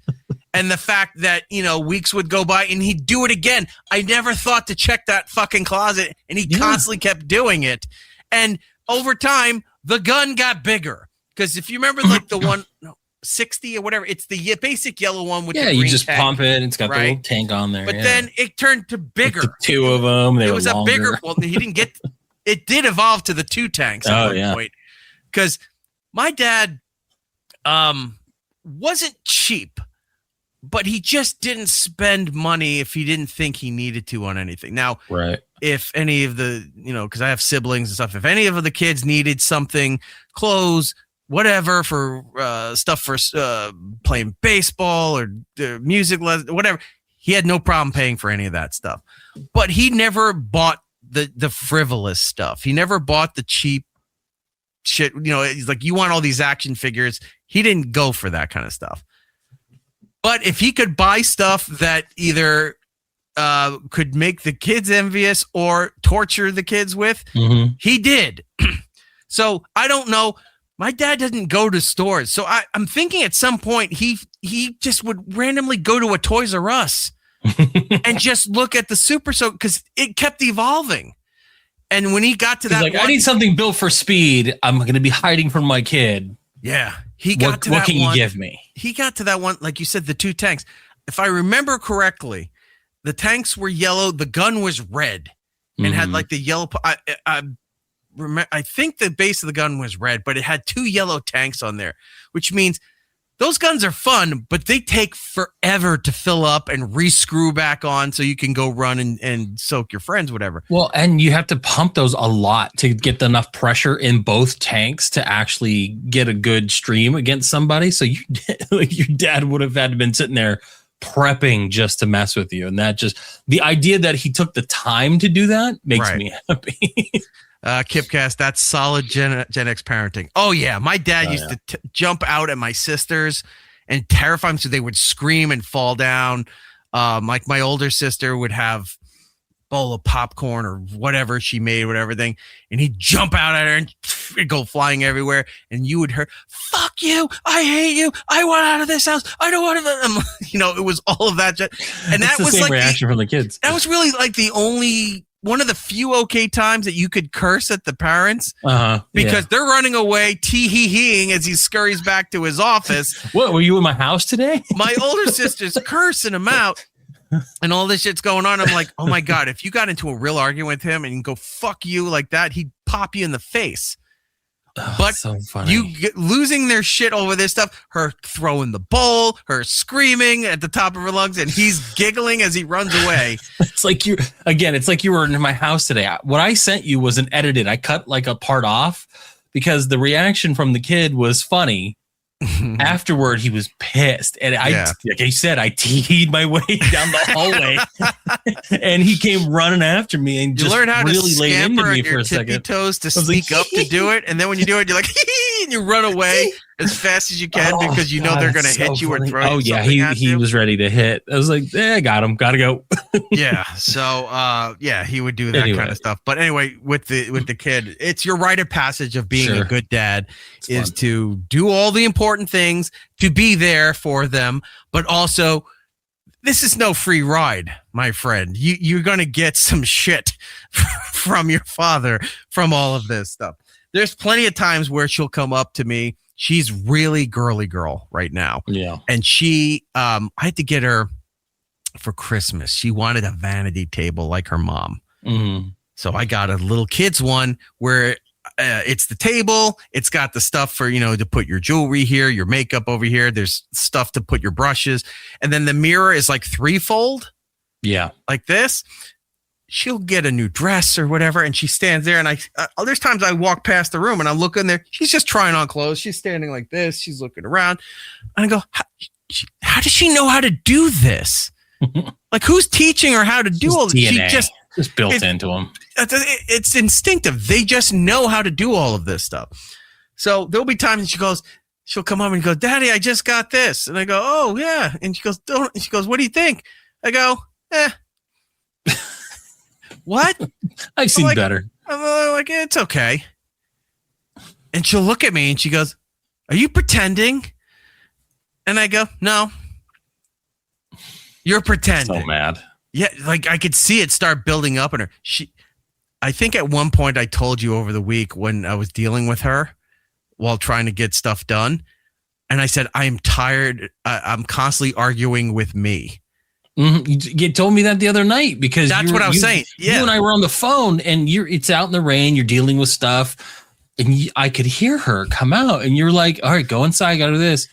E: And the fact that, you know, weeks would go by and he'd do it again. I never thought to check that fucking closet, and he constantly kept doing it. And over time, the gun got bigger. Because if you remember, like the one 60 or whatever, it's the basic yellow one with the green
F: you just
E: tank,
F: pump it. It's got the little tank on there.
E: But then it turned to bigger.
F: Like the 2 of them. It was a bigger.
E: Well, he didn't get. It did evolve to the 2 tanks at one point. Because my dad wasn't cheap. But he just didn't spend money if he didn't think he needed to on anything. Now, if any of the, you know, because I have siblings and stuff, if any of the kids needed something, clothes, whatever, for stuff for playing baseball or music, whatever, He had no problem paying for any of that stuff. But he never bought the frivolous stuff. He never bought the cheap shit. You know, he's like, you want all these action figures. He didn't go for that kind of stuff. But if he could buy stuff that either could make the kids envious or torture the kids with, he did. So I don't know. My dad doesn't go to stores. So I'm thinking at some point he just would randomly go to a Toys R Us and just look at the Super Soaker because it kept evolving. And when he got to that,
F: like, I need something built for speed. I'm going to be hiding from my kid.
E: Yeah. He got to
F: what
E: that
F: can
E: one.
F: You give me? He
E: got to that one, like you said, the 2 tanks. If I remember correctly, the tanks were yellow. The gun was red and had like the yellow. I think the base of the gun was red, but it had 2 yellow tanks on there, which means those guns are fun, but they take forever to fill up and re-screw back on so you can go run and soak your friends, whatever.
F: Well, and you have to pump those a lot to get enough pressure in both tanks to actually get a good stream against somebody. So your dad would have had to been sitting there prepping just to mess with you. And that just, the idea that he took the time to do that makes me happy.
E: Kipcast, that's solid Gen X parenting. Oh yeah, my dad used to jump out at my sisters and terrify them so they would scream and fall down. Like my older sister would have a bowl of popcorn or whatever she made, whatever thing, and he'd jump out at her and it'd go flying everywhere. And you would hear, "Fuck you! I hate you! I want out of this house! I don't want to." You know, it was all of that, and that was
F: the same
E: like
F: reaction from the kids.
E: That was really like the only. One of the few okay times that you could curse at the parents because they're running away, tee-hee-heeing as he scurries back to his office.
F: What, were you in my house today?
E: My older sister's cursing him out and all this shit's going on. I'm like, oh my God, if you got into a real argument with him and you go, fuck you like that, he'd pop you in the face. But
F: so funny.
E: You losing their shit over this stuff, her throwing the bowl, her screaming at the top of her lungs, and he's giggling as he runs away.
F: It's like you were in my house today. What I sent you wasn't edited. I cut like a part off because the reaction from the kid was funny. Afterward, he was pissed. And like I said, I teed my way down the hallway and he came running after me and just
E: learn how
F: really
E: to
F: laid into
E: scamper
F: me
E: on
F: for
E: your
F: a
E: tippy
F: second.
E: Toes to sneak up to do it. And then when you do it, you're like, and you run away as fast as you can because you know they're going to hit you or throw you.
F: Oh yeah, he was ready to hit. I was like, got him, gotta go.
E: Yeah. So he would do that kind of stuff. But anyway, with the kid, it's your rite of passage of being a good dad is to do all the important things, to be there for them, but also this is no free ride, my friend. You're going to get some shit from your father from all of this stuff. There's plenty of times where she'll come up to me. She's really girly girl right now.
F: Yeah.
E: And she, I had to get her for Christmas. She wanted a vanity table like her mom.
F: Mm-hmm.
E: So I got a little kids one where it's the table. It's got the stuff for, to put your jewelry here, your makeup over here. There's stuff to put your brushes. And then the mirror is like 3-fold.
F: Yeah.
E: Like this. She'll get a new dress or whatever. And she stands there. And there's times I walk past the room and I look in there. She's just trying on clothes. She's standing like this. She's looking around. And I go, how does she know how to do this? Like, who's teaching her how to do all this?
F: She just built into them.
E: It's instinctive. They just know how to do all of this stuff. So there'll be times she'll come home and go, "Daddy, I just got this." And I go, "Oh yeah." And she goes, "What do you think?" I go, "What?"
F: I've seen better.
E: I'm like, it's okay. And she'll look at me and she goes, "Are you pretending?" And I go, "No. You're pretending."
F: So mad.
E: Yeah, like I could see it start building up in her. I think at one point I told you over the week when I was dealing with her while trying to get stuff done. And I said, I am tired. I'm constantly arguing with me.
F: Mm-hmm. You told me that the other night because
E: that's what I was saying. Yeah.
F: You and I were on the phone and it's out in the rain. You're dealing with stuff and I could hear her come out and you're like, all right, go inside, go do this.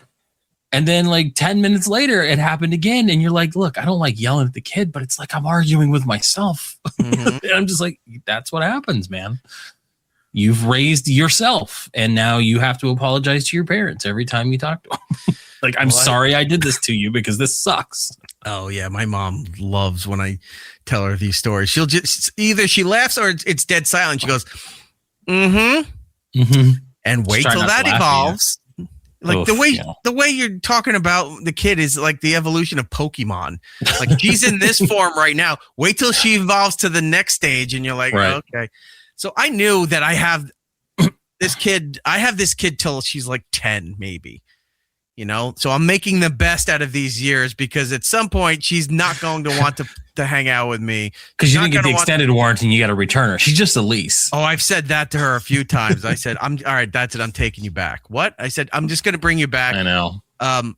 F: And then like 10 minutes later, it happened again. And you're like, look, I don't like yelling at the kid, but it's like I'm arguing with myself. Mm-hmm. And I'm just like, that's what happens, man. You've raised yourself and now you have to apologize to your parents every time you talk to them. Like, I'm sorry I did this to you because this sucks.
E: Oh yeah, my mom loves when I tell her these stories. She'll just either she laughs or it's dead silent. She goes, and wait till that evolves. Like the way you're talking about the kid is like the evolution of Pokemon. Like she's in this form right now. Wait till she evolves to the next stage, and you're like, okay. So I knew that I have this kid. I have this kid till she's like 10, maybe. You know, so I'm making the best out of these years because at some point she's not going to want to hang out with me
F: because you didn't get the extended warranty and you got to return her. She's just a lease.
E: Oh, I've said that to her a few times. I said, all right, that's it. I'm taking you back. What? I said, I'm just going to bring you back.
F: I know.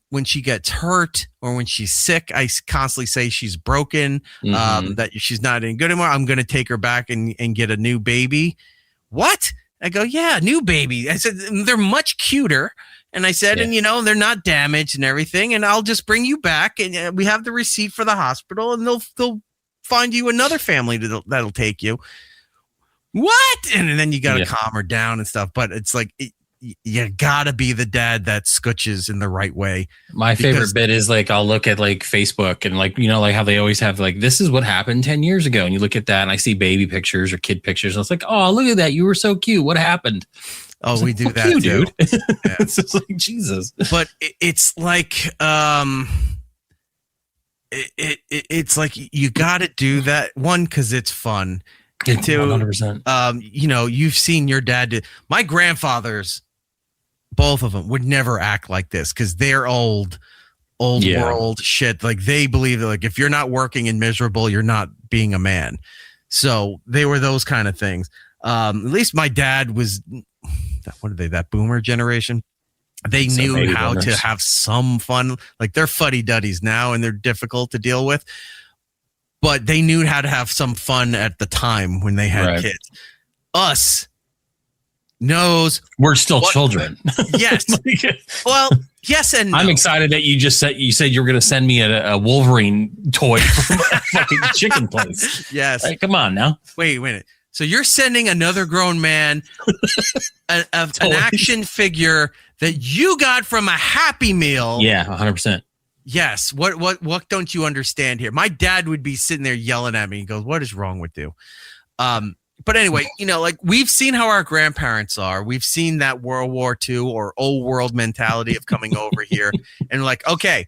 E: When she gets hurt or when she's sick, I constantly say she's broken, that she's not any good anymore. I'm going to take her back and get a new baby. What? I go, yeah, new baby. I said, they're much cuter. And I said, and they're not damaged and everything. And I'll just bring you back and we have the receipt for the hospital and they'll find you another family that'll take you. What? And then you got to calm her down and stuff. But it's like, you gotta be the dad that scooches in the right way.
F: My favorite bit is like, I'll look at like Facebook and like, like how they always have like, this is what happened 10 years ago. And you look at that and I see baby pictures or kid pictures. And it's like, oh, look at that. You were so cute. What happened?
E: Oh, we do that too,
F: dude. It's just like Jesus.
E: But it's like, it's like you got to do that. One, because it's fun. And two,
F: 100%.
E: You've seen your dad do. My grandfathers, both of them, would never act like this because they're old world shit. Like they believe that like if you're not working and miserable, you're not being a man. So they were those kind of things. At least my dad was. What are they? That boomer generation. They knew how to have some fun. Like they're fuddy-duddies now and they're difficult to deal with. But they knew how to have some fun at the time when they had kids. Us knows
F: we're still children.
E: Yes. Well, yes and no.
F: I'm excited that you said you were going to send me a Wolverine toy from a fucking chicken place.
E: Yes.
F: Right, come on now.
E: Wait a minute. So you're sending another grown man an action figure that you got from a Happy Meal.
F: Yeah, 100%.
E: Yes. What don't you understand here? My dad would be sitting there yelling at me. He goes, "What is wrong with you?" But anyway, like we've seen how our grandparents are. We've seen that World War II or old world mentality of coming over here and like, okay,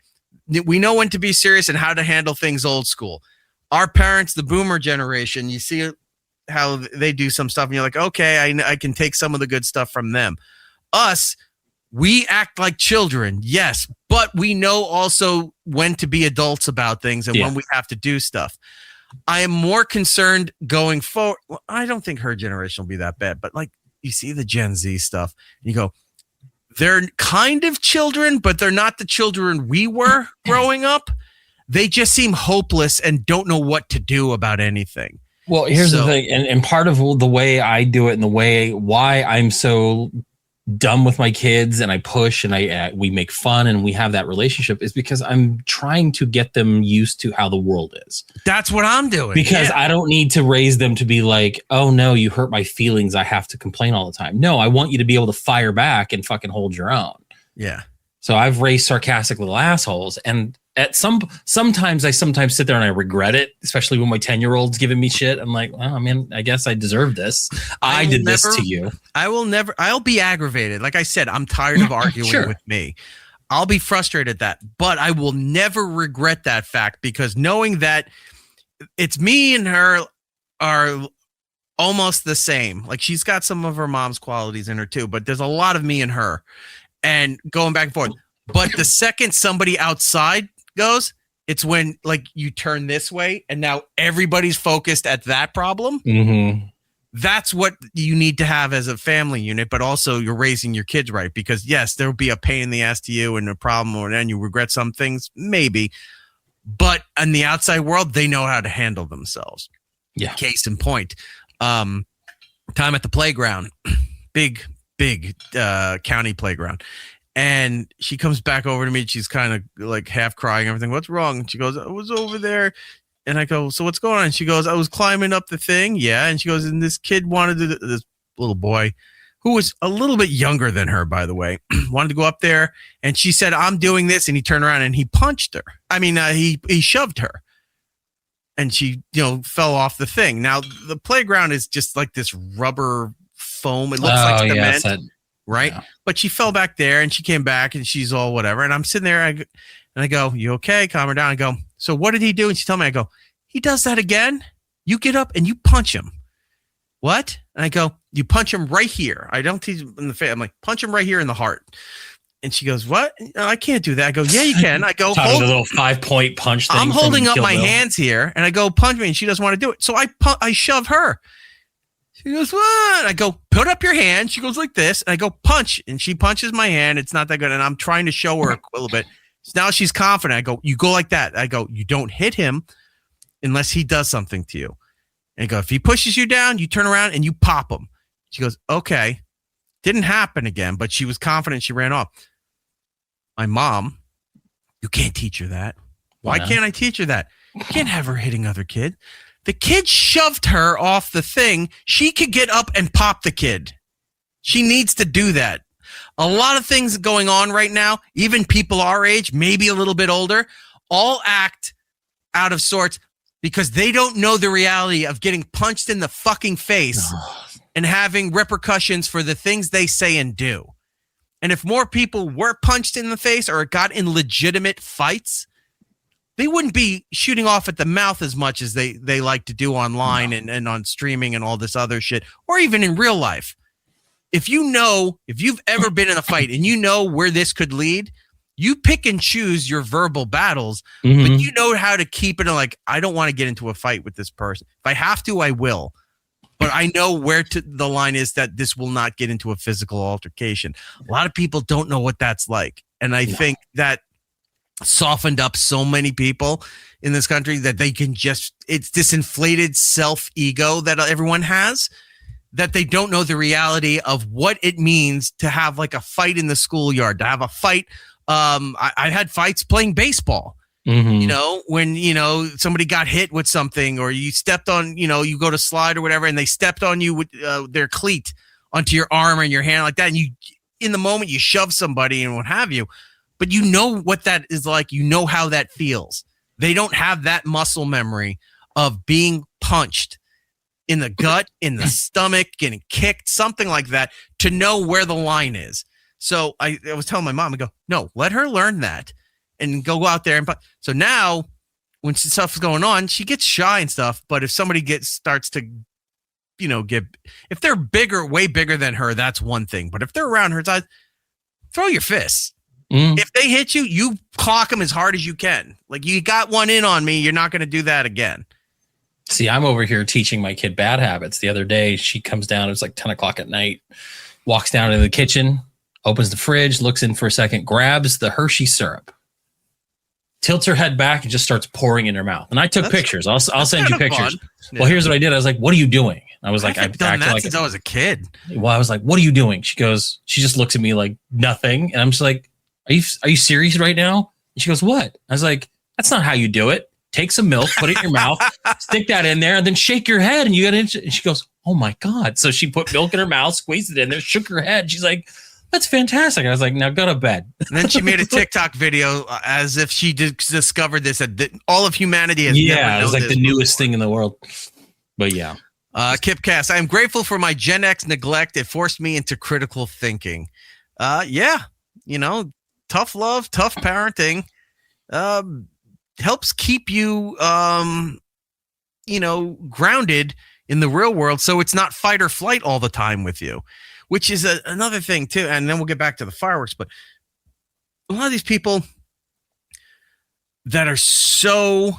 E: we know when to be serious and how to handle things old school. Our parents, the boomer generation, you see how they do some stuff and you're like, okay, I can take some of the good stuff from them. Us, we act like children, yes, but we know also when to be adults about things and when we have to do stuff. I am more concerned going forward. Well, I don't think her generation will be that bad, but like you see the Gen Z stuff and you go, they're kind of children, but they're not the children we were growing up. They just seem hopeless and don't know what to do about anything.
F: Well, here's the thing, and part of the way I do it and the way why I'm so dumb with my kids and I push and we make fun and we have that relationship is because I'm trying to get them used to how the world is.
E: That's what I'm doing.
F: Because I don't need to raise them to be like, oh no, you hurt my feelings. I have to complain all the time. No, I want you to be able to fire back and fucking hold your own.
E: Yeah.
F: So I've raised sarcastic little assholes and sometimes I sit there and I regret it, especially when my 10-year-old's giving me shit. I'm like, well, I mean, I guess I deserve this. I did this to you.
E: I'll be aggravated. Like I said, I'm tired of arguing with me. I'll be frustrated at that, but I will never regret that fact because knowing that it's me and her are almost the same. Like she's got some of her mom's qualities in her too, but there's a lot of me and her and going back and forth. But the second somebody outside goes, it's when like you turn this way and now everybody's focused at that problem.
F: Mm-hmm.
E: That's what you need to have as a family unit, but also you're raising your kids right because yes, there'll be a pain in the ass to you and a problem or then you regret some things, maybe. But in the outside world, they know how to handle themselves.
F: Yeah.
E: Case in point. Time at the playground, big county playground. And she comes back over to me. She's kind of like half crying, everything. What's wrong? And she goes, I was over there. And I go, so what's going on? And she goes, I was climbing up the thing. Yeah. And she goes, and this kid this little boy who was a little bit younger than her, by the way, wanted to go up there, and she said, "I'm doing this," and he turned around and he punched her. I mean, he shoved her, and she, fell off the thing. Now, the playground is just like this rubber foam. It looks like cement, right? Yeah. But she fell back there, and she came back, and she's all whatever. And I'm sitting there, and I go, "You okay? Calm her down." I go, "So what did he do?" And she told me, I go, "He does that again. You get up and you punch him." "What?" And I go, "You punch him right here." I don't teach him in the face. I'm like, "Punch him right here in the heart." And she goes, "What? No, I can't do that." I go, "Yeah, you can." I go,
F: "Hold a little 5-point punch thing."
E: I'm holding up my hands here, and I go, "Punch me," and she doesn't want to do it. So I shove her. She goes, "What?" I go, "Put up your hand." She goes like this, and I go, "Punch," and she punches my hand. It's not that good, and I'm trying to show her a little bit. So now she's confident. I go, "You go like that." I go, "You don't hit him unless he does something to you." And I go, "If he pushes you down, you turn around and you pop him." She goes, "Okay." Didn't happen again, but she was confident. She ran off. My mom, you can't teach her that. Why can't I teach her that? You can't have her hitting other kids. The kid shoved her off the thing. She could get up and pop the kid. She needs to do that. A lot of things going on right now, even people our age, maybe a little bit older, all act out of sorts because they don't know the reality of getting punched in the fucking face and having repercussions for the things they say and do. And if more people were punched in the face or got in legitimate fights, they wouldn't be shooting off at the mouth as much as they like to do online and on streaming and all this other shit, or even in real life. If you've ever been in a fight and you know where this could lead, you pick and choose your verbal battles, but you know how to keep it like, I don't want to get into a fight with this person. If I have to, I will. But I know where the line is that this will not get into a physical altercation. A lot of people don't know what that's like. And I think that softened up so many people in this country that they can it's this inflated self-ego that everyone has, that they don't know the reality of what it means to have like a fight in the schoolyard, to have a fight. I had fights playing baseball. When, somebody got hit with something, or you stepped on, you go to slide or whatever, and they stepped on you with their cleat onto your arm or in your hand like that. And you, in the moment, you shove somebody and what have you, but you know what that is like. You know how that feels. They don't have that muscle memory of being punched in the gut, in the stomach, getting kicked, something like that, to know where the line is. So I was telling my mom, I go, "No, let her learn that and go out there." So now when stuff's going on, she gets shy and stuff. But if somebody starts to, if they're bigger, way bigger than her, that's one thing. But if they're around her size, throw your fists. If they hit you, you clock them as hard as you can. Like, you got one in on me, you're not going to do that again.
F: See, I'm over here teaching my kid bad habits. The other day, she comes down, it's like 10 o'clock at night, walks down to the kitchen, opens the fridge, looks in for a second, grabs the Hershey syrup, tilts her head back, and just starts pouring in her mouth. And I took pictures. I'll send you pictures. Well, here's what I did. I was like, "What are you doing?" I was like,
E: I've done that since I was a kid.
F: Well, I was like, "What are you doing?" She just looks at me like nothing. And I'm just like, Are you serious right now? And she goes, "What?" I was like, "That's not how you do it. Take some milk, put it in your mouth, stick that in there, and then shake your head, and you get it." And she goes, "Oh my God." So she put milk in her mouth, squeezed it in there, shook her head. She's like, "That's fantastic." I was like, "Now go to bed." And
E: then she made a TikTok video as if she discovered this. All of humanity has never known.
F: It was like the newest thing in the world. But yeah.
E: Kipcast, I am grateful for my Gen X neglect. It forced me into critical thinking. Tough love, tough parenting helps keep you, grounded in the real world. So it's not fight or flight all the time with you, which is another thing too. And then we'll get back to the fireworks. But a lot of these people that are so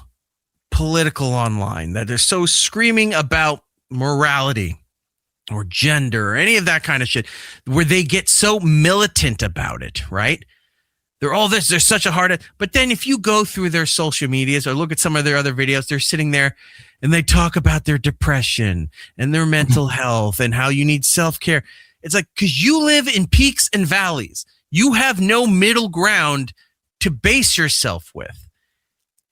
E: political online, that they're so screaming about morality or gender or any of that kind of shit, where they get so militant about it, right? They're all this, they're such a hard, but then if you go through their social medias or look at some of their other videos, they're sitting there and they talk about their depression and their mental health and how you need self-care. It's like, because you live in peaks and valleys. You have no middle ground to base yourself with.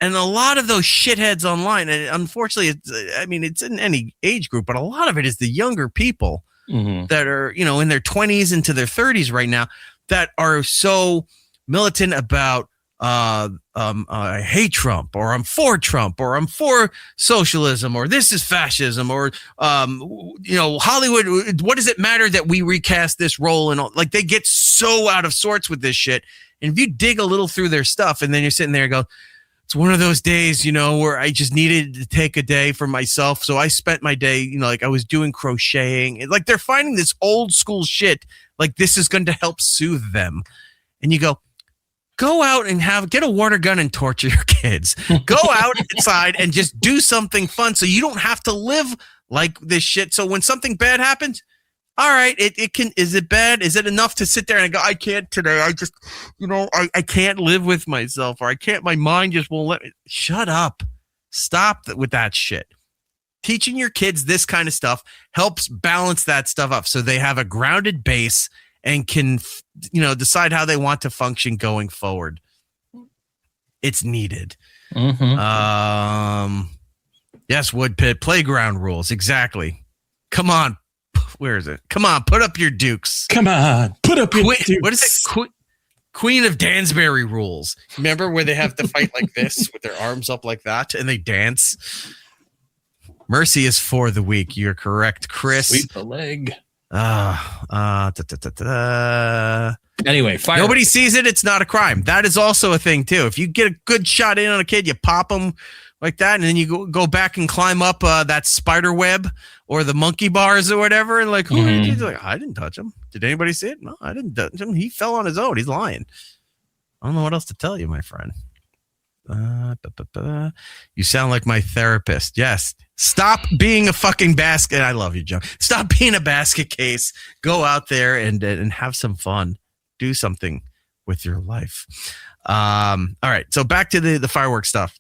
E: And a lot of those shitheads online, and unfortunately, it's in any age group, but a lot of it is the younger people that are, in their 20s into their 30s right now that are so militant about I hate Trump, or I'm for Trump, or I'm for socialism, or this is fascism, or Hollywood. What does it matter that we recast this role? And all, like, they get so out of sorts with this shit. And if you dig a little through their stuff, and then you're sitting there and go, it's one of those days, where I just needed to take a day for myself. So I spent my day, like I was doing crocheting. Like, they're finding this old school shit. Like, this is going to help soothe them. And you go out and get a water gun and torture your kids. Go out inside and just do something fun so you don't have to live like this shit. So when something bad happens, all right, is it bad? Is it enough to sit there and go, I can't today. I just, I can't live with myself, or my mind just won't let me. Shut up. Stop with that shit. Teaching your kids this kind of stuff helps balance that stuff up so they have a grounded base and can, decide how they want to function going forward. It's needed. Yes, Woodpit, playground rules. Exactly. Come on. Where is it? Come on, put up your dukes.
F: Come on, put up your dukes.
E: What is it? Queen of Dansbury rules. Remember where they have to fight like this with their arms up like that and they dance? Mercy is for the weak. You're correct, Chris.
F: Sweep the leg.
E: Anyway, nobody sees it. It's not a crime. That is also a thing too. If you get a good shot in on a kid, you pop them like that, and then you go back and climb up that spider web or the monkey bars or whatever, and like, who did you do? Like, I didn't touch him. Did anybody see it? No, I didn't touch him. He fell on his own. He's lying. I don't know what else to tell you, my friend. You sound like my therapist. Yes. Stop being a fucking basket. I love you, Joe. Stop being a basket case. Go out there and have some fun. Do something with your life. All right. So back to the fireworks stuff.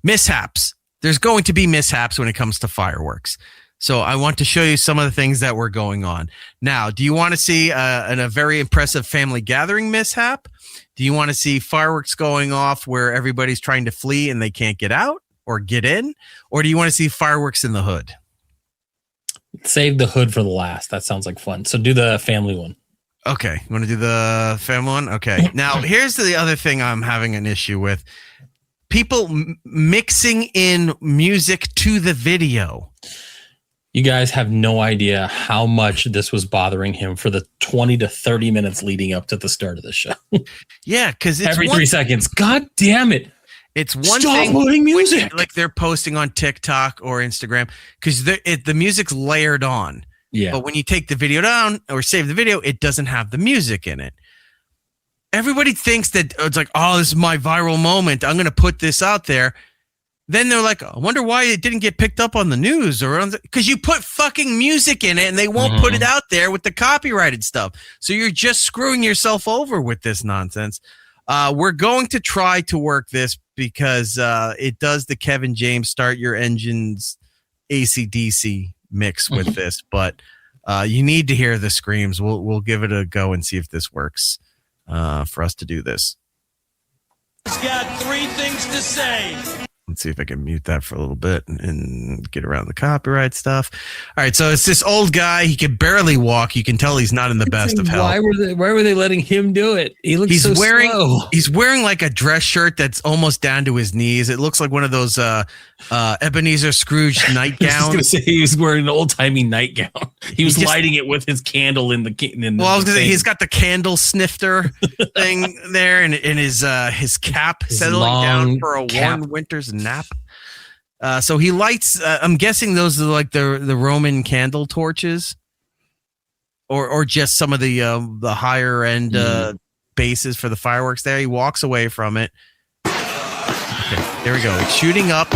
E: Mishaps. There's going to be mishaps when it comes to fireworks. So I want to show you some of the things that were going on. Now, do you want to see a very impressive family gathering mishap? Do you want to see fireworks going off where everybody's trying to flee and they can't get out or get in? Or do you want to see fireworks in the hood?
F: Save the hood for the last. That sounds like fun. So do the family one.
E: Okay. You want to do the family one? Okay. Now, here's the other thing I'm having an issue with. People mixing in music to the video.
F: You guys have no idea how much this was bothering him for the 20 to 30 minutes leading up to the start of the show.
E: Yeah, because it's
F: every 3 seconds. God damn it.
E: It's one
F: Stop
E: thing
F: putting music.
E: Like they're posting on TikTok or Instagram because the music's layered on.
F: Yeah.
E: But when you take the video down or save the video, it doesn't have the music in it. Everybody thinks that it's like, oh, this is my viral moment. I'm going to put this out there. Then they're like, I wonder why it didn't get picked up on the news or because you put fucking music in it and they won't put it out there with the copyrighted stuff. So you're just screwing yourself over with this nonsense. We're going to try to work this because it does the Kevin James Start Your Engines AC/DC mix with this, but you need to hear the screams. We'll give it a go and see if this works for us to do this.
C: He's got 3 things to say.
E: Let's see if I can mute that for a little bit and get around the copyright stuff. All right, so it's this old guy. He can barely walk. You can tell he's not in the best of health.
F: Why were they letting him do it? He looks so slow.
E: He's wearing like a dress shirt that's almost down to his knees. It looks like one of those Ebenezer Scrooge nightgowns.
F: I was going to say he was wearing an old-timey nightgown. He was lighting it with his candle in the
E: well, I was going to say he's got the candle snifter thing there and his cap settling down for a warm winter's nap. So he lights I'm guessing those are like the Roman candle torches or just some of the higher end bases for the fireworks there. He walks away from it. Okay, there we go. It's shooting up.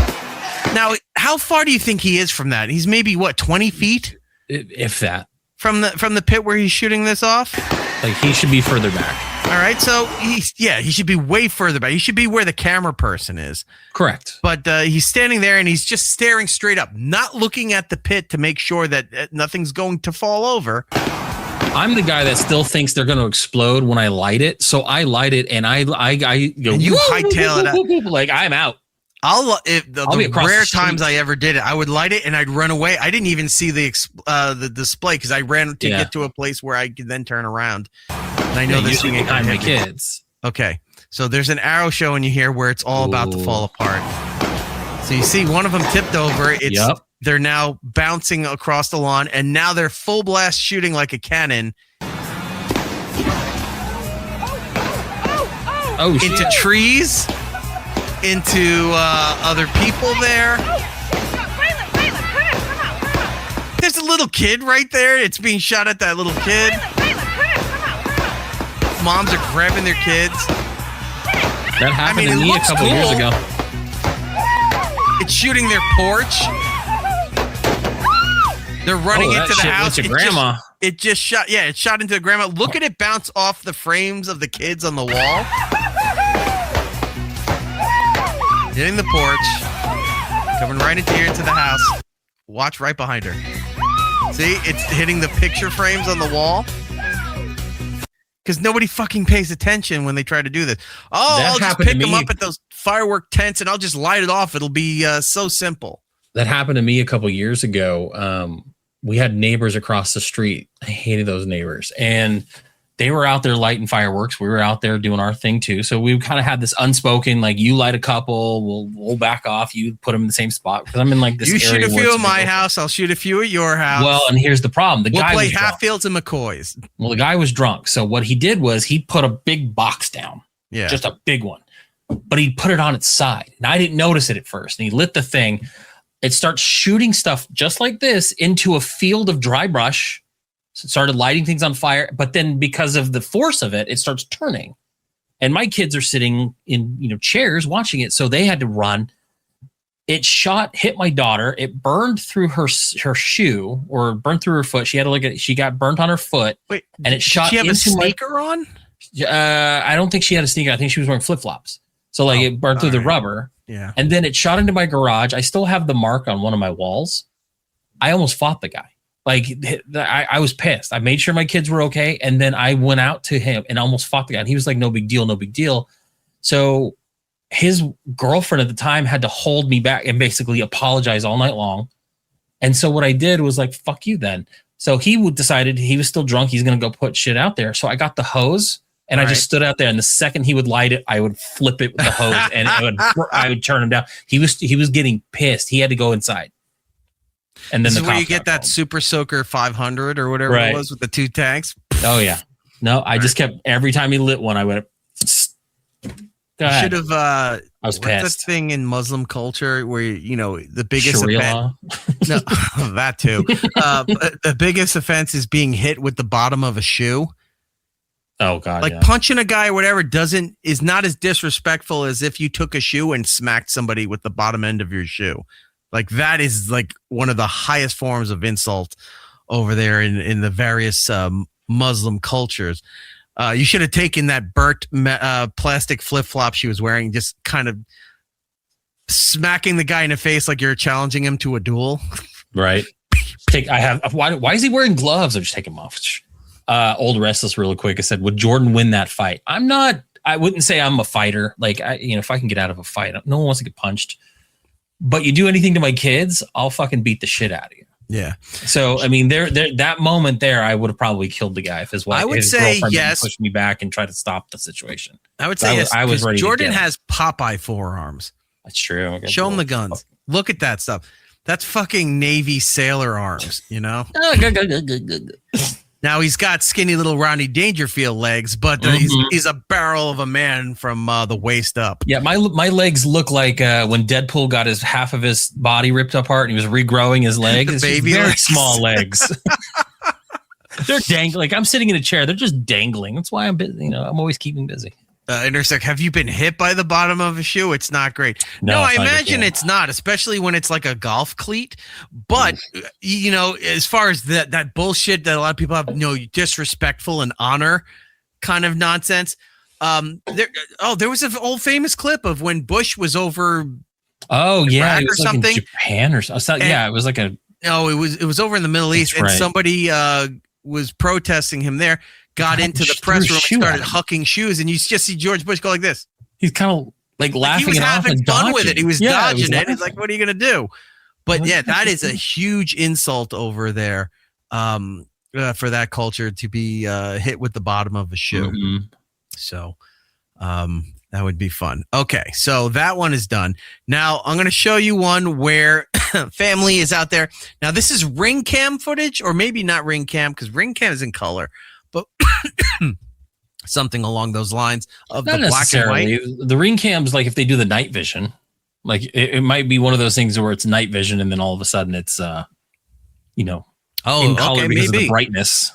E: Now, how far do you think he is from that? He's maybe 20 feet?
F: If that.
E: From the pit where he's shooting this off?
F: Like he should be further back.
E: All right, so he should be way further back. He should be where the camera person is.
F: Correct.
E: But he's standing there and he's just staring straight up, not looking at the pit to make sure that nothing's going to fall over.
F: I'm the guy that still thinks they're going to explode when I light it. So I light it and I go.
E: And you hightail it out.
F: Like I'm out. be across
E: rare
F: the street.
E: times I ever did it, I would light it and I'd run away. I didn't even see the display because I ran to get to a place where I could then turn around. And I know this thing ain't
F: behind my
E: connected.
F: kids.
E: Okay, so there's an arrow showing you here where it's all about to fall apart. So you see one of them tipped over. They're now bouncing across the lawn, and now they're full blast shooting like a cannon into trees, into other people there. There's a little kid right there. It's being shot at that little kid. Moms are grabbing their kids.
F: That happened to me a couple years ago.
E: It's shooting their porch. They're running into the house.
F: It's grandma.
E: It just shot. Yeah, it shot into the grandma. Look at it bounce off the frames of the kids on the wall. Hitting the porch. Coming right into the house. Watch right behind her. See, it's hitting the picture frames on the wall. Because nobody fucking pays attention when they try to do this. Oh, I'll just pick them up at those firework tents and I'll just light it off. It'll be so simple.
F: That happened to me a couple years ago. We had neighbors across the street. I hated those neighbors. And they were out there lighting fireworks. We were out there doing our thing too. So we kind of had this unspoken, like, you light a couple, we'll back off. You put them in the same spot. Because I'm in like this.
E: You shoot a few at my house. I'll shoot a few at your house.
F: Well, and here's the problem.
E: We'll play Hatfields and McCoys.
F: Well, the guy was drunk. So what he did was he put a big box down.
E: Yeah.
F: Just a big one. But he put it on its side. And I didn't notice it at first. And he lit the thing. It starts shooting stuff just like this into a field of dry brush. So it started lighting things on fire. But then because of the force of it, it starts turning. And my kids are sitting in chairs watching it. So they had to run. It hit my daughter. It burned through her shoe or burned through her foot. She had she got burnt on her foot.
E: Wait,
F: and it shot
E: did she have
F: into
E: a sneaker on?
F: I don't think she had a sneaker. I think she was wearing flip-flops. So it burned through the rubber.
E: Yeah.
F: And then it shot into my garage. I still have the mark on one of my walls. I almost fought the guy. I was pissed. I made sure my kids were okay. And then I went out to him and almost fought the guy. And he was like, no big deal, no big deal. So his girlfriend at the time had to hold me back and basically apologize all night long. And so what I did was like, fuck you then. So he decided he was still drunk. He's going to go put shit out there. So I got the hose. And I just stood out there, and the second he would light it, I would flip it with the hose, and I would turn him down. He was getting pissed. He had to go inside. And then
E: this is where you get that Super Soaker 500 or whatever it was with the 2 tanks.
F: Oh yeah, no, I just kept every time he lit one, I went.
E: Should have.
F: I was pissed.
E: What's that thing in Muslim culture where the biggest
F: Sharia
E: offense? No, that too. The biggest offense is being hit with the bottom of a shoe.
F: Oh God!
E: Punching a guy or whatever is not as disrespectful as if you took a shoe and smacked somebody with the bottom end of your shoe. Like that is like one of the highest forms of insult over there in the various Muslim cultures. You should have taken that burnt plastic flip flop she was wearing, just kind of smacking the guy in the face like you're challenging him to a duel.
F: Right. Why is he wearing gloves? I'm just taking them off. Old Restless really quick. I said, would Jordan win that fight? I wouldn't say I'm a fighter. Like, if I can get out of a fight, no one wants to get punched. But you do anything to my kids, I'll fucking beat the shit out of you.
E: Yeah.
F: So, I mean, that moment there, I would have probably killed the guy if his wife, his girlfriend didn't push me back and try to stop the situation.
E: I would say yes.
F: I was ready.
E: Jordan has Popeye forearms.
F: That's true.
E: Show him the guns. Look at that stuff. That's fucking Navy sailor arms, Now he's got skinny little Rodney Dangerfield legs, but he's a barrel of a man from the waist up.
F: Yeah, my legs look like when Deadpool got half of his body ripped apart and he was regrowing his legs.
E: Baby
F: very
E: legs.
F: Small legs. They're dangling. Like I'm sitting in a chair. They're just dangling. That's why I'm busy. I'm always keeping busy.
E: Intersect. Have you been hit by the bottom of a shoe? It's not great. No, I imagine it's not, especially when it's like a golf cleat. But as far as that bullshit that a lot of people have, disrespectful and honor kind of nonsense. There was an old famous clip of when Bush was over.
F: Oh yeah,
E: it was something
F: like in Japan or something. Yeah, it was like a.
E: No, it was over in the Middle East, and somebody was protesting him there. Got into the press room and started hucking shoes, and you just see George Bush go like this.
F: He's kind of like laughing
E: he was
F: it off
E: having
F: and
E: fun
F: dodging.
E: with it. He was dodging it. It's
F: laughing.
E: like, what are you going to do? But yeah, that is a huge insult over there for that culture to be hit with the bottom of a shoe.
F: Mm-hmm.
E: So that would be fun. Okay, so that one is done. Now I'm going to show you one where family is out there. Now this is ring cam footage, or maybe not ring cam because ring cam is in color, but something along those lines of
F: Not
E: the black and white.
F: The ring cam's like if they do the night vision, like it might be one of those things where it's night vision and then all of a sudden it's in color because of the brightness.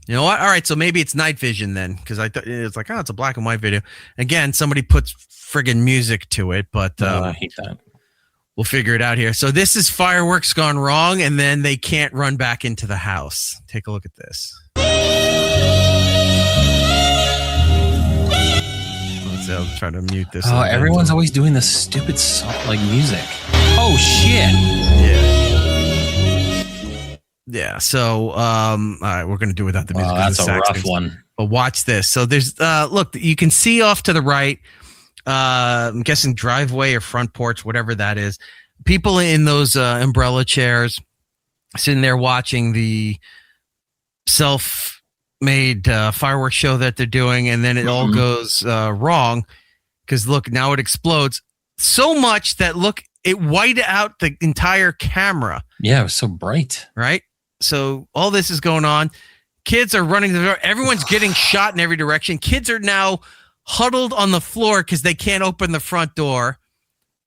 E: You know what? All right, so maybe it's night vision then, because I thought it's like, it's a black and white video. Again, somebody puts friggin' music to it, but
F: I hate that.
E: We'll figure it out here. So this is fireworks gone wrong, and then they can't run back into the house. Take a look at this. I'll try to mute this.
F: Oh, everyone's always doing this stupid music. Oh shit!
E: Yeah. So, all right, we're gonna do without the music.
F: That's a rough one.
E: But watch this. So there's, look, you can see off to the right. I'm guessing driveway or front porch, whatever that is. People in those umbrella chairs, sitting there watching the self-made fireworks show that they're doing, and then it all goes wrong because look, now it explodes so much that it whited out the entire camera.
F: Yeah, it was so bright.
E: Right? So all this is going on. Kids are running the door. Everyone's getting shot in every direction. Kids are now huddled on the floor because they can't open the front door.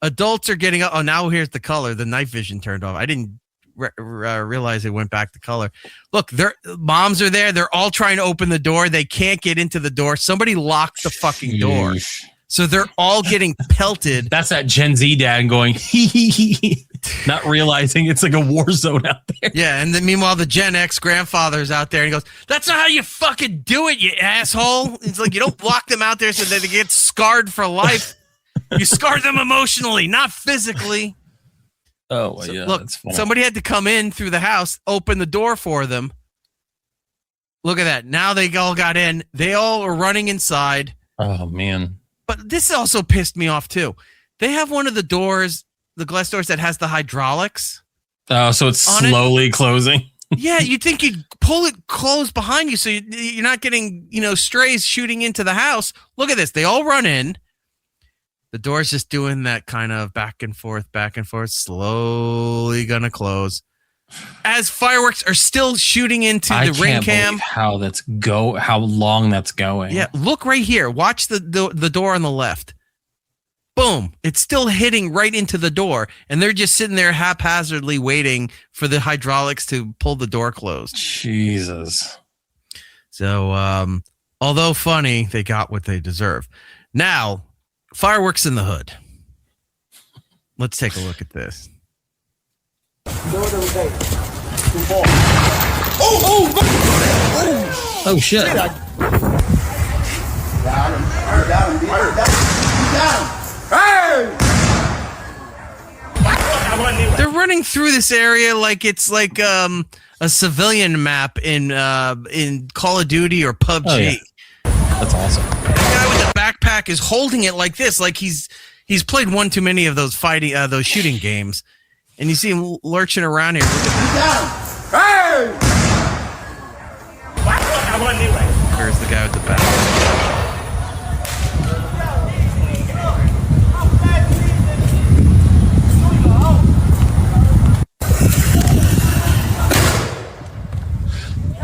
E: Adults are getting up. Oh, now here's the color. The night vision turned off. I didn't realize it went back to color. Look, their moms are there. They're all trying to open the door. They can't get into the door. Somebody locked the fucking door. So they're all getting pelted.
F: That's that Gen Z dad going, not realizing it's like a war zone out there.
E: Yeah, and then meanwhile, the Gen X grandfather's out there and he goes, that's not how you fucking do it, you asshole. It's like, you don't lock them out there so that they get scarred for life. You scar them emotionally, not physically.
F: Oh, well, yeah.
E: Look, somebody had to come in through the house, open the door for them. Look at that. Now they all got in. They all are running inside.
F: Oh, man.
E: But this also pissed me off, too. They have one of the doors, the glass doors that has the hydraulics.
F: Oh, so it's slowly closing.
E: Yeah, you'd think you'd pull it closed behind you so you're not getting, strays shooting into the house. Look at this. They all run in. The door's just doing that kind of back and forth, slowly gonna close. As fireworks are still shooting into the ring cam.
F: How long that's going.
E: Yeah, look right here. Watch the door on the left. Boom. It's still hitting right into the door. And they're just sitting there haphazardly waiting for the hydraulics to pull the door closed.
F: Jesus.
E: So, although funny, they got what they deserve. Now, fireworks in the hood. Let's take a look at this.
F: Oh shit.
E: They're running through this area like it's like a civilian map in Call of Duty or PUBG.
F: Oh, yeah. That's awesome.
E: The guy with the backpack is holding it like this, like he's played one too many of those those shooting games, and you see him lurching around here. Here's the guy with the backpack.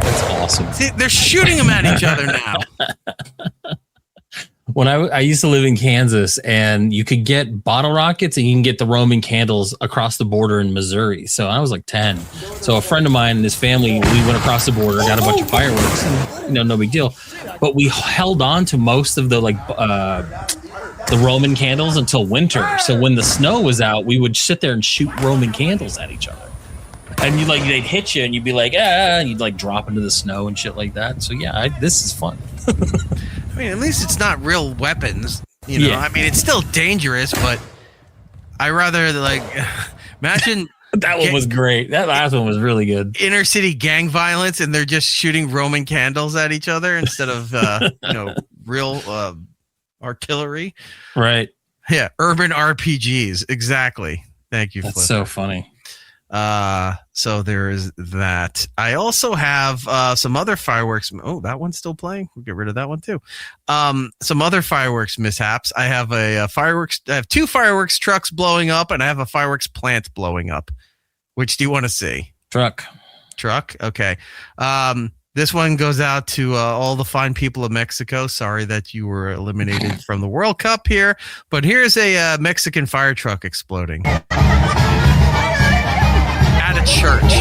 F: That's awesome.
E: See, they're shooting them at each other now.
F: When I used to live in Kansas, and you could get bottle rockets and you can get the Roman candles across the border in Missouri. So I was like 10. So a friend of mine and his family, we went across the border, got a bunch of fireworks, and no big deal. But we held on to most of the the Roman candles until winter. So when the snow was out, we would sit there and shoot Roman candles at each other. And they'd hit you, and you'd be like, and you'd drop into the snow and shit like that. So yeah, this is fun.
E: I mean, at least it's not real weapons, Yeah. I mean, it's still dangerous, but I rather imagine
F: that one was great. That last one was really good.
E: Inner city gang violence, and they're just shooting Roman candles at each other instead of real artillery.
F: Right.
E: Yeah, urban RPGs. Exactly. Thank you,
F: That's
E: Flipper.
F: so funny.
E: So there is that. I also have some other fireworks. Oh, that one's still playing. We'll get rid of that one too. Some other fireworks mishaps. I have I have 2 fireworks trucks blowing up, and I have a fireworks plant blowing up. Which do you want to see?
F: Truck.
E: Okay. This one goes out to all the fine people of Mexico. Sorry that you were eliminated from the World Cup here, but here's a Mexican fire truck exploding at a church.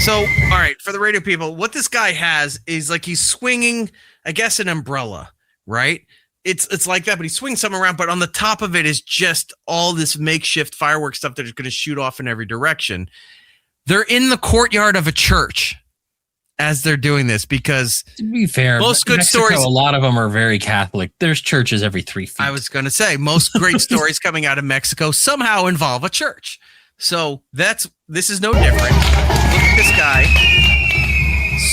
E: So, all right, for the radio people, what this guy has is like he's swinging, I guess, an umbrella, right? It's like that, but he swings something around, but on the top of it is just all this makeshift fireworks stuff that is going to shoot off in every direction. They're in the courtyard of a church as they're doing this because,
F: to be fair,
E: most good
F: Mexico,
E: stories.
F: A lot of them are very Catholic. There's churches every 3 feet.
E: I was going to say most great stories coming out of Mexico somehow involve a church. So this is no different. Look at this guy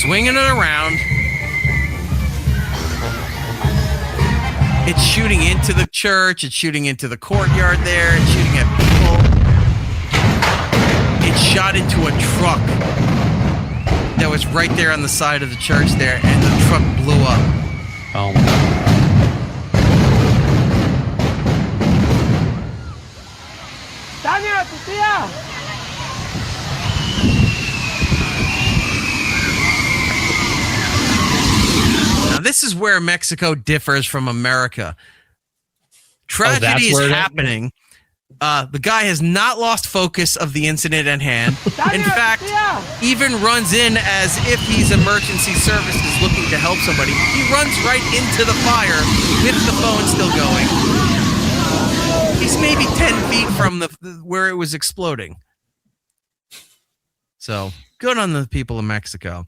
E: swinging it around. It's shooting into the church. It's shooting into the courtyard there. It's shooting at people. It shot into a truck that was right there on the side of the church there, and the truck blew up.
F: Oh, my God.
E: Now, this is where Mexico differs from America. Tragedy is happening. The guy has not lost focus of the incident at hand. In fact, even runs in as if he's emergency services looking to help somebody. He runs right into the fire with the phone still going. He's maybe 10 feet from where it was exploding. So good on the people of Mexico.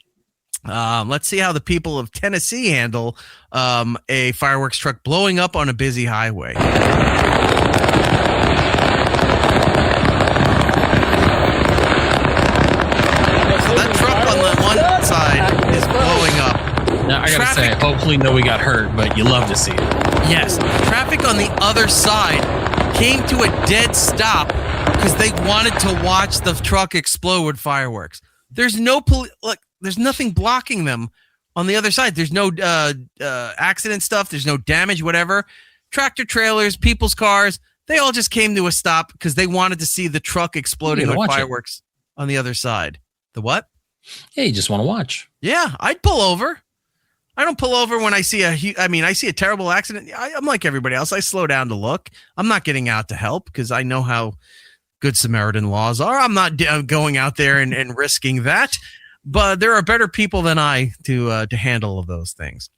E: Let's see how the people of Tennessee handle a fireworks truck blowing up on a busy highway. That truck on the one side is blowing up.
F: Now, I gotta say, hopefully nobody got hurt, but you love to see it.
E: Yes. Traffic on the other side came to a dead stop because they wanted to watch the truck explode with fireworks. There's no there's nothing blocking them on the other side. There's no accident stuff. There's no damage, whatever. Tractor trailers, people's cars, they all just came to a stop because they wanted to see the truck exploding with fireworks on the other side. The what?
F: Yeah, you just want to watch.
E: Yeah, I'd pull over. I don't pull over when I see I see a terrible accident. I'm like everybody else. I slow down to look. I'm not getting out to help because I know how Good Samaritan laws are. I'm not going out there and risking that. But there are better people than I to handle all of those things.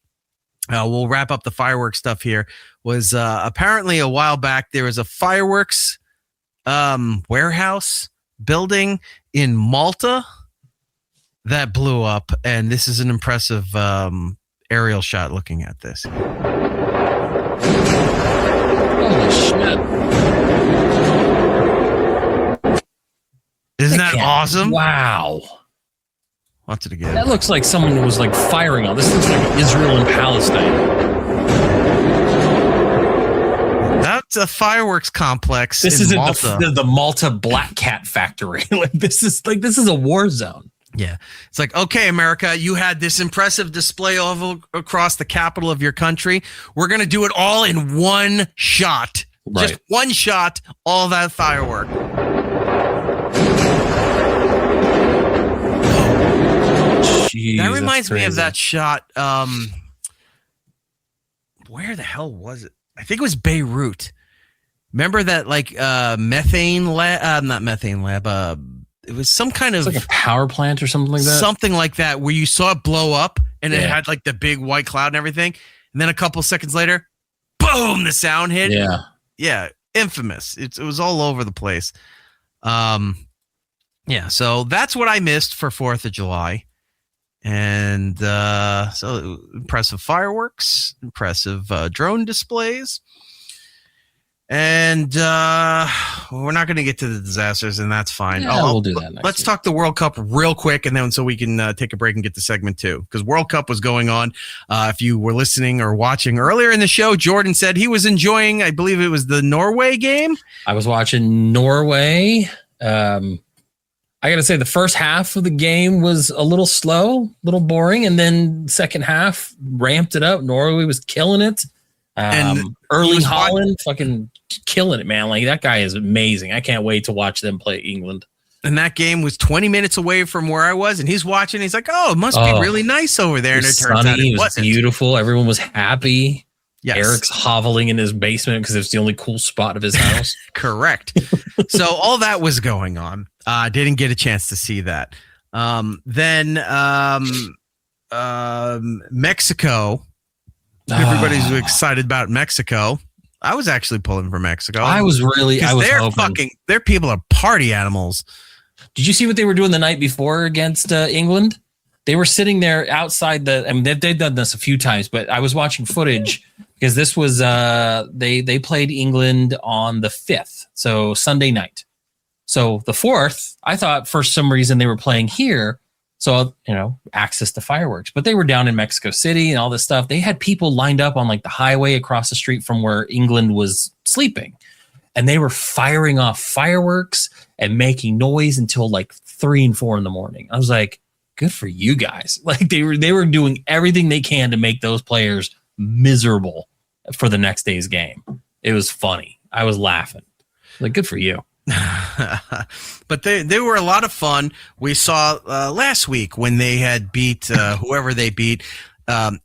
E: We'll wrap up the fireworks stuff here. Was apparently a while back there was a fireworks warehouse building in Malta that blew up, and this is an impressive aerial shot looking at this.
F: Holy shit.
E: Isn't that awesome?
F: Wow.
E: Watch it again.
F: That looks like someone was like firing on. This looks like Israel and Palestine.
E: That's a fireworks complex.
F: This
E: in
F: isn't
E: Malta.
F: the Malta Black Cat Factory. This is a war zone.
E: Yeah. It's like, okay, America, you had this impressive display across the capital of your country. We're going to do it all in one shot.
F: Right.
E: Just one shot, all that firework.
F: Jeez,
E: that reminds me of that shot. Where the hell was it? I think it was Beirut. Remember that methane lab? Not methane lab. It was some kind of
F: like a power plant or something like that.
E: Something like that, where you saw it blow up and it had like the big white cloud and everything, and then a couple seconds later, boom! The sound hit. Yeah, infamous. It was all over the place. Yeah. So that's what I missed for 4th of July. And so impressive fireworks, impressive drone displays. And we're not going to get to the disasters, and that's fine.
F: Yeah, we'll do that next
E: Let's
F: week.
E: talk the World Cup real quick, and then so we can take a break and get to segment 2. Because World Cup was going on. If you were listening or watching earlier in the show, Jordan said he was enjoying, I believe it was the Norway game.
F: I was watching Norway. I got to say, the first half of the game was a little slow, a little boring, and then second half ramped it up. Norway was killing it.
E: And
F: Erling Haaland fucking killing it, man. Like, that guy is amazing. I can't wait to watch them play England.
E: And that game was 20 minutes away from where I was, and he's watching. He's like, "Oh, it must be really nice over there." And it turns out it
F: was beautiful. Everyone was happy.
E: Yes.
F: Eric's hoveling in his basement because it's the only cool spot of his house.
E: Correct. So all that was going on. Didn't get a chance to see that. Then Mexico. Everybody's excited about Mexico. I was actually pulling for Mexico.
F: I was
E: hoping. Their people are party animals.
F: Did you see what they were doing the night before against England? They were sitting there outside they've done this a few times, but I was watching footage because this was they played England on the 5th, so Sunday night. So the 4th, I thought for some reason they were playing here. So, access to fireworks, but they were down in Mexico City and all this stuff. They had people lined up on like the highway across the street from where England was sleeping. And they were firing off fireworks and making noise until like 3 and 4 in the morning. I was like, good for you guys. Like they were doing everything they can to make those players miserable for the next day's game. It was funny. I was laughing. Like, good for you.
E: But they were a lot of fun. We saw last week when they had beat whoever they beat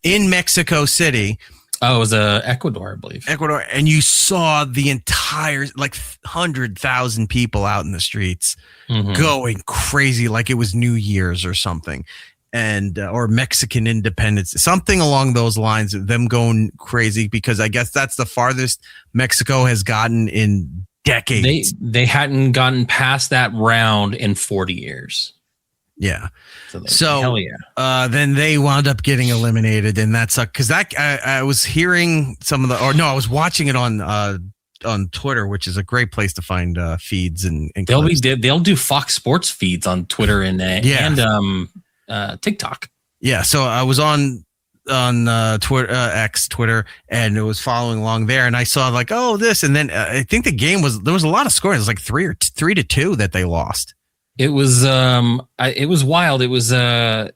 E: in Mexico City.
F: Oh, it was Ecuador, I believe.
E: Ecuador, and you saw the entire 100,000 people out in the streets going crazy, like it was New Year's or something, and or Mexican independence, something along those lines. Of them going crazy because I guess that's the farthest Mexico has gotten in decades.
F: They hadn't gotten past that round in 40 years.
E: Yeah.
F: So hell yeah.
E: Then they wound up getting eliminated, and that's because I was hearing I was watching it on Twitter, which is a great place to find feeds and
F: they'll do Fox Sports feeds on Twitter and TikTok.
E: Yeah. So I was on Twitter, and it was following along there, and I saw this, and then I think the game there was a lot of scores. It was like 3-2 that they lost.
F: It was wild. It was a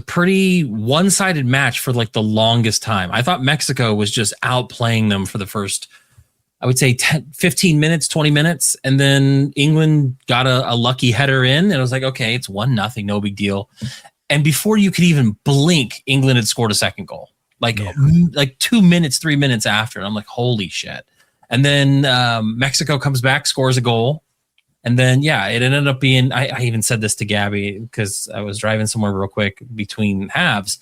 F: pretty one-sided match for like the longest time. I thought Mexico was just outplaying them for the first, I would say 15 minutes, 20 minutes. And then England got a lucky header in, and it was like, okay, it's 1-0, no big deal. And before you could even blink, England had scored a second goal, like 2 minutes, 3 minutes after. And I'm like, holy shit. And then Mexico comes back, scores a goal. And then, it ended up being, I even said this to Gabby because I was driving somewhere real quick between halves.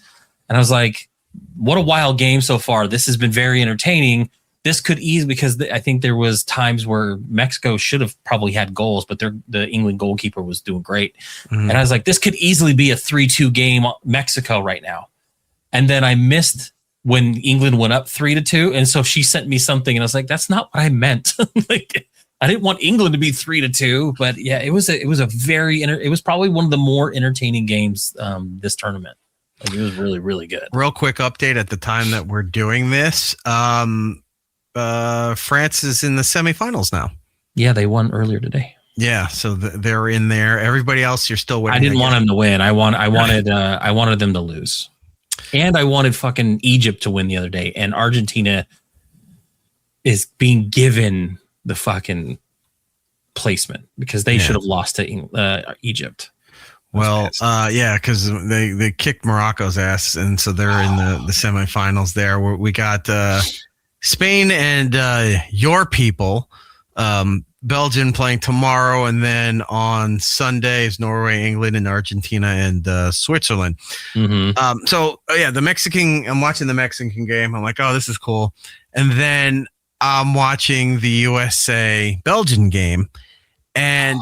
F: And I was like, what a wild game so far. This has been very entertaining. This could easily, because I think there was times where Mexico should have probably had goals, but the England goalkeeper was doing great. And I was like, this could easily be a 3-2 game Mexico right now. And then I missed when England went up 3-2. And so she sent me something, and I was like, that's not what I meant. I didn't want England to be 3-2, but yeah, it was probably one of the more entertaining games this tournament. Like, it was really, really good.
E: Real quick update at the time that we're doing this. France is in the semifinals now.
F: Yeah, they won earlier today.
E: Yeah, so they're in there. Everybody else, you're still winning.
F: I didn't want them to win. I wanted them to lose, and I wanted fucking Egypt to win the other day. And Argentina is being given the fucking placement because they should have lost to Egypt.
E: Well, because they kicked Morocco's ass, and so they're in the semifinals there. Where we got Spain and your people, Belgium playing tomorrow, and then on Sunday is Norway, England, and Argentina and Switzerland. I'm watching the Mexican game. I'm like, oh, this is cool. And then I'm watching the USA Belgian game, and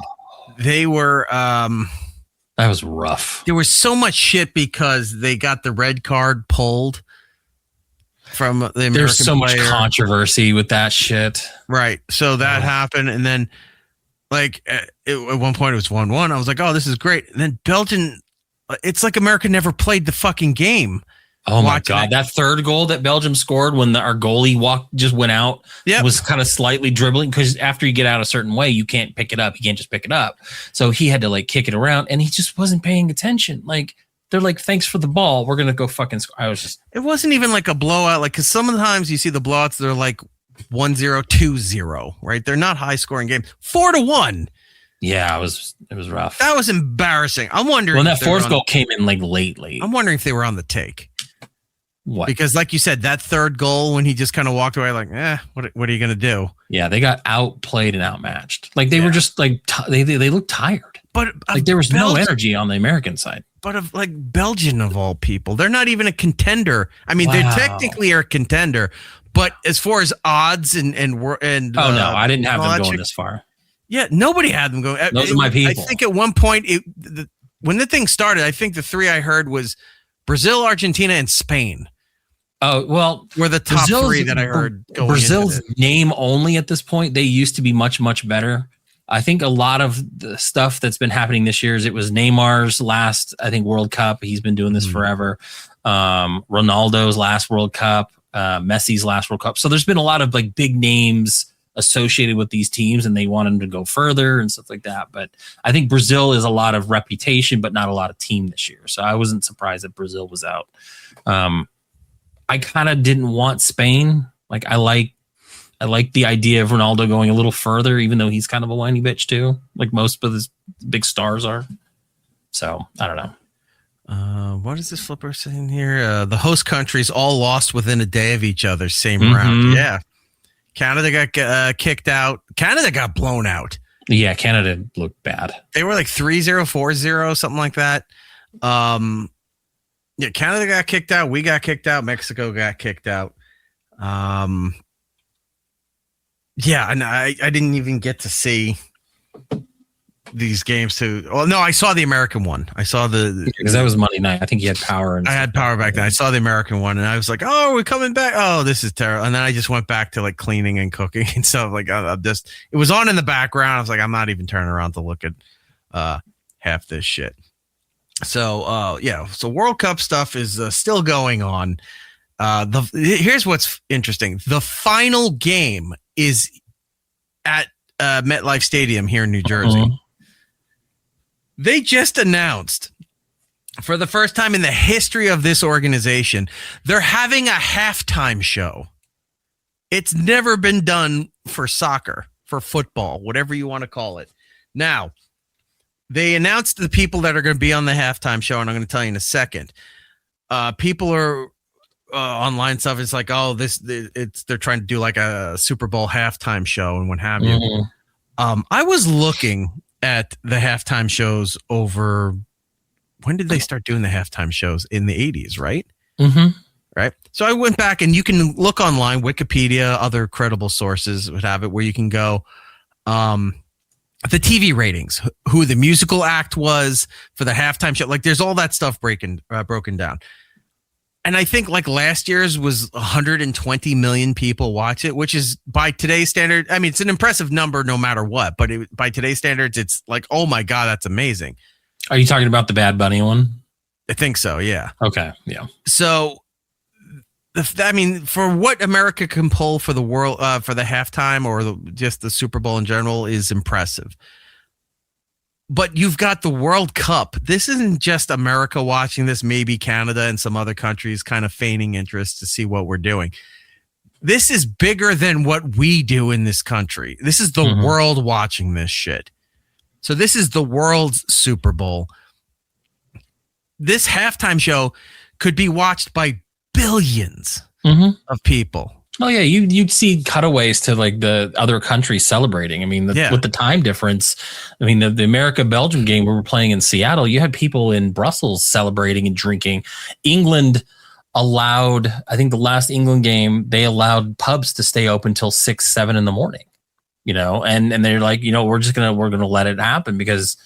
E: they were
F: that was rough.
E: There was so much shit because they got the red card pulled. from the American
F: There's so much
E: player.
F: controversy with that shit.
E: Right. So that happened. And then like at one point it was 1-1. I was like, oh, this is great. And then Belgium, it's like America never played the fucking game.
F: Oh my God. That third goal that Belgium scored when our goalie went out was kind of slightly dribbling, because after you get out a certain way, you can't pick it up. You can't just pick it up. So he had to like kick it around, and he just wasn't paying attention. Like, they're like, thanks for the ball. We're going to go fucking score. It wasn't even like a blowout. Like, because sometimes you see the blowouts, they're like 1-0, 2-0, right? They're not high scoring games. 4-1. Yeah, it was rough. That was embarrassing. I'm wondering. When that fourth goal came in like late.
E: I'm wondering if they were on the take.
F: What?
E: Because like you said, that third goal when he just kind of walked away like, what are you going to do?
F: Yeah, they got outplayed and outmatched. Like they were just like, they looked tired.
E: But
F: like there was no energy on the American side.
E: But of like Belgium of all people, they're not even a contender. I mean, they technically are a contender, but as far as odds and
F: no, I didn't have them going this far.
E: Yeah, nobody had them going.
F: Those are my people.
E: I think at one point, when the thing started, I think the three I heard was Brazil, Argentina, and Spain.
F: Oh, well,
E: were the top three that I heard.
F: Brazil's name only at this point. They used to be much, much better. I think a lot of the stuff that's been happening this year is it was Neymar's last, I think, World Cup. He's been doing this forever. Ronaldo's last World Cup, Messi's last World Cup. So there's been a lot of like big names associated with these teams, and they want them to go further and stuff like that. But I think Brazil is a lot of reputation, but not a lot of team this year. So I wasn't surprised that Brazil was out. I kind of didn't want Spain. Like I like the idea of Ronaldo going a little further, even though he's kind of a whiny bitch too, like most of his big stars are. So I don't know.
E: What is this flipper saying here? The host countries all lost within a day of each other. Same round. Yeah. Canada got kicked out. Canada got blown out.
F: Yeah, Canada looked bad.
E: They were like 3-0, 4-0, something like that. Yeah, Canada got kicked out. We got kicked out. Mexico got kicked out. Yeah, and I didn't even get to see these games too. Well, no, I saw the American one. I saw
F: because that was Monday night. I think you had power.
E: I had power back then. I saw the American one, and I was like, "Oh, are we coming back? Oh, this is terrible." And then I just went back to like cleaning and cooking and stuff. Like, I'm just, it was on in the background. I was like, I'm not even turning around to look at half this shit. So, so World Cup stuff is still going on. Here's what's interesting: the final game is at MetLife Stadium here in New Jersey. They just announced, for the first time in the history of this organization, they're having a halftime show. It's never been done for soccer, for football, whatever you want to call it. Now, they announced the people that are going to be on the halftime show, and I'm going to tell you in a second. People are online stuff. It's like, oh, they're trying to do like a Super Bowl halftime show and what have you. I was looking at the halftime shows over, when did they start doing the halftime shows? In the 80s, right? Right. So I went back, and you can look online, Wikipedia, other credible sources would have it, where you can go the TV ratings, who the musical act was for the halftime show. Like there's all that stuff broken down. And I think like last year's was 120 million people watch it, which is by today's standard. I mean, it's an impressive number no matter what, but by today's standards, it's like, oh my God, that's amazing.
F: Are you talking about the Bad Bunny one?
E: I think so. Yeah.
F: Okay. Yeah.
E: So, I mean, for what America can pull for the world, for the halftime or just the Super Bowl in general is impressive. But you've got the World Cup. This isn't just America watching this, maybe Canada and some other countries kind of feigning interest to see what we're doing. This is bigger than what we do in this country. This is the world watching this shit. So this is the world's Super Bowl. This halftime show could be watched by billions of people.
F: Oh yeah, you'd see cutaways to like the other countries celebrating. I mean, with the time difference, I mean the America-Belgium game we were playing in Seattle, you had people in Brussels celebrating and drinking. England allowed, I think the last England game, they allowed pubs to stay open till 6, 7 in the morning. You know, and they're like, you know, we're gonna let it happen because,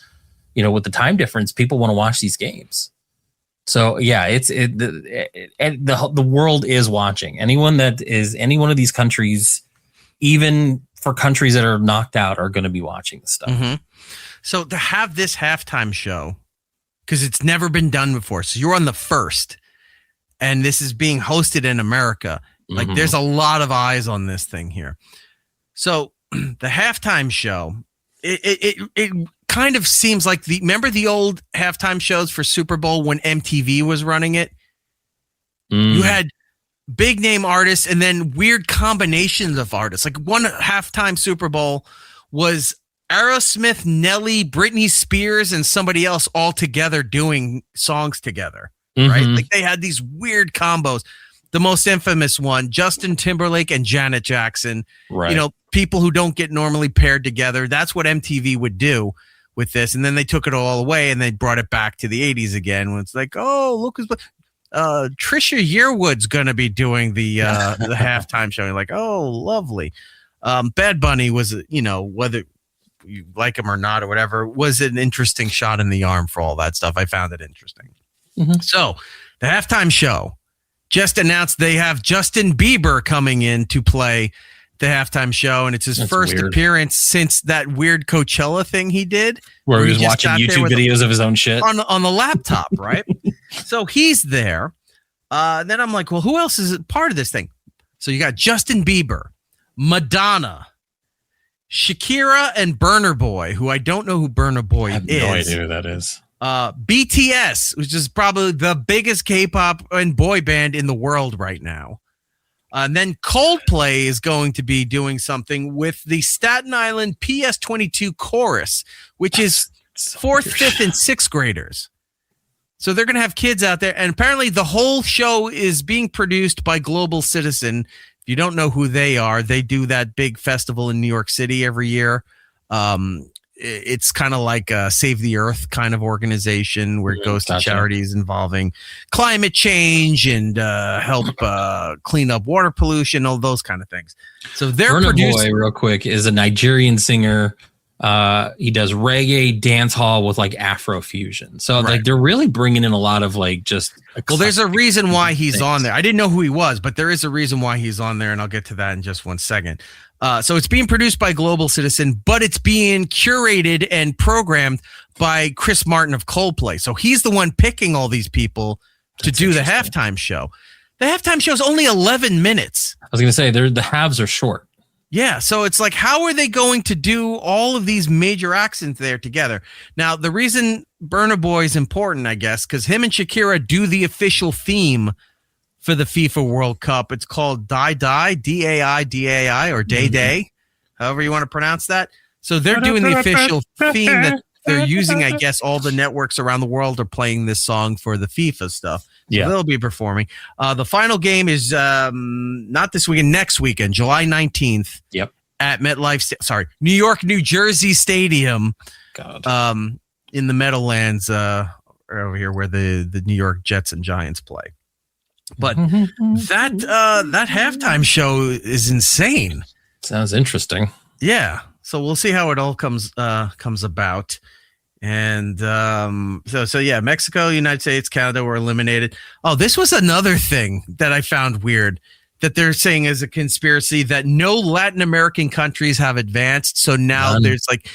F: you know, with the time difference, people want to watch these games. So yeah, the world is watching. Anyone that is any one of these countries, even for countries that are knocked out, are going to be watching this stuff.
E: Mm-hmm. So to have this halftime show, because it's never been done before, so you're on the first, and this is being hosted in America. Like there's a lot of eyes on this thing here. So the halftime show, it kind of seems like remember the old halftime shows for Super Bowl when MTV was running it? You had big name artists and then weird combinations of artists. Like one halftime Super Bowl was Aerosmith, Nelly, Britney Spears, and somebody else all together doing songs together, right? Like they had these weird combos. The most infamous one, Justin Timberlake and Janet Jackson,
F: right?
E: You know, people who don't get normally paired together. That's what MTV would do with this. And then they took it all away and they brought it back to the 80s again when it's like, oh, look, Trisha Yearwood's going to be doing the halftime show. You're like, oh, lovely. Bad Bunny was, you know, whether you like him or not or whatever, was an interesting shot in the arm for all that stuff. I found it interesting. So the halftime show just announced they have Justin Bieber coming in to play the halftime show, and it's his first appearance since that weird Coachella thing he did,
F: where he was watching YouTube videos of his own shit
E: on the laptop, right? So he's there. Then I'm like, well, who else is part of this thing? So you got Justin Bieber, Madonna, Shakira, and Burner Boy, who I don't know who Burner Boy is.
F: I have no idea who that is.
E: BTS, which is probably the biggest K-pop and boy band in the world right now. And then Coldplay is going to be doing something with the Staten Island PS22 chorus, which is 4th, 5th, and 6th graders. So they're going to have kids out there. And apparently the whole show is being produced by Global Citizen. If you don't know who they are, they do that big festival in New York City every year. It's kind of like a Save the Earth kind of organization where it goes to charities involving climate change and help clean up water pollution, all those kind of things. So they're
F: Burna Boy, real quick, is a Nigerian singer. He does reggae dance hall with like Afro fusion. So like they're really bringing in a lot of like just.
E: Well, there's a reason why he's on there. I didn't know who he was, but there is a reason why he's on there, and I'll get to that in just one second. So it's being produced by Global Citizen, but it's being curated and programmed by Chris Martin of Coldplay. So he's the one picking all these people to do the halftime show. The halftime show is only 11 minutes.
F: I was going to say the halves are short.
E: Yeah. So it's like, how are they going to do all of these major acts in there together? Now, the reason Burna Boy is important, I guess, because him and Shakira do the official theme for the FIFA World Cup. It's called Die Die, D-A-I-D-A-I, or Day Day, however you want to pronounce that. So they're doing the official theme that they're using. I guess all the networks around the world are playing this song for the FIFA stuff. So they'll be performing. The final game is not this weekend, next weekend, July 19th.
F: Yep.
E: At New York, New Jersey Stadium.
F: God.
E: In the Meadowlands over here where the New York Jets and Giants play. But that halftime show is insane.
F: Sounds interesting.
E: Yeah. So we'll see how it all comes about. And so yeah, Mexico, United States, Canada were eliminated. Oh, this was another thing that I found weird, that they're saying is a conspiracy that no Latin American countries have advanced. So now there's like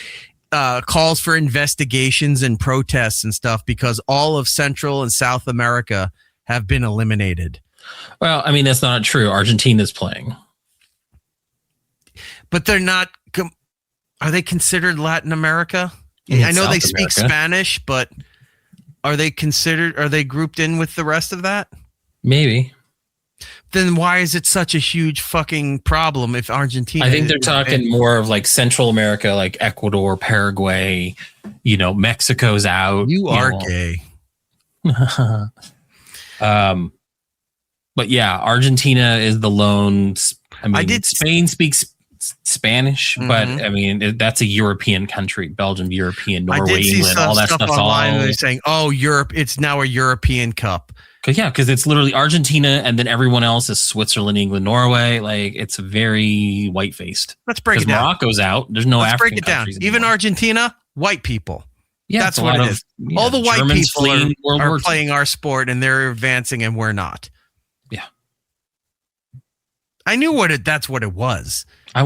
E: calls for investigations and protests and stuff because all of Central and South America have been eliminated.
F: Well, I mean, that's not true. Argentina's playing.
E: But they're not. Are they considered Latin America? I know they speak Spanish, but are they grouped in with the rest of that?
F: Maybe.
E: Then why is it such a huge fucking problem if Argentina?
F: I think they're talking more of like Central America, like Ecuador, Paraguay, Mexico's out.
E: You are gay.
F: But yeah, Argentina is the lone. Spain speaks Spanish, but I mean that's a European country. Belgium, European, Norway, England, all that stuff's
E: online. They're saying, "Oh, Europe! It's now a European Cup."
F: Because it's literally Argentina, and then everyone else is Switzerland, England, Norway. Like it's very white faced.
E: Let's break it down.
F: Morocco's out. There's no African countries anymore.
E: Even Argentina, white people.
F: Yeah,
E: that's what it is. All the white
F: Germans
E: people are playing our sport, and they're advancing, and we're not.
F: Yeah,
E: I knew that's what it was.
F: I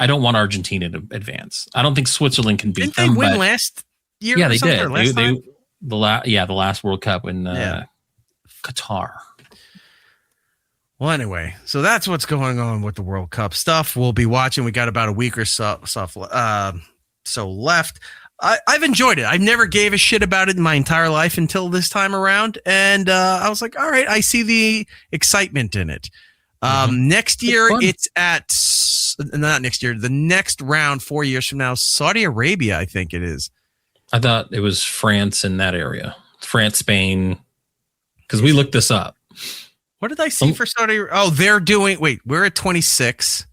F: don't want Argentina to advance. I don't think Switzerland can beat them.
E: Didn't they win last year?
F: Yeah, they did.
E: The
F: last World Cup in Qatar.
E: Well, anyway, so that's what's going on with the World Cup stuff. We'll be watching. We got about a week or so left. I've enjoyed it. I've never gave a shit about it in my entire life until this time around. And I was like, all right, I see the excitement in it. Next year, the next round, 4 years from now, Saudi Arabia, I think it is.
F: I thought it was France in that area. France, Spain. Because we looked this up.
E: What did I see for Saudi? Oh, they're doing, we're at 26,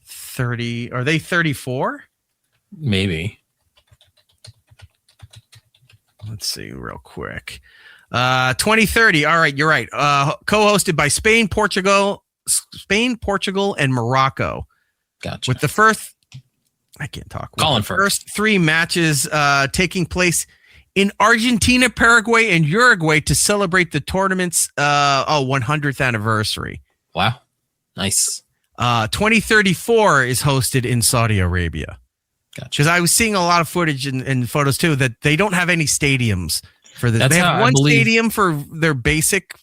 E: 30. Are they 34?
F: Maybe.
E: Let's see real quick. 2030. All right, you're right. Co-hosted by Spain, Portugal, and Morocco.
F: Gotcha.
E: With the first, I can't talk. First 3 matches taking place in Argentina, Paraguay, and Uruguay to celebrate the tournament's 100th anniversary.
F: Wow. Nice.
E: 2034 is hosted in Saudi Arabia.
F: Gotcha.
E: Because I was seeing a lot of footage and photos too that they don't have any stadiums for this. They have one stadium for their basic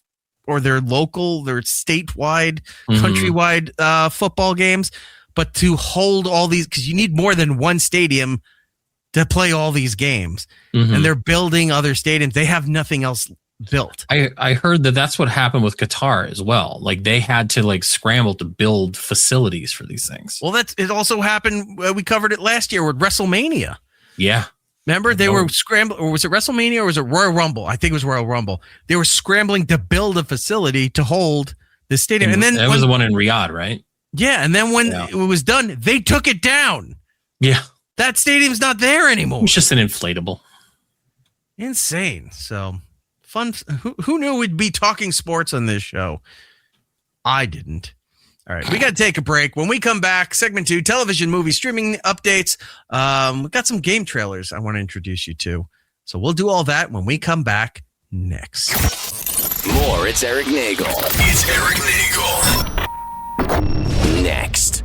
E: or their local, their statewide, countrywide football games. But to hold all these, because you need more than one stadium to play all these games. And they're building other stadiums. They have nothing else built.
F: I heard that's what happened with Qatar as well. Like they had to scramble to build facilities for these things.
E: Well, it also happened. We covered it last year with WrestleMania.
F: Yeah.
E: Remember they were scrambling, or was it WrestleMania or was it Royal Rumble? I think it was Royal Rumble. They were scrambling to build a facility to hold the stadium. And then
F: that was the one in Riyadh, right?
E: Yeah. And then when it was done, they took it down.
F: Yeah.
E: That stadium's not there anymore.
F: It's just an inflatable.
E: Insane. So fun. Who knew we'd be talking sports on this show? I didn't. All right. We got to take a break. When we come back, segment 2, television, movie, streaming updates. We've got some game trailers I want to introduce you to. So we'll do all that when we come back next.
A: More. It's Eric Nagel.
D: It's Eric Nagel.
A: Next.